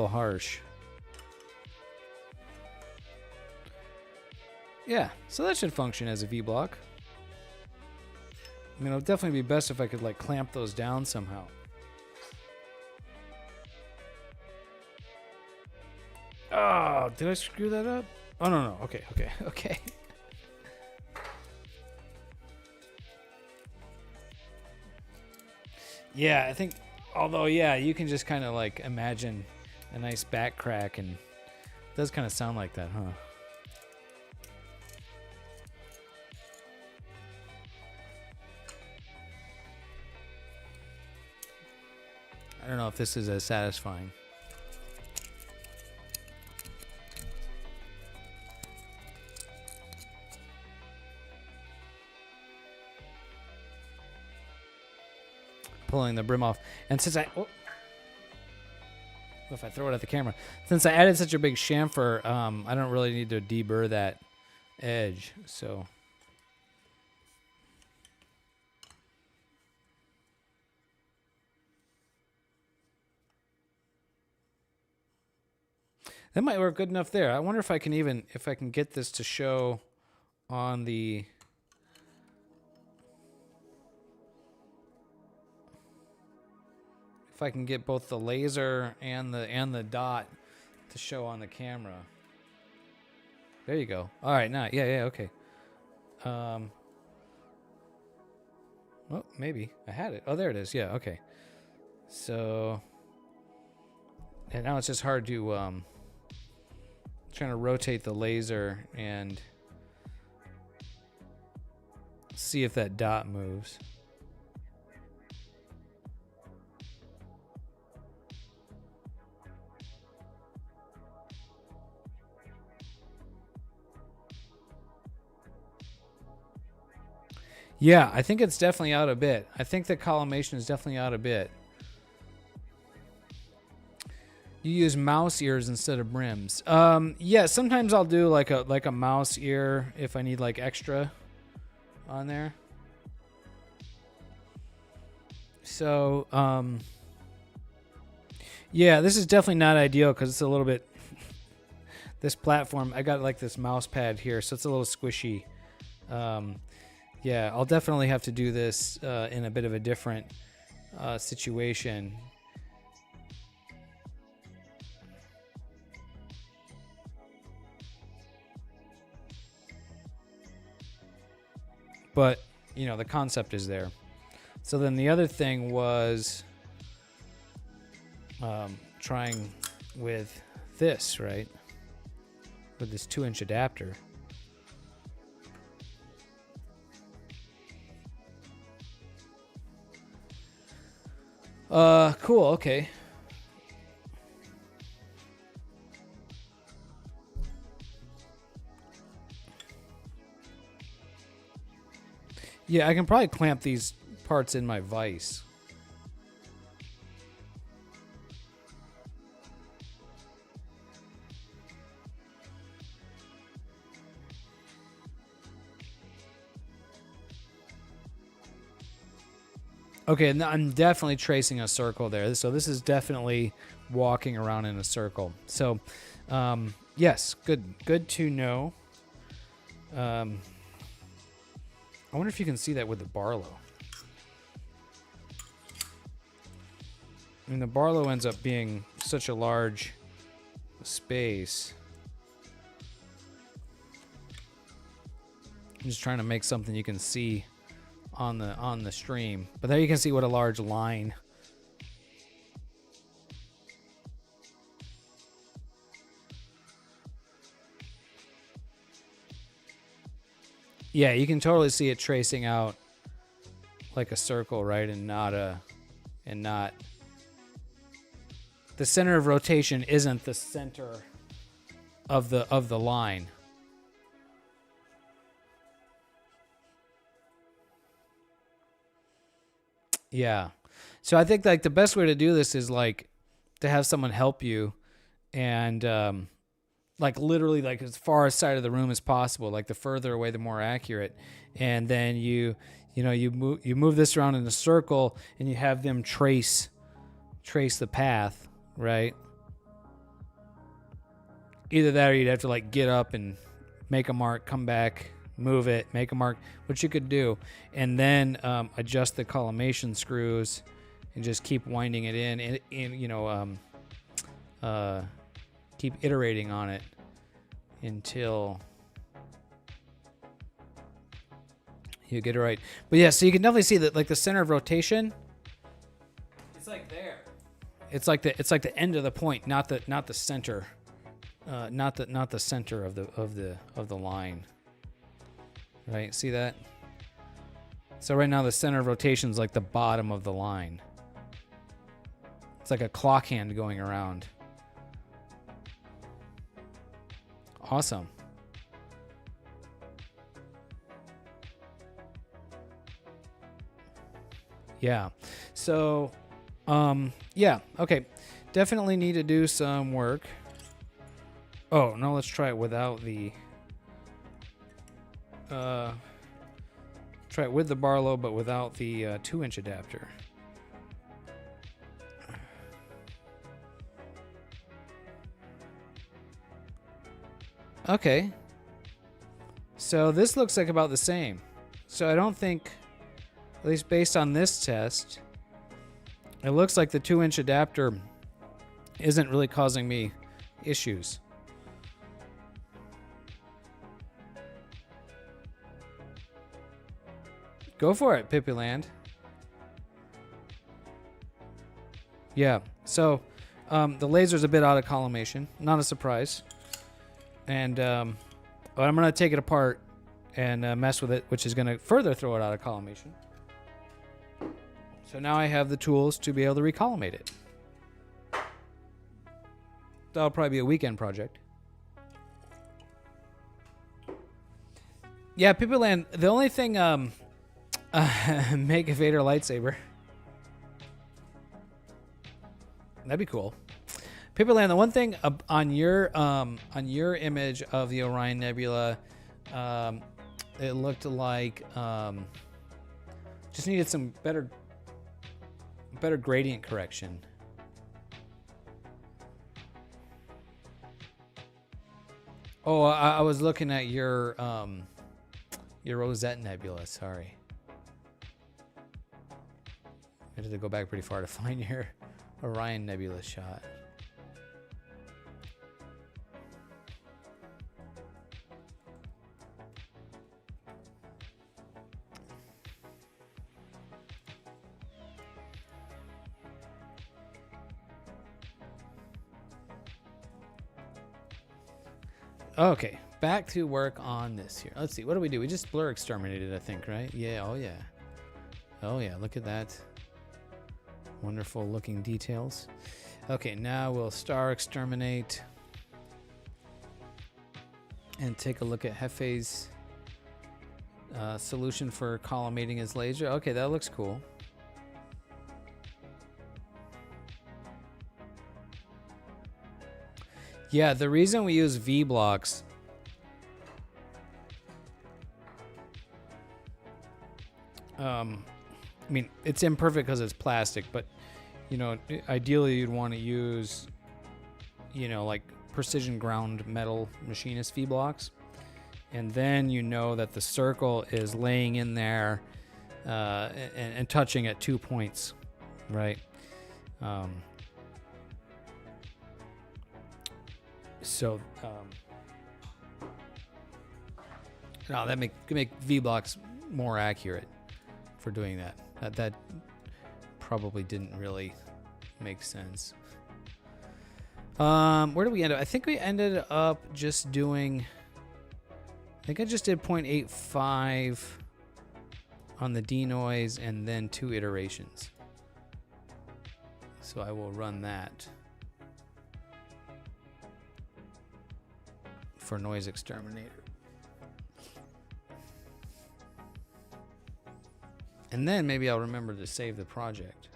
harsh. Yeah, so that should function as a V-block. I mean, it would definitely be best if I could like clamp those down somehow. Oh, did I screw that up? Oh, no. Okay. Yeah, I think, although, yeah, you can just kind of like imagine a nice back crack, and it does kind of sound like that, huh? I don't know if this is as satisfying. Pulling the brim off, and since if I throw it at the camera, since I added such a big chamfer, I don't really need to deburr that edge. So That might work good enough there. I wonder if I can get this to show on the... If I can get both the laser and the dot to show on the camera. There you go. All right, now, yeah, okay. Oh, maybe I had it. Oh, there it is. Yeah, okay. So, and now it's just hard to trying to rotate the laser and see if that dot moves. Yeah, I think it's definitely out a bit. I think the collimation is definitely out a bit. You use mouse ears instead of brims. Yeah, sometimes I'll do like a mouse ear if I need like extra on there. So, yeah, this is definitely not ideal because it's a little bit... This platform, I got like this mouse pad here, so it's a little squishy. Yeah, I'll definitely have to do this in a bit of a different situation. But, you know, the concept is there. So then the other thing was trying with this, right? With this 2-inch adapter. Cool, okay. Yeah, I can probably clamp these parts in my vise. Okay, and I'm definitely tracing a circle there. So this is definitely walking around in a circle. So, yes, good to know. I wonder if you can see that with the Barlow. I mean, the Barlow ends up being such a large space. I'm just trying to make something you can see on the stream. But there you can see what a large line. Yeah, you can totally see it tracing out like a circle, right? And not the center of rotation isn't the center of the line. Yeah. So I think like the best way to do this is like to have someone help you and like literally like as far side of the room as possible. Like the further away, the more accurate. And then you move this around in a circle and you have them trace the path, right? Either that or you'd have to like get up and make a mark, come back, move it, make a mark, which you could do, and then adjust the collimation screws and just keep winding it in and keep iterating on it until you get it right. But yeah, so you can definitely see that like the center of rotation, it's like there. It's like the end of the point, not the center, not the center of the line. Right, see that? So right now the center of rotation is like the bottom of the line. It's like a clock hand going around. Awesome. Yeah. So, yeah, okay. Definitely need to do some work. Oh, no, let's try it without the... try it with the Barlow, but without the 2-inch adapter. Okay. So this looks like about the same. So I don't think, at least based on this test, it looks like the 2-inch adapter isn't really causing me issues. Go for it, Pippyland. Yeah, so the laser's a bit out of collimation. Not a surprise. And but I'm going to take it apart and mess with it, which is going to further throw it out of collimation. So now I have the tools to be able to recollimate it. That'll probably be a weekend project. Yeah, Pippyland, the only thing... make a Vader lightsaber. That'd be cool. Pippyland, the one thing on your image of the Orion Nebula, it looked like just needed some better gradient correction. Oh, I was looking at your Rosette Nebula. Sorry. I had to go back pretty far to find your Orion Nebula shot. Okay, back to work on this here. Let's see, what do? We just blur exterminated, I think, right? Yeah, oh yeah. Oh yeah, look at that. Wonderful looking details. Okay, now we'll star exterminate and take a look at Hefe's solution for collimating his laser. Okay, that looks cool. Yeah, the reason we use V blocks I mean, it's imperfect because it's plastic, but, you know, ideally you'd want to use, you know, like precision ground metal machinist V blocks. And then you know that the circle is laying in there and touching at 2 points, right? No, that make V blocks more accurate for doing that. That probably didn't really make sense. Where did we end up? I think we ended up just doing... I think I just did 0.85 on the denoise and then 2 iterations. So I will run that for noise exterminator. And then maybe I'll remember to save the project.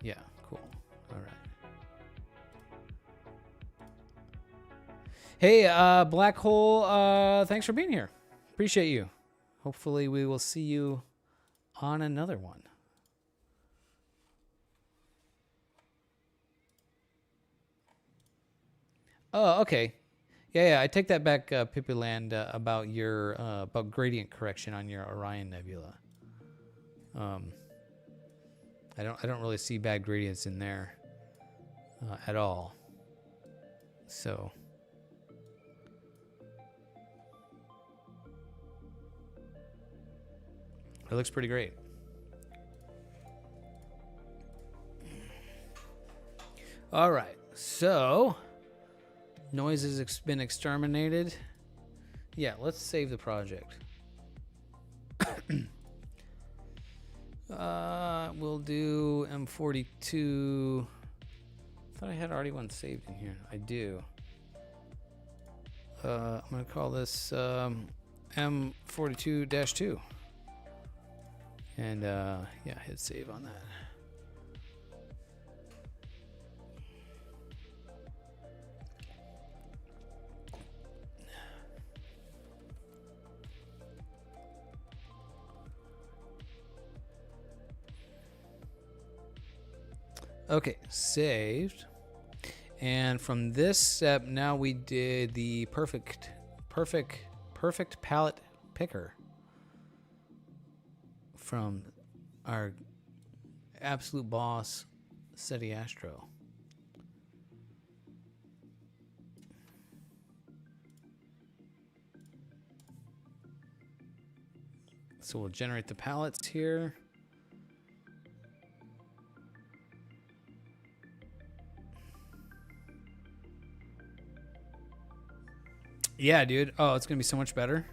Yeah, cool. All right. Hey, Black Hole, thanks for being here. Appreciate you. Hopefully we will see you on another one. Oh, okay. Yeah, I take that back, Pippyland, about your about gradient correction on your Orion Nebula. I don't really see bad gradients in there at all. So it looks pretty great. All right, so noise has been exterminated. Yeah, let's save the project. We'll do M42. I thought I had already one saved in here. I do. I'm gonna call this M42-2. And yeah, hit save on that. Okay, saved. And from this step, now we did the perfect palette picker from our absolute boss, SETI Astro. So we'll generate the palettes here. Yeah, dude. Oh, it's going to be so much better.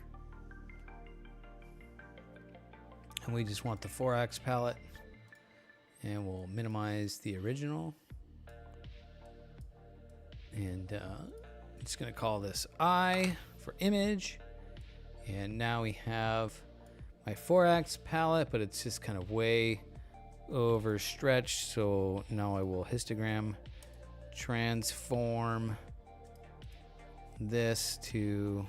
And we just want the 4X palette. And we'll minimize the original. And I'm just going to call this I for image. And now we have my 4X palette, but it's just kind of way overstretched. So now I will histogram transform this to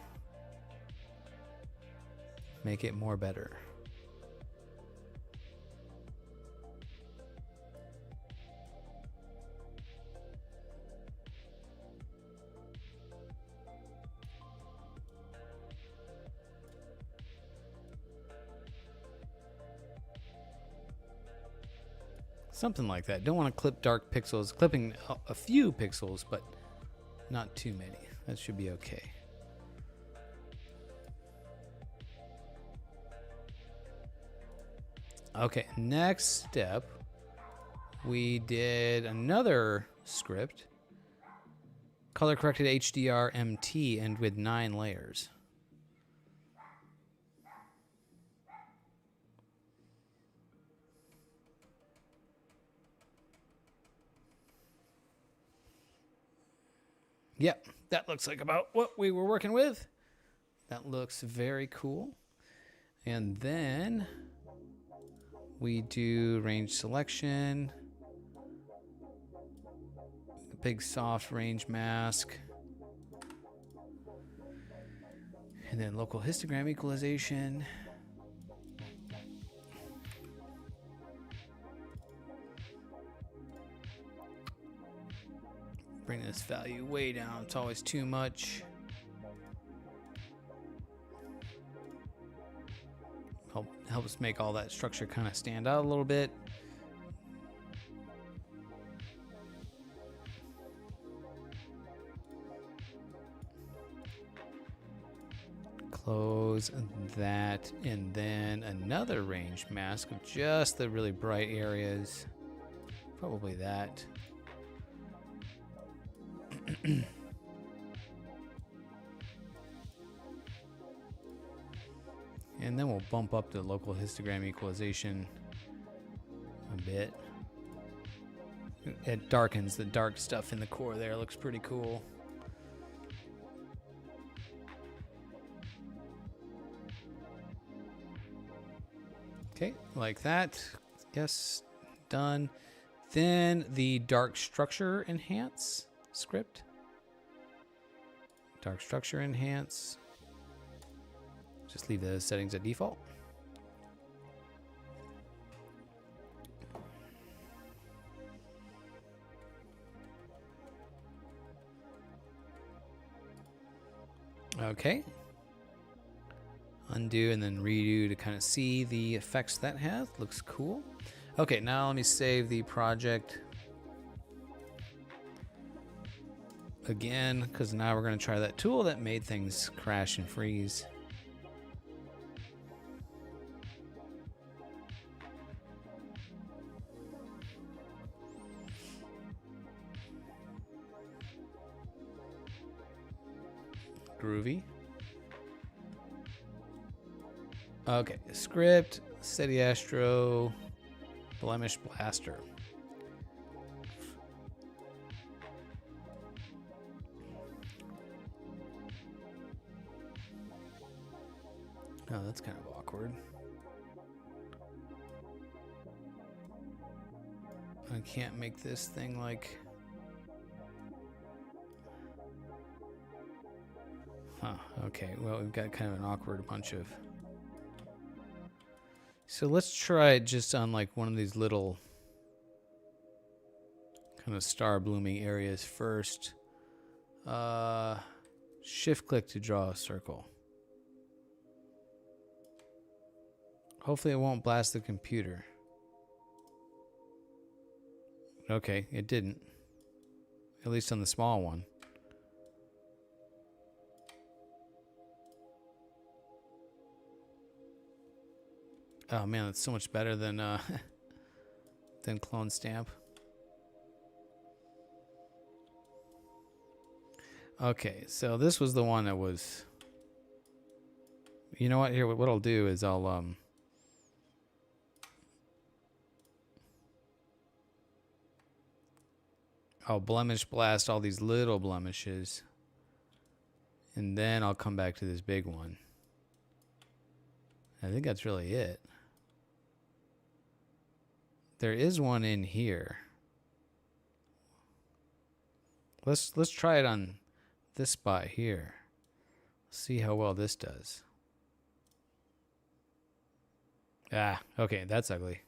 make it more better. Something like that. Don't want to clip dark pixels. Clipping a few pixels, but not too many. That should be okay. Okay, next step, we did another script, color corrected HDR MT, and with 9 layers. Yep, that looks like about what we were working with. That looks very cool. And then we do range selection, big soft range mask, and then local histogram equalization. Bring this value way down. It's always too much. Helps make all that structure kind of stand out a little bit. Close that, and then another range mask of just the really bright areas. Probably that. And then we'll bump up the local histogram equalization a bit. It darkens the dark stuff in the core there. Looks pretty cool. Okay, like that. Yes, done. Then the dark structure enhance script. Dark structure enhance. Just leave the settings at default. Okay. Undo and then redo to kind of see the effects that has. Looks cool. Okay, now let me save the project again, because now we're going to try that tool that made things crash and freeze. Groovy. Okay, script, SETI Astro, Blemish Blaster. Oh, that's kind of awkward. I can't make this thing like... Huh, okay, well, we've got kind of an awkward bunch of... So let's try it just on like one of these little kind of star blooming areas first. Shift click to draw a circle. Hopefully it won't blast the computer. Okay, it didn't. At least on the small one. Oh man, that's so much better than clone stamp. Okay, so this was the one that was. You know what? Here, what I'll do is I'll blemish blast all these little blemishes, and then I'll come back to this big one. I think that's really it. There is one in here. Let's try it on this spot here. See how well this does. Ah, okay, that's ugly.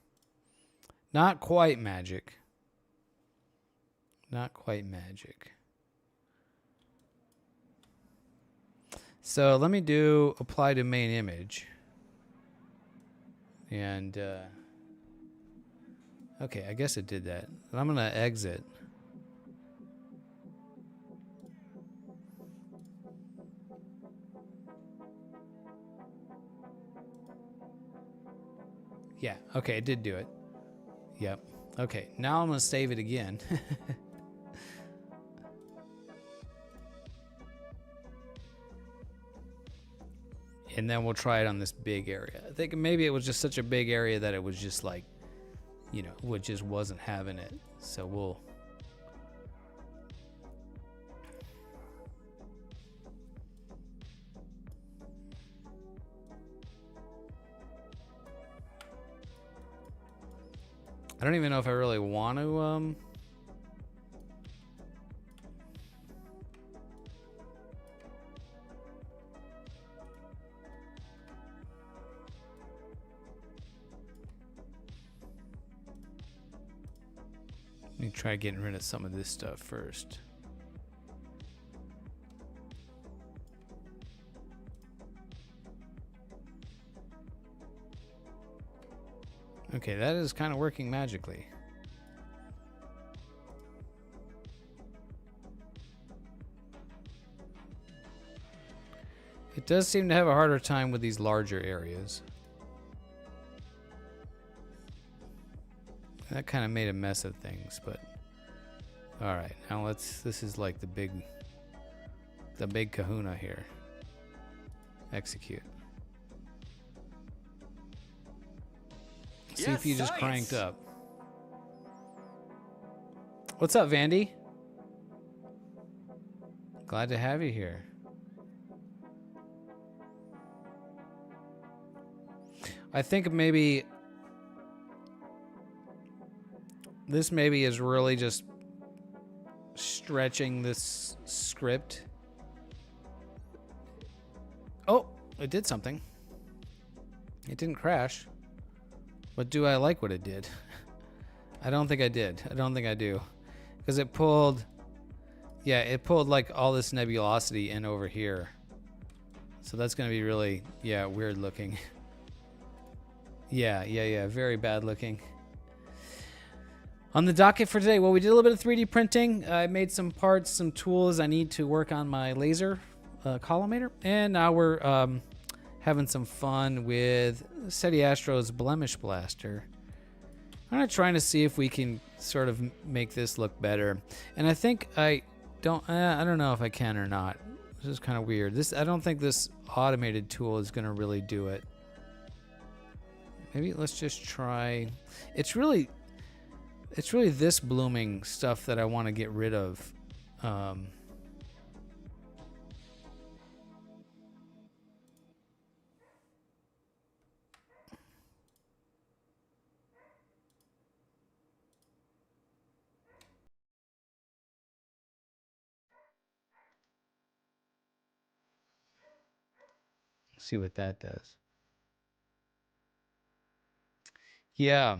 Not quite magic. Not quite magic. So let me do apply to main image. And, okay, I guess it did that. And I'm going to exit. Yeah, okay, it did do it. Yep. Okay, now I'm going to save it again. And then we'll try it on this big area. I think maybe it was just such a big area that it was just like, you know, it just wasn't having it. So we'll... I don't even know if I really want to, let me try getting rid of some of this stuff first. Okay, that is kind of working magically. It does seem to have a harder time with these larger areas. That kind of made a mess of things, but all right, now this is like the big kahuna here. Execute. See if you just cranked up. What's up, Vandy? Glad to have you here. I think maybe this is really just stretching this script. Oh, it did something. It didn't crash. But do I like what it did? I don't think I did. I don't think I do. Because it pulled... Yeah, it pulled like all this nebulosity in over here. So that's going to be really, yeah, weird looking. Yeah. Very bad looking. On the docket for today, well, we did a little bit of 3D printing. I made some parts, some tools. I need to work on my laser collimator. And now we're having some fun with SETI Astro's Blemish Blaster. I'm trying to see if we can sort of make this look better. And I think I don't know if I can or not. This is kind of weird. I don't think this automated tool is going to really do it. Maybe let's just try. It's really this blooming stuff that I want to get rid of. See what that does. Yeah.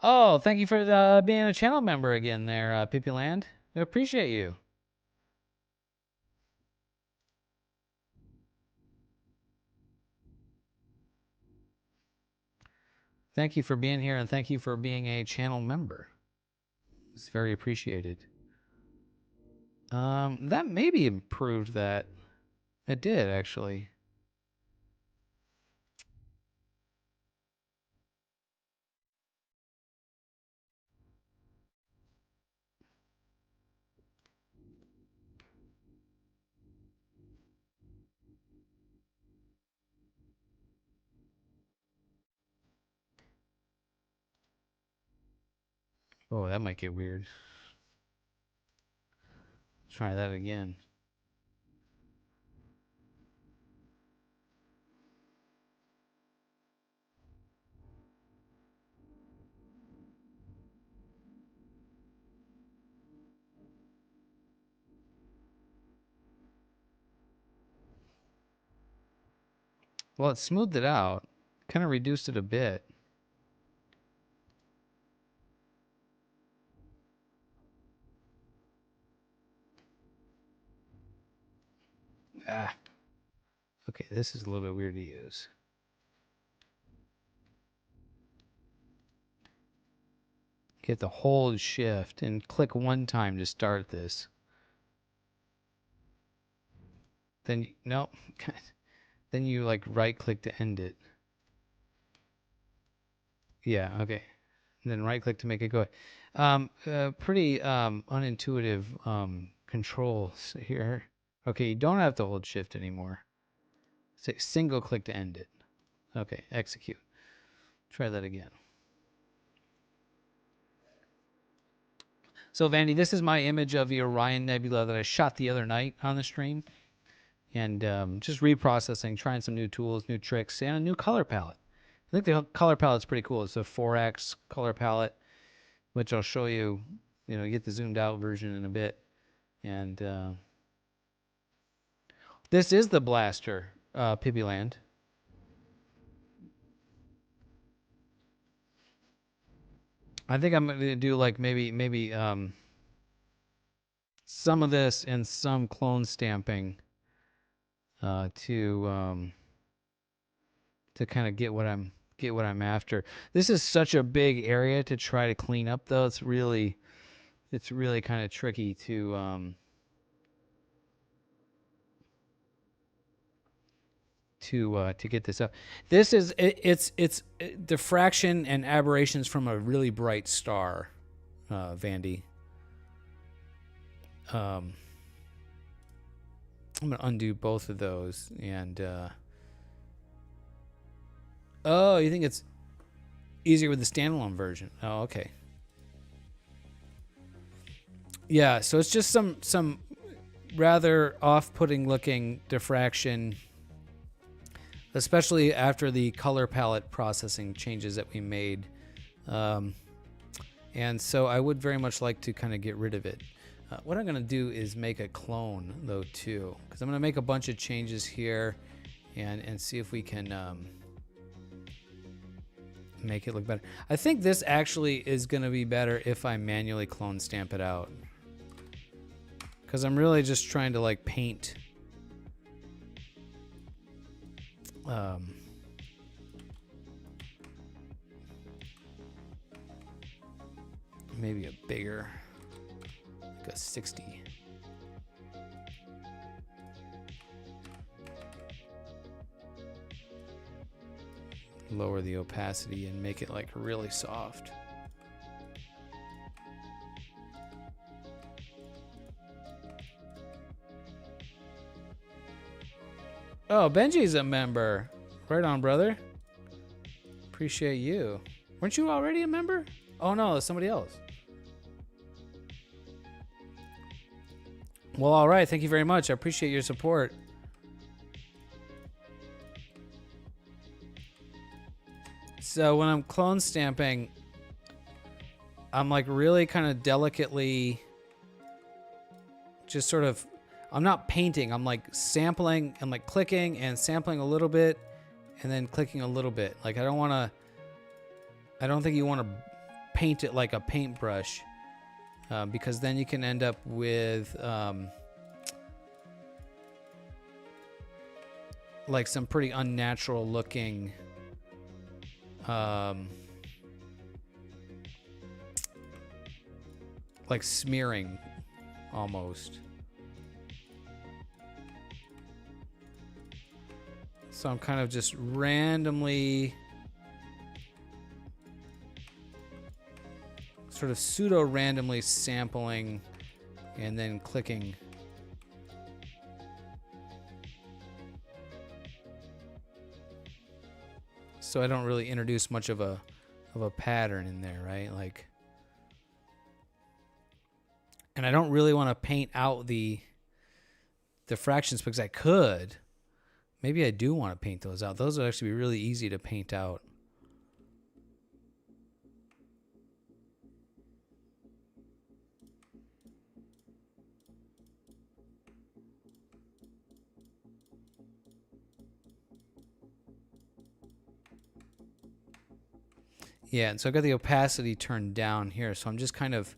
Oh, thank you for being a channel member again there, Pippyland. I appreciate you. Thank you for being here, and thank you for being a channel member. It's very appreciated. That maybe improved that. It did, actually. Oh, that might get weird. Try that again. Well, it smoothed it out. Kind of reduced it a bit. Ah. Okay, this is a little bit weird to use. Hit the hold shift and click one time to start this. Then, no. Then you like right click to end it. Yeah, okay. And then right click to make it go. Pretty unintuitive controls here. Okay, you don't have to hold shift anymore. Say single click to end it. Okay, execute. Try that again. So Vandy, this is my image of the Orion Nebula that I shot the other night on the stream. And just reprocessing, trying some new tools, new tricks, and a new color palette. I think the color palette's pretty cool. It's a 4X color palette, which I'll show you, get the zoomed out version in a bit. And this is the blaster, Pippyland. I think I'm going to do like maybe some of this and some clone stamping to kind of get what I'm after. This is such a big area to try to clean up, though. It's really kind of tricky to get this up. This is it's diffraction and aberrations from a really bright star, Vandy. I'm gonna undo both of those and. Oh, you think it's easier with the standalone version? Oh, okay. Yeah, so it's just some rather off-putting looking diffraction, especially after the color palette processing changes that we made. And so I would very much like to kind of get rid of it. What I'm going to do is make a clone, though, too, because I'm going to make a bunch of changes here and see if we can make it look better. I think this actually is going to be better if I manually clone stamp it out, because I'm really just trying to like paint maybe a bigger, like a 60. Lower the opacity and make it like really soft. Oh, Benji's a member. Right on, brother. Appreciate you. Weren't you already a member? Oh no, it's somebody else. Well, all right. Thank you very much. I appreciate your support. So when I'm clone stamping, I'm like really kind of delicately just sort of, I'm not painting, I'm like sampling, I'm like clicking and sampling a little bit and then clicking a little bit. Like I don't think you want to paint it like a paintbrush, because then you can end up with like some pretty unnatural looking like smearing almost. So I'm kind of just randomly sort of pseudo randomly sampling and then clicking. So I don't really introduce much of a pattern in there, right? Like, and I don't really want to paint out the fractions because I could. Maybe I do want to paint those out. Those would actually be really easy to paint out. Yeah, and so I've got the opacity turned down here, so I'm just kind of,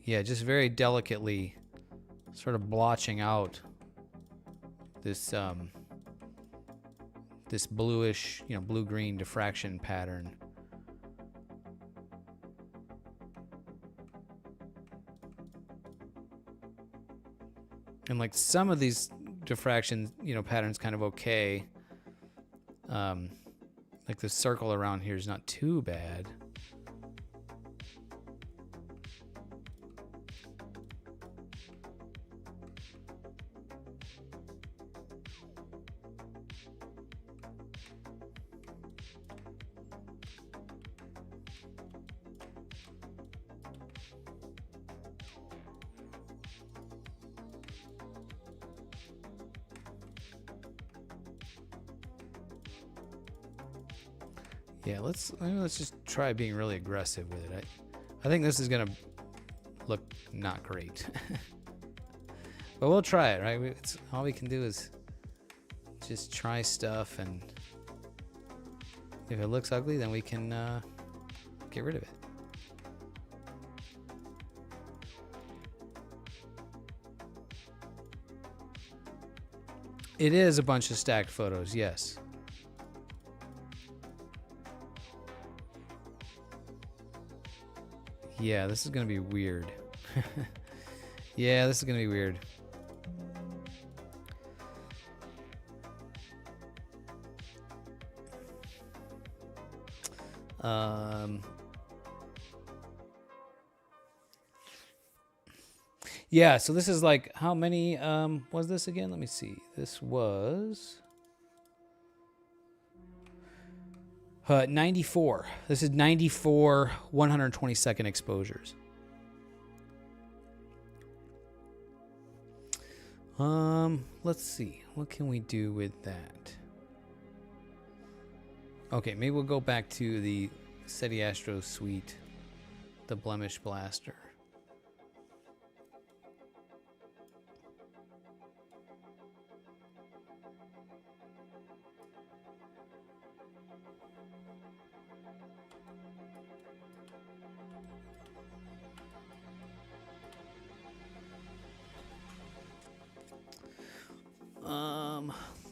yeah, just very delicately sort of blotching out this this bluish, blue-green diffraction pattern. And like some of these diffraction, patterns kind of okay. Like the circle around here is not too bad. Yeah, let's just try being really aggressive with it. I think this is gonna look not great, but we'll try it, right? It's all we can do is just try stuff, and if it looks ugly, then we can get rid of it. It is a bunch of stacked photos, yes. Yeah, this is gonna be weird. Yeah, this is gonna be weird. Yeah, so this is like, how many was this again? Let me see. This was 94. This is 94 120-second exposures. Let's see. What can we do with that? Okay, maybe we'll go back to the SETI Astro Suite, the Blemish Blaster.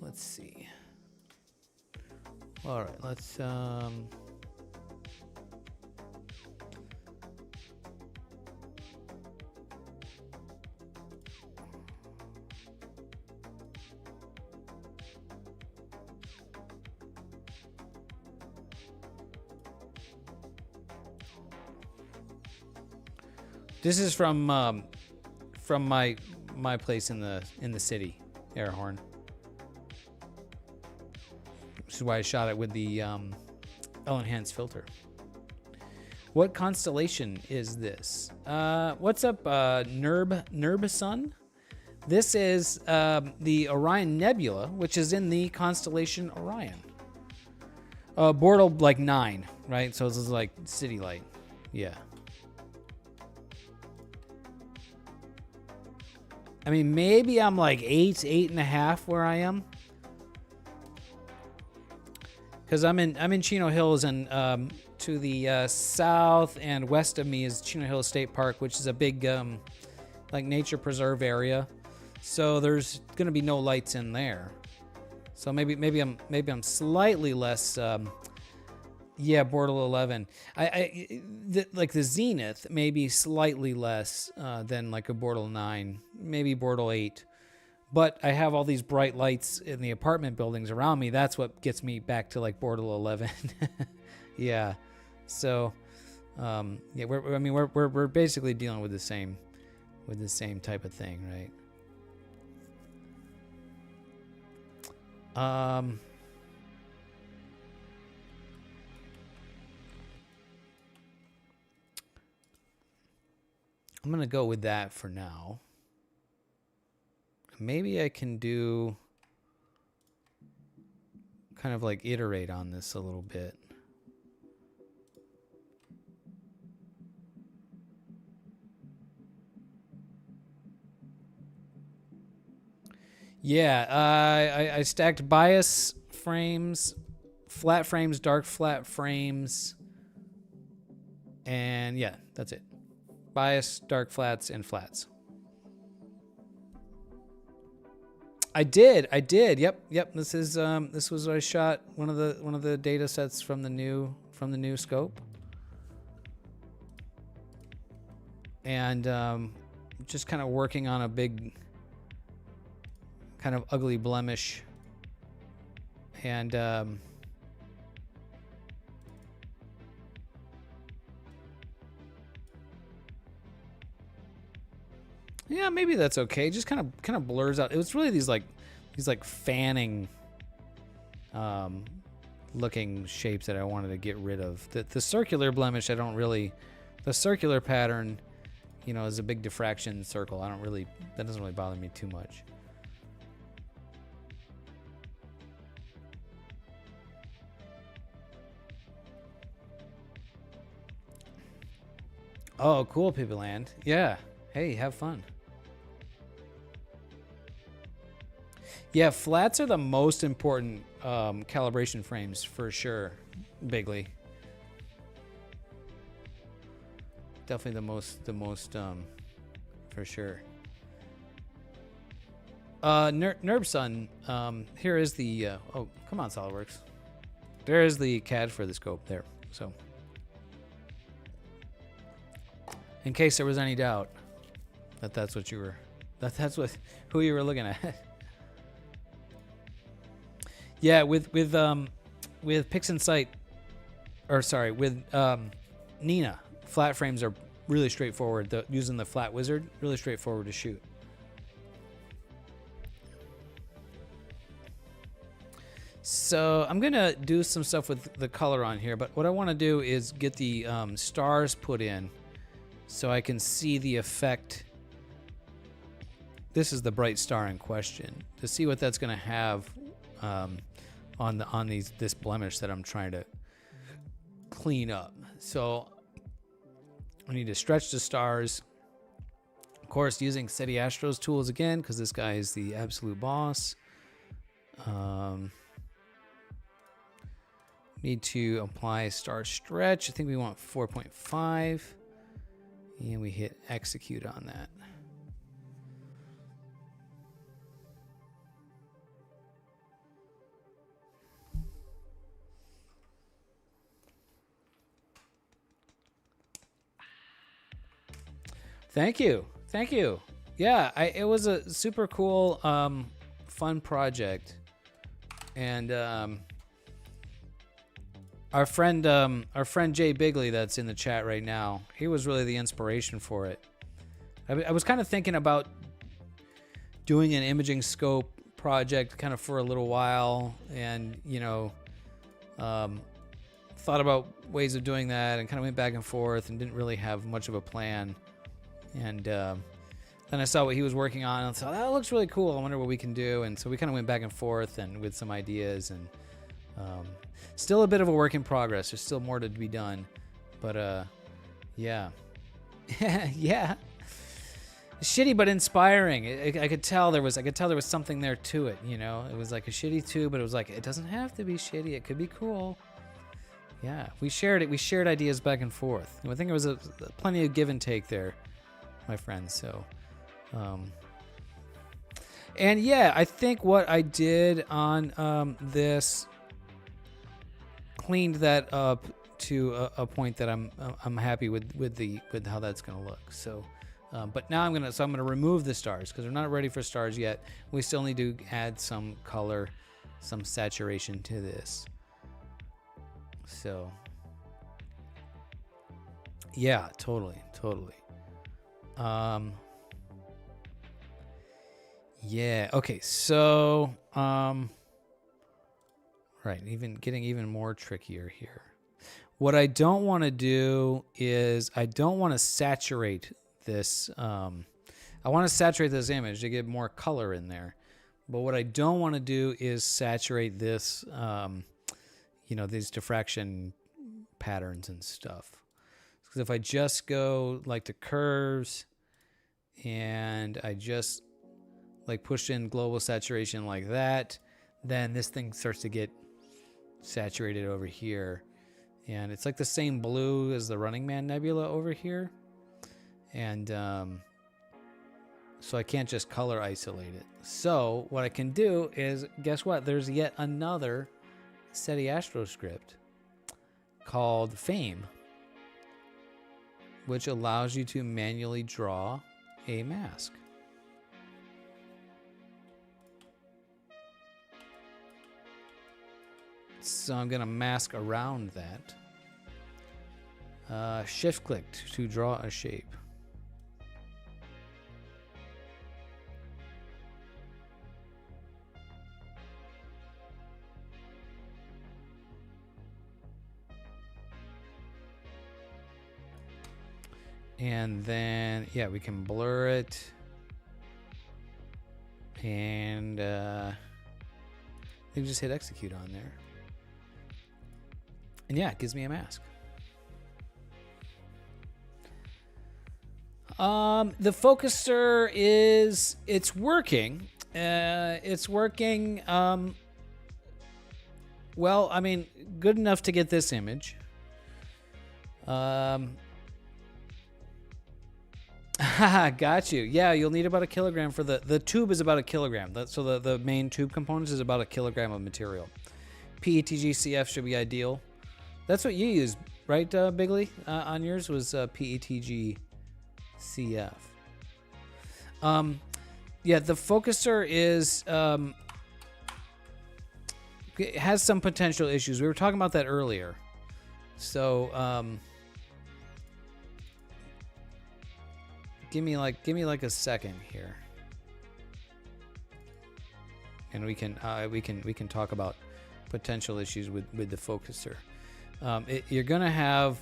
Let's see. All right, let's this is from my place in the city, Airhorn. Which is why I shot it with the L-enhanced filter. What constellation is this? What's up, Nerb This is the Orion Nebula, which is in the constellation Orion. Bortle like 9, right? So this is like city light. Yeah. I mean, maybe I'm like 8.5 where I am. because I'm in Chino Hills, and to the south and west of me is Chino Hills State Park, which is a big like nature preserve area. So there's gonna be no lights in there. So maybe I'm slightly less. Yeah, Bortle 11. Like the Zenith, maybe slightly less than like a Bortle 9, maybe Bortle 8. But I have all these bright lights in the apartment buildings around me. That's what gets me back to like Bortle 11. Yeah. So, yeah, we're basically dealing with the same type of thing, right? I'm gonna go with that for now. Maybe I can do kind of like iterate on this a little bit. Yeah, I stacked bias frames, flat frames, dark flat frames, and yeah, that's it. Bias, dark flats, and flats. I did. Yep. This was what I shot, one of the data sets from the new scope. And just kind of working on a big kind of ugly blemish. And yeah, maybe that's okay. Just kind of blurs out. It was really these fanning looking shapes that I wanted to get rid of. The circular blemish, the circular pattern, is a big diffraction circle. That doesn't really bother me too much. Oh, cool, People Land. Yeah. Hey, have fun. Yeah, flats are the most important calibration frames for sure, Bigley. Definitely the most for sure. Nerbson, here is the oh, come on, SolidWorks. There is the CAD for the scope there. So, in case there was any doubt that's what you were, who you were looking at. Yeah, with PixInsight, or sorry, with Nina, flat frames are really straightforward. Using the flat wizard, really straightforward to shoot. So I'm gonna do some stuff with the color on here, but what I want to do is get the stars put in, so I can see the effect. This is the bright star in question, to see what that's gonna have on this blemish that I'm trying to clean up. So I need to stretch the stars. Of course, using SETI Astro's tools again, because this guy is the absolute boss. Need to apply star stretch. I think we want 4.5. And we hit execute on that. Thank you. Yeah, it was a super cool, fun project, and our friend Jay Bigley, that's in the chat right now, he was really the inspiration for it. I was kind of thinking about doing an imaging scope project kind of for a little while, and thought about ways of doing that, and kind of went back and forth, and didn't really have much of a plan. And then I saw what he was working on, and thought, that looks really cool. I wonder what we can do. And so we kind of went back and forth and with some ideas, and still a bit of a work in progress. There's still more to be done, but yeah. Yeah. shitty but inspiring. I could tell there was something there to it. You know, it was like a shitty tube, but it was like it doesn't have to be shitty. It could be cool. Yeah, we shared it. We shared ideas back and forth. I think it was plenty of give and take there, my friends. So, and yeah, I think what I did on this cleaned that up to a point that I'm happy with how that's gonna look. So, but now I'm gonna remove the stars because we're not ready for stars yet. We still need to add some color, some saturation to this. So, yeah, totally. Yeah. Okay. So, right. Getting even more trickier here. What I don't want to do is I don't want to saturate this. I want to saturate this image to get more color in there. But what I don't want to do is saturate this, these diffraction patterns and stuff. Because if I just go like to curves and I just like push in global saturation like that, then this thing starts to get saturated over here. And it's like the same blue as the Running Man Nebula over here. And so I can't just color isolate it. So what I can do is, guess what? There's yet another SETI Astro script called Fame, which allows you to manually draw a mask. So I'm going to mask around that. Shift click to draw a shape. And then, yeah, we can blur it. And you just hit execute on there. And yeah, it gives me a mask. The focuser it's working. It's working, well, I mean, good enough to get this image. Got you. Yeah, you'll need about 1 kilogram for the tube is about 1 kilogram. So the main tube components is about 1 kilogram of material. PETG CF should be ideal. That's what you used, right, Bigley? On yours was PETG CF. Yeah, the focuser is it has some potential issues. We were talking about that earlier. So give me like a second here, and we can talk about potential issues with the focuser. You're gonna have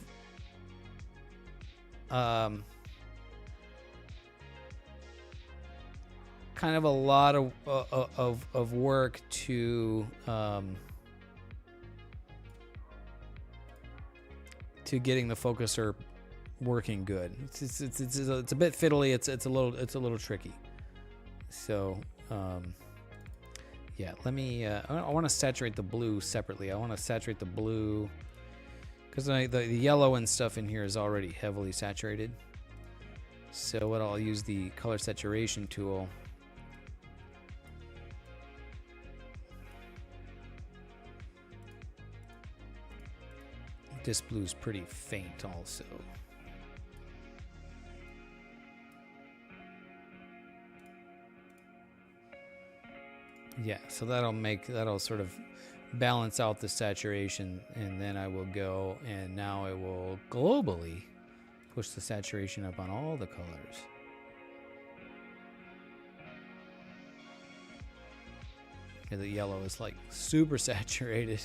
kind of a lot of work to getting the focuser working good. It's a bit fiddly. It's a little tricky. So yeah, let me. I want to saturate the blue separately. I want to saturate the blue because the yellow and stuff in here is already heavily saturated. So what I'll use the color saturation tool. This blue's pretty faint also. Yeah, so that'll sort of balance out the saturation, and then I will go and now I will globally push the saturation up on all the colors. Okay, the yellow is like super saturated.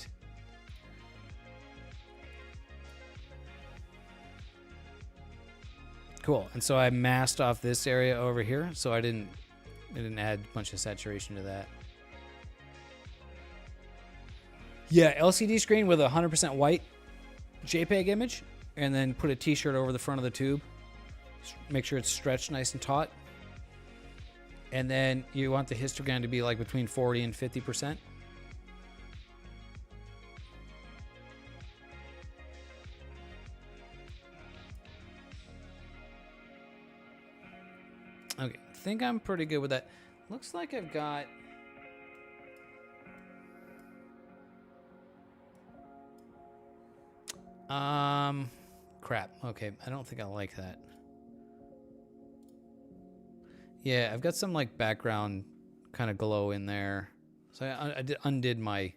Cool. And so I masked off this area over here, so I didn't add a bunch of saturation to that. Yeah, LCD screen with a 100% white JPEG image, and then put a t-shirt over the front of the tube. Make sure it's stretched nice and taut. And then you want the histogram to be like between 40 and 50%. Okay, I think I'm pretty good with that. Looks like I've got... crap. Okay, I don't think I like that. Yeah, I've got some like background kind of glow in there. So I undid my...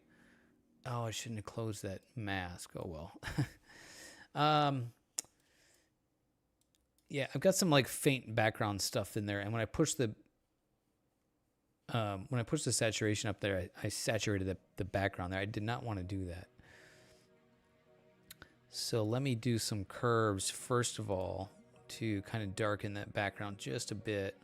Oh, I shouldn't have closed that mask. Oh, well. Yeah, I've got some like faint background stuff in there. And when I push the saturation up there, I saturated the background there. I did not want to do that. So let me do some curves first of all to kind of darken that background just a bit.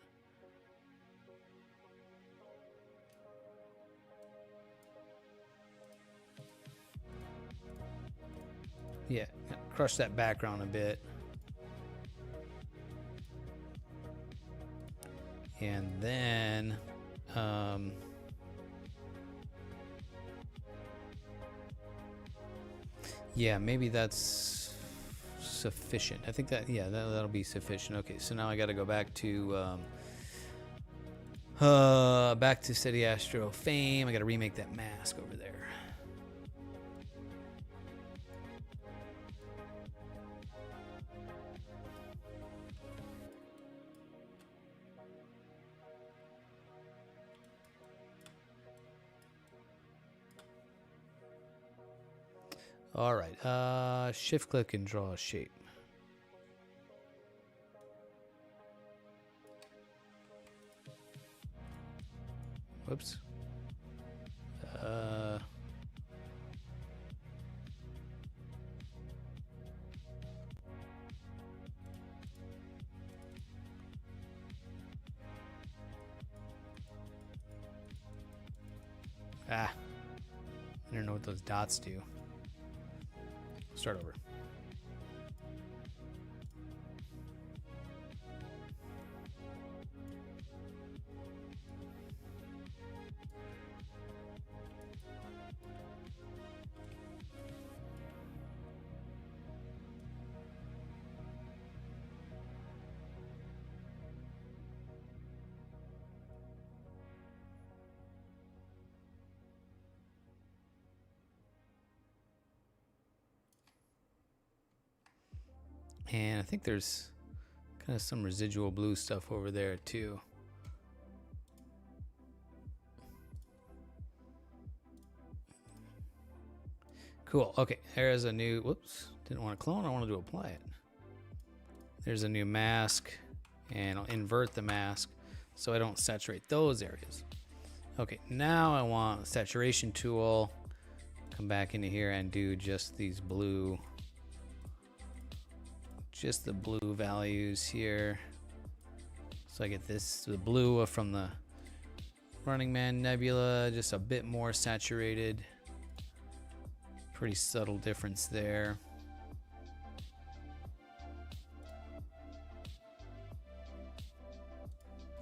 Yeah, crush that background a bit. And then yeah, maybe that's sufficient. I think that, yeah, that'll be sufficient. Okay, so now I got to go back to Steady Astro Fame. I got to remake that mask over there. All right, shift click and draw a shape. Whoops. I don't know what those dots do. Start over. And I think there's kind of some residual blue stuff over there too. Cool. Okay, there's a new, whoops, didn't want to clone, I wanted to apply it. There's a new mask, and I'll invert the mask so I don't saturate those areas. Okay, now I want a saturation tool. Come back into here and do just these blue, just the blue values here. So I get this, the blue from the Running Man Nebula, just a bit more saturated. Pretty subtle difference there.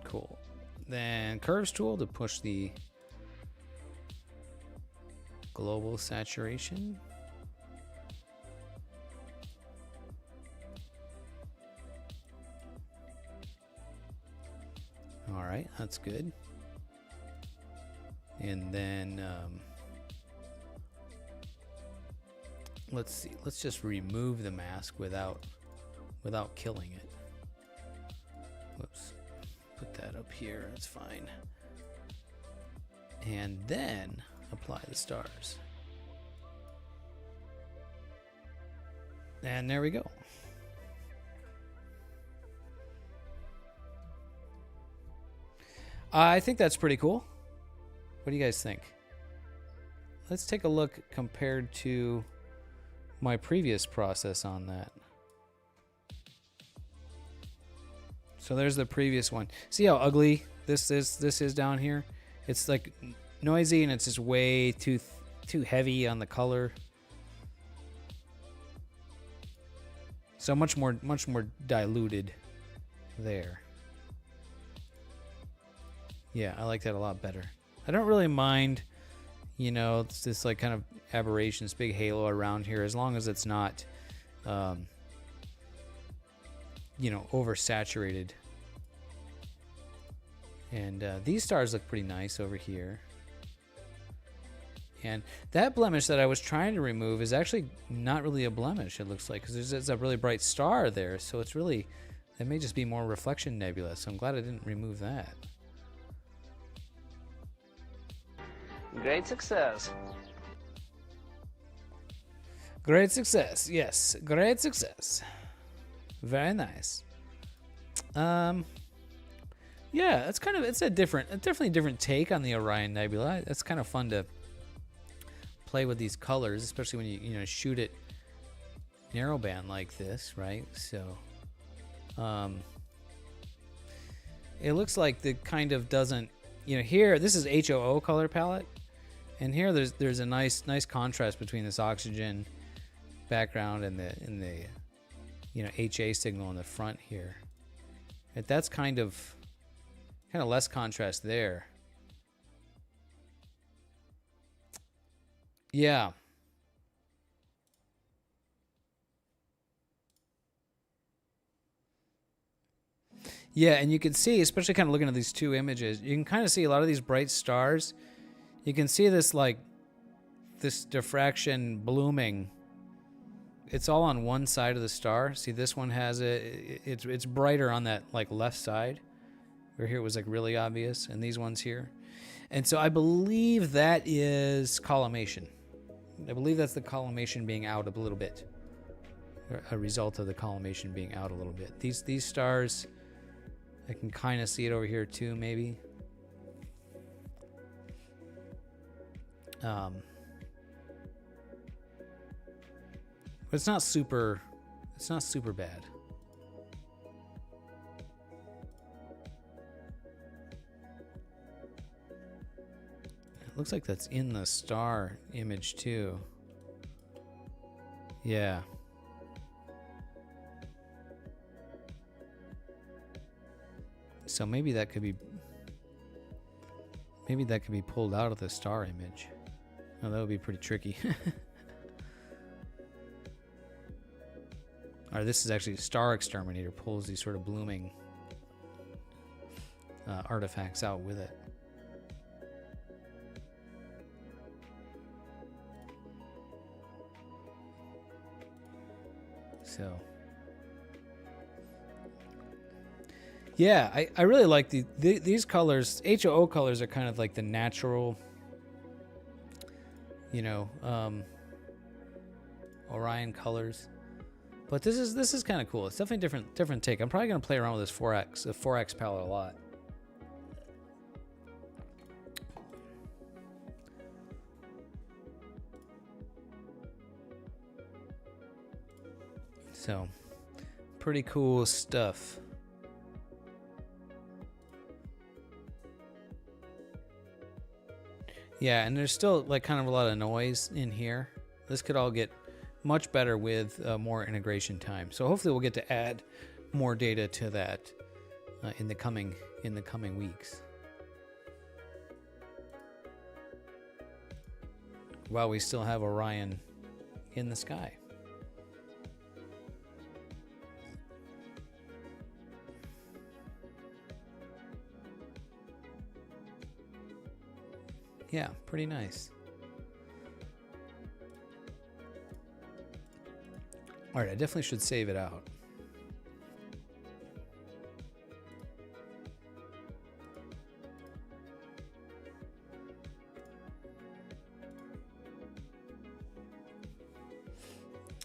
Cool. Then curves tool to push the global saturation. All right, that's good. And then let's see. Let's just remove the mask without killing it. Whoops. Put that up here. That's fine. And then apply the stars. And there we go. I think that's pretty cool. What do you guys think? Let's take a look compared to my previous process on that. So there's the previous one. See how ugly this is down here? It's like noisy and it's just way too heavy on the color. So much more diluted there. Yeah, I like that a lot better. I don't really mind, you know, it's this like kind of aberration, this big halo around here, as long as it's not, you know, oversaturated. And these stars look pretty nice over here. And that blemish that I was trying to remove is actually not really a blemish, it looks like, because there's a really bright star there. So it's really, it may just be more reflection nebula. So I'm glad I didn't remove that. Great success. Great success. Yes, great success. Very nice. Yeah, it's kind of, it's a definitely different take on the Orion Nebula. It's kind of fun to play with these colors, especially when you know, shoot it narrowband like this, right? So it looks like the kind of doesn't, you know, here this is HOO color palette, and here there's a nice contrast between this oxygen background and the you know, HA signal in the front here. That's kind of less contrast there. Yeah. Yeah, and you can see, especially kind of looking at these two images, you can kind of see a lot of these bright stars. You can see this, like, this diffraction blooming. It's all on one side of the star. See, this one has it's brighter on that, like, left side, where here it was, like, really obvious, and these ones here. And so I believe that is collimation. I believe that's the collimation being out a little bit. A result of the collimation being out a little bit. These stars, I can kind of see it over here too, maybe. But it's not super bad. It looks like that's in the star image too. Yeah. So maybe that could be pulled out of the star image. Oh, that would be pretty tricky. Or this is actually Star Exterminator pulls these sort of blooming artifacts out with it. So yeah, I really like these colors. HOO colors are kind of like the natural, you know, Orion colors. But this is kind of cool. It's definitely different take. I'm probably gonna play around with this 4X palette a lot. So, pretty cool stuff. Yeah, and there's still like kind of a lot of noise in here. This could all get much better with more integration time. So hopefully we'll get to add more data to that in the coming weeks. While we still have Orion in the sky. Yeah, pretty nice. All right, I definitely should save it out.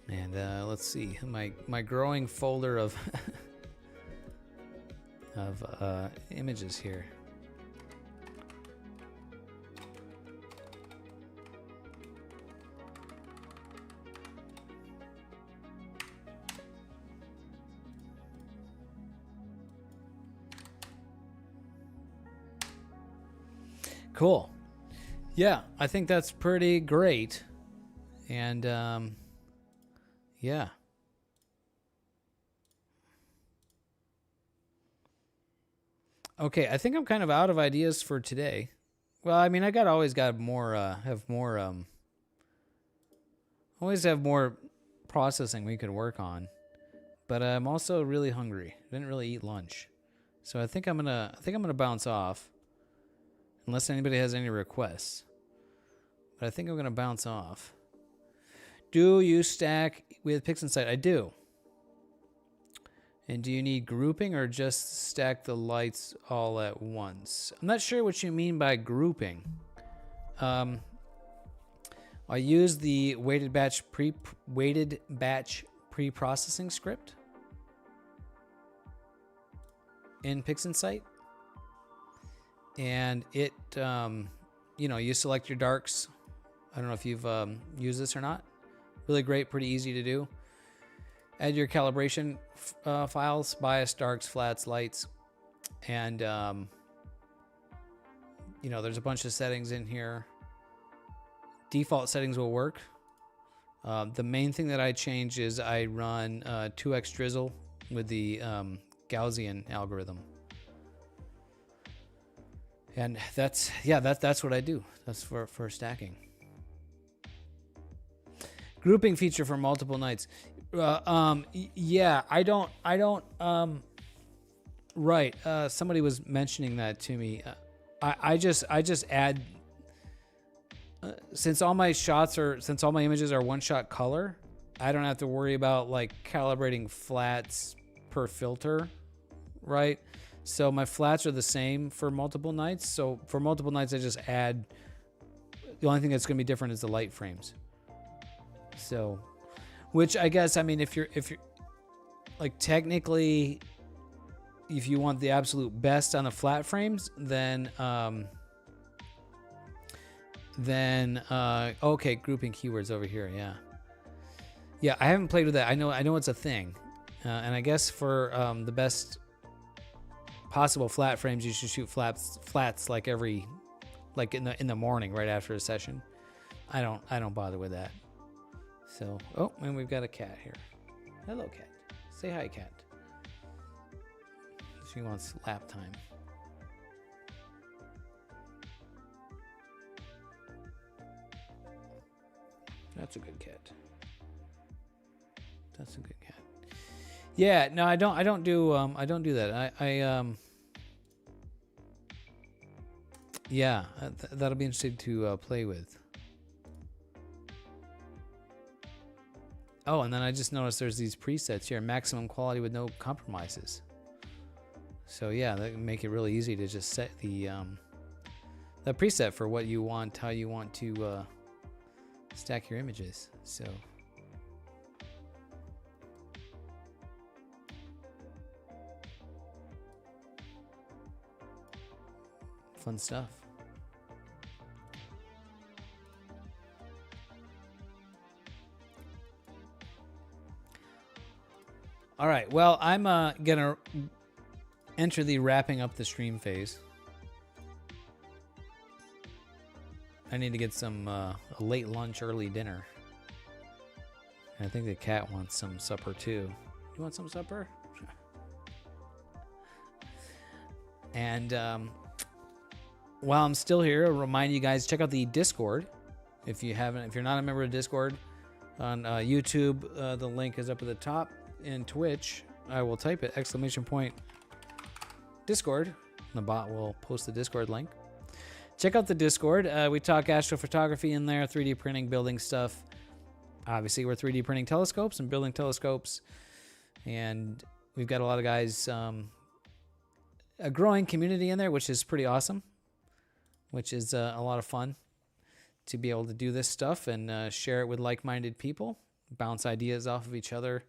And let's see, my growing folder of of images here. Cool. Yeah, I think that's pretty great. And yeah. Okay, I think I'm kind of out of ideas for today. Well, I mean, always got more, always have more processing we could work on. But I'm also really hungry. I didn't really eat lunch. So I think I'm gonna bounce off. Unless anybody has any requests. But I think I'm gonna bounce off. Do you stack with PixInsight? I do. And do you need grouping or just stack the lights all at once? I'm not sure what you mean by grouping. I use the weighted batch pre-processing script in PixInsight, and it, you select your darks. I don't know if you've used this or not. Really great, pretty easy to do. Add your calibration files, bias, darks, flats, lights, and there's a bunch of settings in here. Default settings will work. The main thing that I change is I run 2x drizzle with the Gaussian algorithm, and that's what I do. That's for stacking. Grouping feature for multiple nights. Yeah, I don't. Right. Somebody was mentioning that to me. I just add. Since all my images are one shot color, I don't have to worry about like calibrating flats per filter, right? So my flats are the same for multiple nights. So for multiple nights, I just add. The only thing that's going to be different is the light frames. So, which I guess, I mean, if you're like technically, if you want the absolute best on the flat frames, then okay, grouping keywords over here. Yeah, I haven't played with that. I know it's a thing, and I guess for the best possible flat frames, you should shoot flats like in the morning right after a session. I don't bother with that. So, oh, and we've got a cat here. Hello, cat. Say hi, cat. She wants lap time. That's a good cat. That's a good cat. Yeah, no, I don't do that. Yeah, that'll be interesting to play with. Oh, and then I just noticed there's these presets here, maximum quality with no compromises. So yeah, that can make it really easy to just set the preset for what you want, how you want to stack your images. So fun stuff. All right, well, I'm gonna enter the wrapping up the stream phase. I need to get some a late lunch, early dinner. And I think the cat wants some supper too. You want some supper? And while I'm still here, I'll remind you guys, check out the Discord. If you're not a member of Discord on YouTube, the link is up at the top. In Twitch, I will type it !Discord. The bot will post the Discord link. Check out the Discord. We talk astrophotography in there, 3D printing, building stuff. Obviously, we're 3D printing telescopes and building telescopes. And we've got a lot of guys, a growing community in there, which is pretty awesome, which is a lot of fun to be able to do this stuff and share it with like-minded people, bounce ideas off of each other,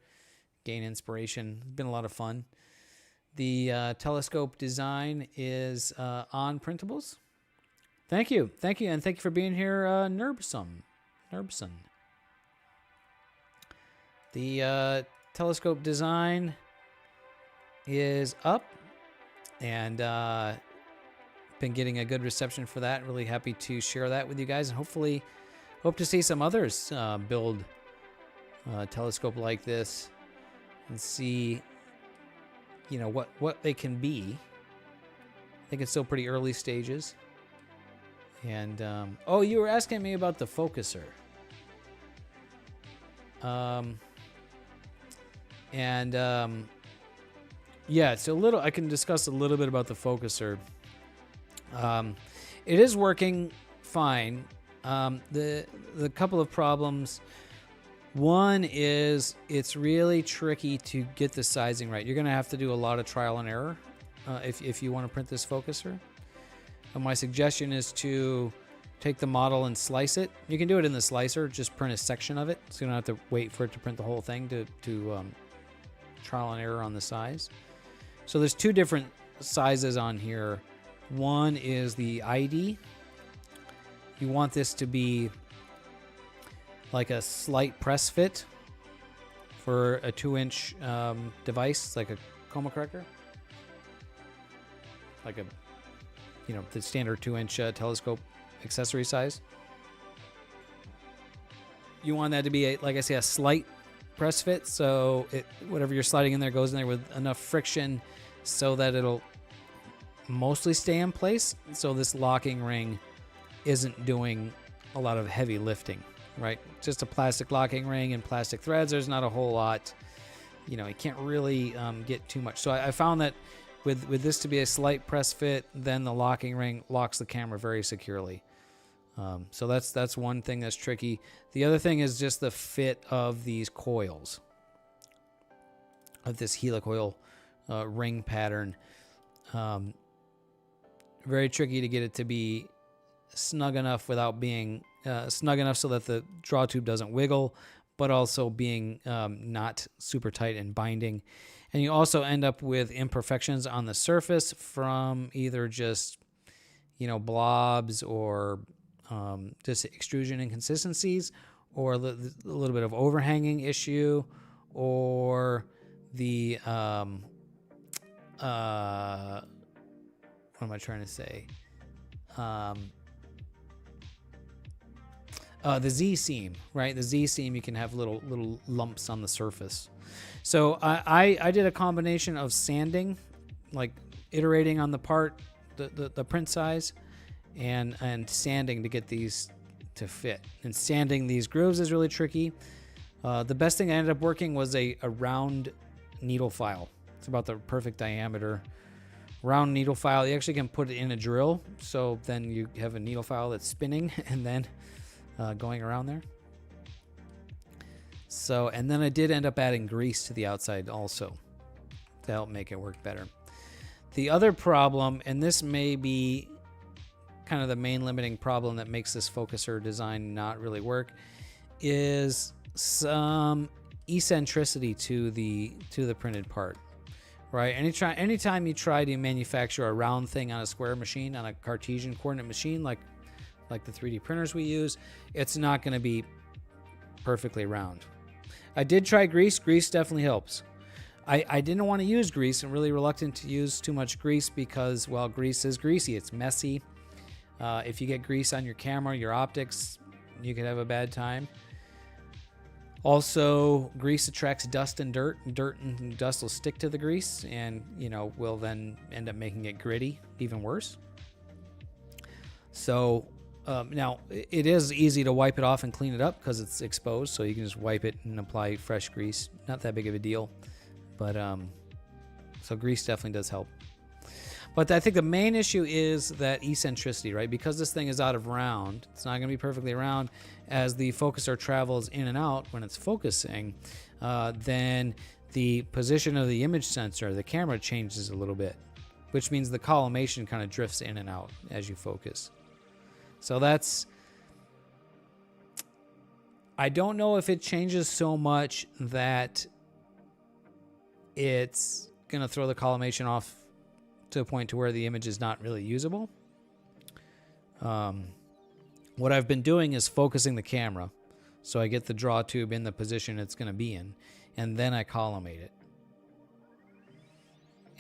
gain inspiration. It's been a lot of fun. The telescope design is on printables. Thank you, and thank you for being here, Nerbson. The telescope design is up, and been getting a good reception for that. Really happy to share that with you guys, and hopefully hope to see some others build a telescope like this and see, what they can be think it's still pretty early stages. And oh, you were asking me about the focuser. Yeah, it's a little. I can discuss a little bit about the focuser. It is working fine. The couple of problems. One is it's really tricky to get the sizing right. You're going to have to do a lot of trial and error if you want to print this focuser. And my suggestion is to take the model and slice it. You can do it in the slicer, just print a section of it, so you don't have to wait for it to print the whole thing to trial and error on the size. So there's two different sizes on here. One is the ID. You want this to be like a slight press fit for a 2-inch device, like a coma corrector, like a, you know, the standard 2-inch telescope accessory size. You want that to be, like I say, a slight press fit, so whatever you're sliding in there goes in there with enough friction so that it'll mostly stay in place, so this locking ring isn't doing a lot of heavy lifting, right? Just a plastic locking ring and plastic threads, there's not a whole lot, you know, you can't really get too much. So I found that with this to be a slight press fit, then the locking ring locks the camera very securely. So that's one thing that's tricky. The other thing is just the fit of these coils, of this helicoil ring pattern. Very tricky to get it to be snug enough without being snug enough so that the draw tube doesn't wiggle, but also being not super tight and binding. And you also end up with imperfections on the surface from either just, you know, blobs or just extrusion inconsistencies, or a little bit of overhanging issue, or the what am I trying to say? The Z seam, right? The Z seam, you can have little lumps on the surface. So I did a combination of sanding, like iterating on the part, the print size, and sanding to get these to fit. And sanding these grooves is really tricky. The best thing I ended up working was a round needle file. It's about the perfect diameter. Round needle file. You actually can put it in a drill, so then you have a needle file that's spinning and then going around there. So, and then I did end up adding grease to the outside also to help make it work better. The other problem, and this may be kind of the main limiting problem that makes this focuser design not really work, is some eccentricity to the printed part. Right? Anytime you try to manufacture a round thing on a square machine, on a Cartesian coordinate machine, like the 3D printers we use, it's not going to be perfectly round. I did try grease. Grease definitely helps. I didn't want to use grease. I'm really reluctant to use too much grease because, well, grease is greasy. It's messy. If you get grease on your camera, your optics, you could have a bad time. Also, grease attracts dust and dirt. Dirt and dust will stick to the grease and, you know, will then end up making it gritty, even worse. So, now, it is easy to wipe it off and clean it up because it's exposed, so you can just wipe it and apply fresh grease. Not that big of a deal. But, so grease definitely does help. But I think the main issue is that eccentricity, right? Because this thing is out of round, it's not going to be perfectly round. As the focuser travels in and out when it's focusing, then the position of the image sensor, the camera, changes a little bit, which means the collimation kind of drifts in and out as you focus. So that's, I don't know if it changes so much that it's going to throw the collimation off to a point to where the image is not really usable. What I've been doing is focusing the camera so I get the draw tube in the position it's going to be in, and then I collimate it.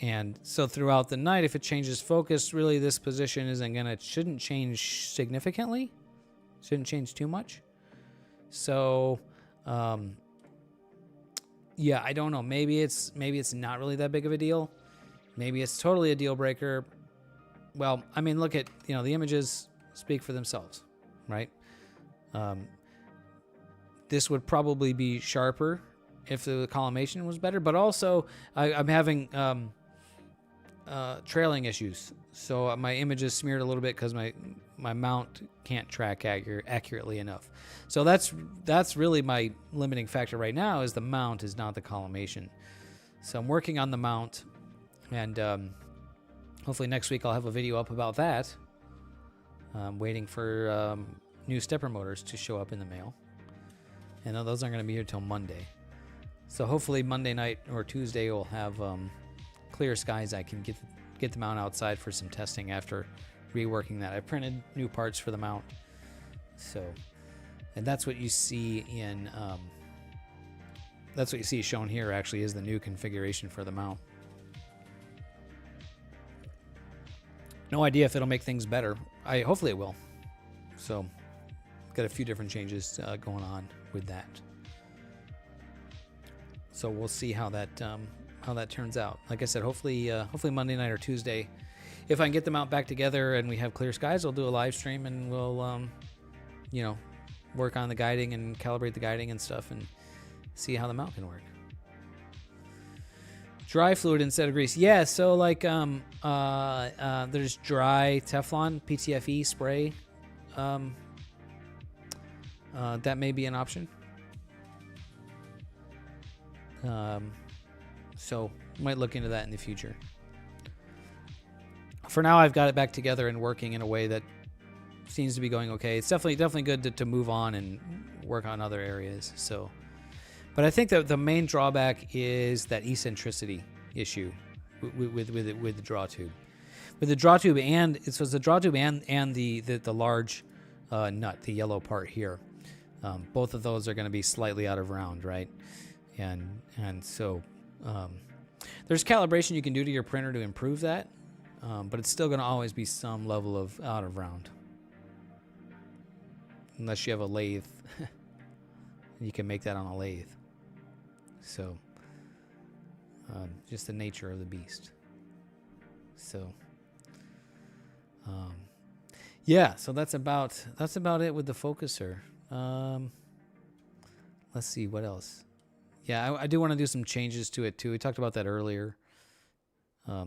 And so throughout the night, if it changes focus, really this position shouldn't change significantly. Shouldn't change too much. So, yeah, I don't know. Maybe it's not really that big of a deal. Maybe it's totally a deal breaker. Well, I mean, look at, the images speak for themselves, right? This would probably be sharper if the collimation was better, but also I'm having trailing issues. So my image is smeared a little bit because my mount can't track accurately enough. So that's really my limiting factor right now, is the mount, is not the collimation. So I'm working on the mount, and hopefully next week I'll have a video up about that. I'm waiting for new stepper motors to show up in the mail. And those aren't going to be here till Monday. So hopefully Monday night or Tuesday we'll have clear skies. I can get the mount outside for some testing after reworking that. I printed new parts for the mount. So, and that's what you see in that's what you see shown here, actually, is the new configuration for the mount. No idea if it'll make things better. Hopefully it will. So, got a few different changes going on with that. So we'll see how that turns out. Like I said, hopefully Monday night or Tuesday, if I can get the mount back together and we have clear skies, I'll do a live stream and we'll work on the guiding and calibrate the guiding and stuff and see how the mount can work. Dry fluid instead of grease. Yeah, so like there's dry Teflon PTFE spray. That may be an option. So might look into that in the future. For now, I've got it back together and working in a way that seems to be going okay. It's definitely good to move on and work on other areas. So, but I think that the main drawback is that eccentricity issue with the draw tube. With the draw tube and the draw tube and the large nut, the yellow part here. Both of those are going to be slightly out of round, right? And so there's calibration you can do to your printer to improve that, but it's still going to always be some level of out of round. Unless you have a lathe. You can make that on a lathe. So just the nature of the beast. So yeah, so that's about it with the focuser. Let's see what else. Yeah, I do want to do some changes to it too. We talked about that earlier.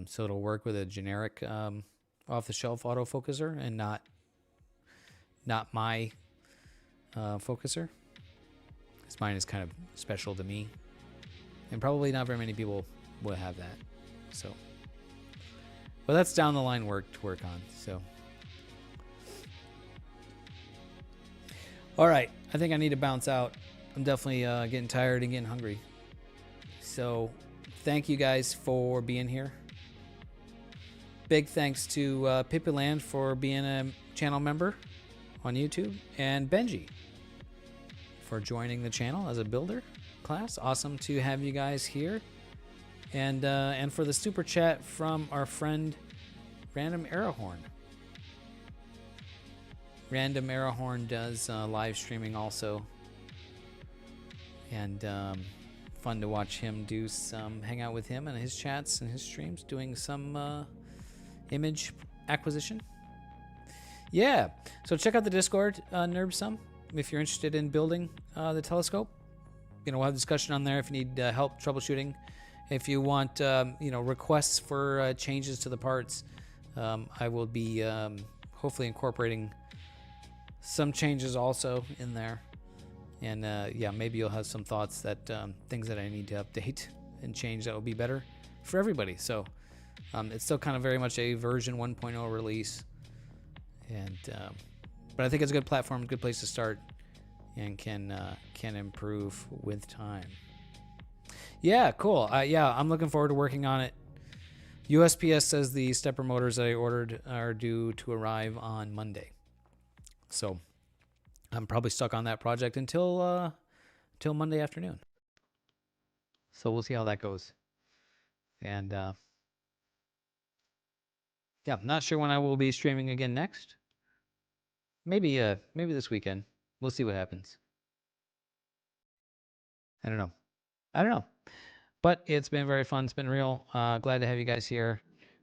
So it'll work with a generic off-the-shelf autofocuser and not my focuser. Because mine is kind of special to me, and probably not very many people will have that. So, but that's down the line work to work on. So, all right, I think I need to bounce out. I'm definitely getting tired and getting hungry. So thank you guys for being here. Big thanks to Pippyland for being a channel member on YouTube, and Benji for joining the channel as a builder class. Awesome to have you guys here. And for the super chat from our friend Random Arrowhorn. Random Arrowhorn does live streaming also. And fun to watch him hang out with him and his chats and his streams, doing some image acquisition. Yeah, so check out the Discord, NerbSum, if you're interested in building the telescope. We'll have discussion on there if you need help troubleshooting. If you want, requests for changes to the parts, I will be hopefully incorporating some changes also in there. And yeah, maybe you'll have some thoughts that things that I need to update and change that will be better for everybody. So it's still kind of very much a version 1.0 release, and but I think it's a good platform, good place to start, and can improve with time. Yeah, cool. Yeah, I'm looking forward to working on it. USPS says the stepper motors that I ordered are due to arrive on Monday, so I'm probably stuck on that project until Monday afternoon. So we'll see how that goes. And yeah, I'm not sure when I will be streaming again next. Maybe this weekend. We'll see what happens. I don't know. But it's been very fun. It's been real. Glad to have you guys here.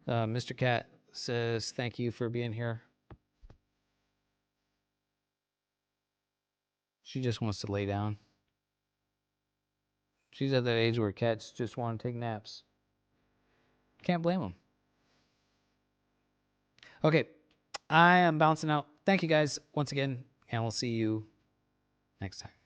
Mr. Cat, says thank you for being here. She just wants to lay down. She's at that age where cats just want to take naps. Can't blame them. Okay, I am bouncing out. Thank you guys once again, and we'll see you next time.